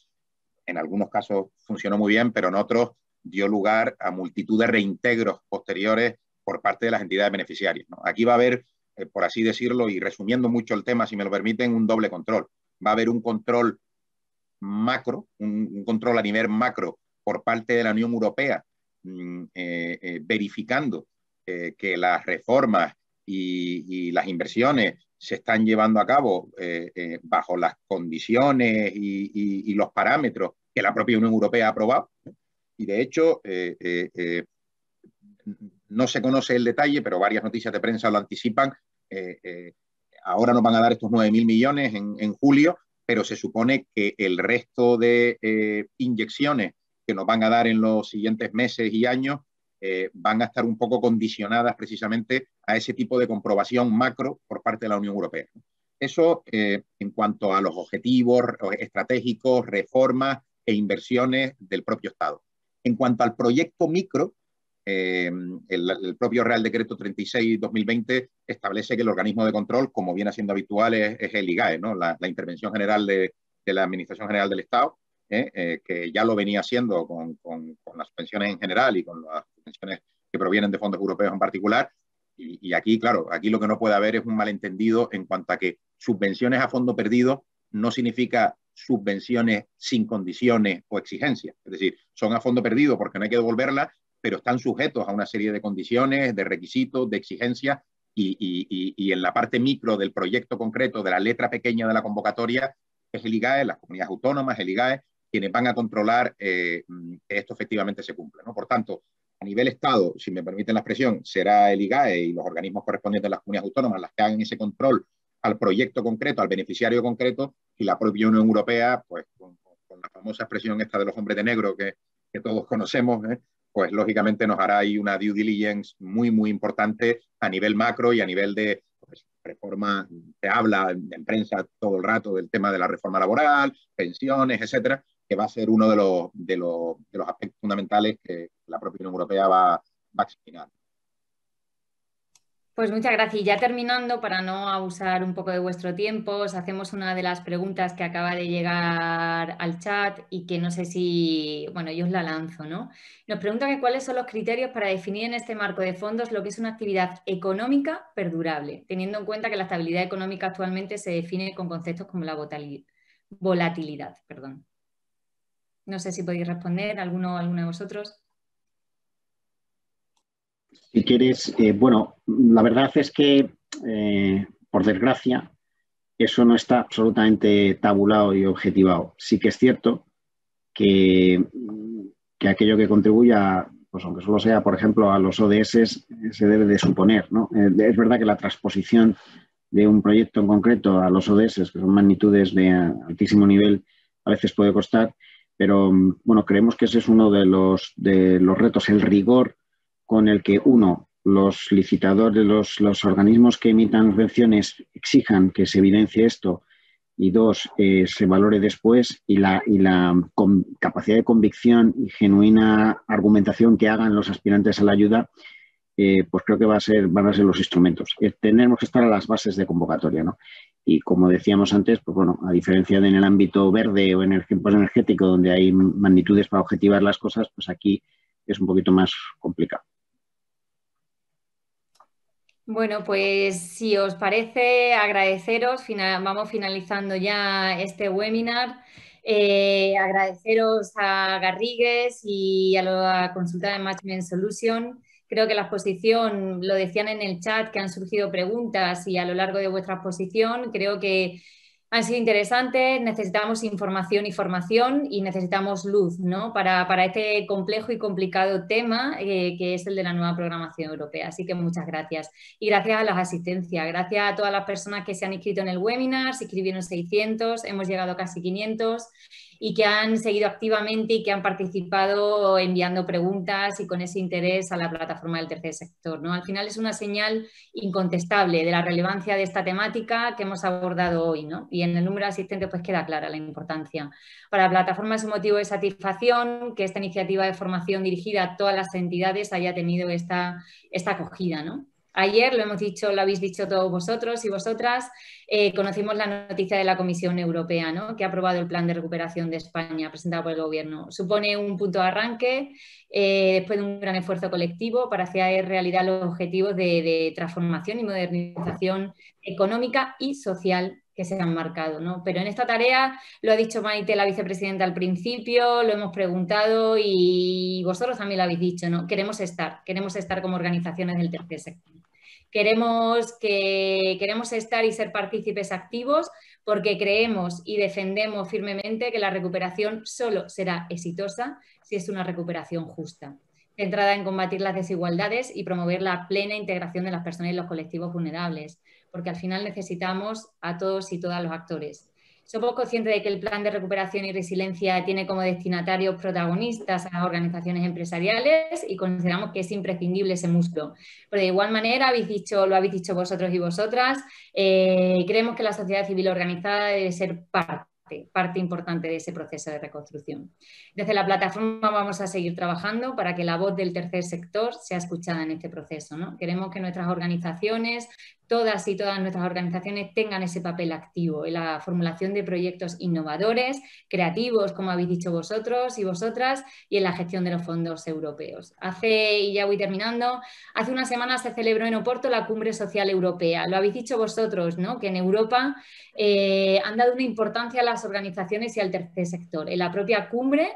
en algunos casos funcionó muy bien, pero en otros dio lugar a multitud de reintegros posteriores por parte de las entidades beneficiarias, ¿no? Aquí va a haber, por así decirlo, y resumiendo mucho el tema, si me lo permiten, un doble control. Va a haber un control macro, un control a nivel macro por parte de la Unión Europea, verificando que las reformas y las inversiones se están llevando a cabo bajo las condiciones y los parámetros que la propia Unión Europea ha aprobado. Y de hecho, no se conoce el detalle, pero varias noticias de prensa lo anticipan. Ahora nos van a dar estos 9.000 millones en julio, pero se supone que el resto de inyecciones que nos van a dar en los siguientes meses y años van a estar un poco condicionadas precisamente a ese tipo de comprobación macro por parte de la Unión Europea. Eso en cuanto a los objetivos estratégicos, reformas e inversiones del propio Estado. En cuanto al proyecto micro, el propio Real Decreto 36/2020 establece que el organismo de control, como viene siendo habitual, es el IGAE, ¿no? La Intervención General de la Administración General del Estado, que ya lo venía haciendo con las pensiones en general y con las pensiones que provienen de fondos europeos en particular. Y aquí, claro, aquí lo que no puede haber es un malentendido en cuanto a que subvenciones a fondo perdido no significa subvenciones sin condiciones o exigencias. Es decir, son a fondo perdido porque no hay que devolverlas, pero están sujetos a una serie de condiciones, de requisitos, de exigencias, y en la parte micro del proyecto concreto, de la letra pequeña de la convocatoria, es el IGAE, las comunidades autónomas, el IGAE, quienes van a controlar que esto efectivamente se cumpla, ¿no? Por tanto, a nivel Estado, si me permiten la expresión, será el IGAE y los organismos correspondientes de las comunidades autónomas las que hagan ese control al proyecto concreto, al beneficiario concreto, y la propia Unión Europea, pues con la famosa expresión esta de los hombres de negro que todos conocemos, pues lógicamente nos hará ahí una due diligence muy, muy importante a nivel macro y a nivel de reforma. Se habla en prensa todo el rato del tema de la reforma laboral, pensiones, etcétera, que va a ser uno de los aspectos fundamentales que la propia Unión Europea va a examinar. Pues muchas gracias. Y ya terminando, para no abusar un poco de vuestro tiempo, os hacemos una de las preguntas que acaba de llegar al chat y que no sé si, bueno, yo os la lanzo, ¿no? Nos pregunta que cuáles son los criterios para definir en este marco de fondos lo que es una actividad económica perdurable, teniendo en cuenta que la estabilidad económica actualmente se define con conceptos como la volatilidad. Perdón. No sé si podéis responder, alguno de vosotros. Si quieres, bueno, la verdad es que, por desgracia, eso no está absolutamente tabulado y objetivado. Sí que es cierto que aquello que contribuya, pues aunque solo sea, por ejemplo, a los ODS, se debe de suponer, ¿no? Es verdad que la transposición de un proyecto en concreto a los ODS, que son magnitudes de altísimo nivel, a veces puede costar, Pero bueno, creemos que ese es uno de los retos, el rigor con el que, uno, los licitadores, los organismos que emitan subvenciones exijan que se evidencie esto, y dos, se valore después, y la capacidad de convicción y genuina argumentación que hagan los aspirantes a la ayuda, pues creo que van a ser los instrumentos. Tenemos que estar a las bases de convocatoria, ¿no? Y como decíamos antes, pues bueno, a diferencia de en el ámbito verde o en el campo energético, donde hay magnitudes para objetivar las cosas, pues aquí es un poquito más complicado. Bueno, pues si os parece, agradeceros, vamos finalizando ya este webinar. Agradeceros a Garrigues y a la consulta de Management Solution. Creo que la exposición, lo decían en el chat, que han surgido preguntas y a lo largo de vuestra exposición, creo que han sido interesantes. Necesitamos información y formación y necesitamos luz, ¿no? para este complejo y complicado tema que es el de la nueva programación europea. Así que muchas gracias. Y gracias a las asistencias, gracias a todas las personas que se han inscrito en el webinar, se inscribieron 600, hemos llegado a casi 500 y que han seguido activamente y que han participado enviando preguntas y con ese interés a la plataforma del tercer sector, ¿no? Al final es una señal incontestable de la relevancia de esta temática que hemos abordado hoy, ¿no? Y en el número de asistentes pues queda clara la importancia. Para la plataforma es un motivo de satisfacción que esta iniciativa de formación dirigida a todas las entidades haya tenido esta acogida, ¿no? Ayer, lo habéis dicho todos vosotros y vosotras, conocimos la noticia de la Comisión Europea, ¿no? Que ha aprobado el Plan de Recuperación de España presentado por el Gobierno. Supone un punto de arranque después de un gran esfuerzo colectivo para hacer realidad los objetivos de transformación y modernización económica y social que se han marcado, ¿no? Pero en esta tarea, lo ha dicho Maite, la vicepresidenta, al principio, lo hemos preguntado y vosotros también lo habéis dicho, ¿no? Queremos estar como organizaciones del tercer sector. Queremos estar y ser partícipes activos porque creemos y defendemos firmemente que la recuperación solo será exitosa si es una recuperación justa, centrada en combatir las desigualdades y promover la plena integración de las personas y los colectivos vulnerables, porque al final necesitamos a todos y todas los actores. Somos conscientes de que el plan de recuperación y resiliencia tiene como destinatarios protagonistas a las organizaciones empresariales y consideramos que es imprescindible ese músculo. Pero de igual manera, lo habéis dicho vosotros y vosotras, creemos que la sociedad civil organizada debe ser parte importante de ese proceso de reconstrucción. Desde la plataforma vamos a seguir trabajando para que la voz del tercer sector sea escuchada en este proceso, ¿no? Queremos que nuestras organizaciones, todas y todas nuestras organizaciones tengan ese papel activo en la formulación de proyectos innovadores, creativos, como habéis dicho vosotros y vosotras, y en la gestión de los fondos europeos. Y ya voy terminando, hace unas semanas se celebró en Oporto la Cumbre Social Europea. Lo habéis dicho vosotros, ¿no? Que en Europa han dado una importancia a las organizaciones y al tercer sector. En la propia cumbre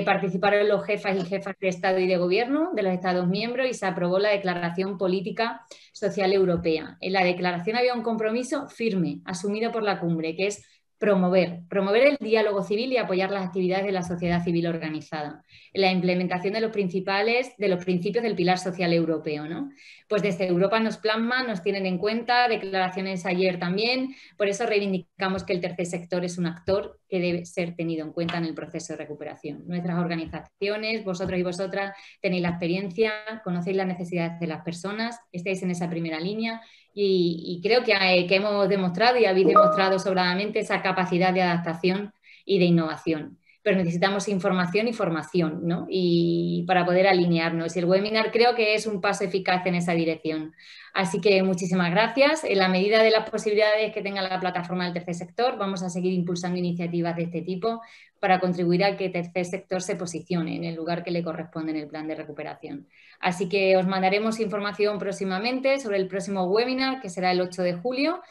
participaron los jefas y jefas de Estado y de Gobierno de los Estados miembros y se aprobó la Declaración Política Social Europea. En la declaración había un compromiso firme, asumido por la cumbre, que es promover el diálogo civil y apoyar las actividades de la sociedad civil organizada, en la implementación de los principios del pilar social europeo, ¿no? Pues desde Europa nos plasman, nos tienen en cuenta, declaraciones ayer también, por eso reivindicamos que el tercer sector es un actor que debe ser tenido en cuenta en el proceso de recuperación. Nuestras organizaciones, vosotros y vosotras, tenéis la experiencia, conocéis las necesidades de las personas, estáis en esa primera línea y creo que hemos demostrado y habéis demostrado sobradamente esa capacidad de adaptación y de innovación. Pero necesitamos información y formación, ¿no? Y para poder alinearnos. Y el webinar creo que es un paso eficaz en esa dirección. Así que muchísimas gracias. En la medida de las posibilidades que tenga la plataforma del tercer sector, vamos a seguir impulsando iniciativas de este tipo para contribuir a que el tercer sector se posicione en el lugar que le corresponde en el plan de recuperación. Así que os mandaremos información próximamente sobre el próximo webinar, que será el 8 de julio,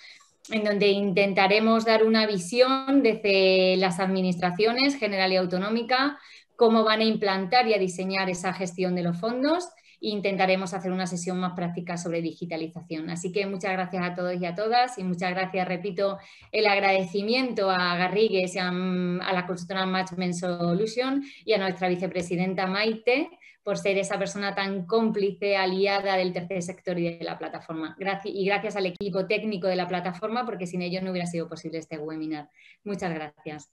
en donde intentaremos dar una visión desde las administraciones general y autonómica, cómo van a implantar y a diseñar esa gestión de los fondos e intentaremos hacer una sesión más práctica sobre digitalización. Así que muchas gracias a todos y a todas y muchas gracias, repito, el agradecimiento a Garrigues y a la consultora Management Solution y a nuestra vicepresidenta Maite por ser esa persona tan cómplice, aliada del tercer sector y de la plataforma. Y gracias al equipo técnico de la plataforma, porque sin ellos no hubiera sido posible este webinar. Muchas gracias.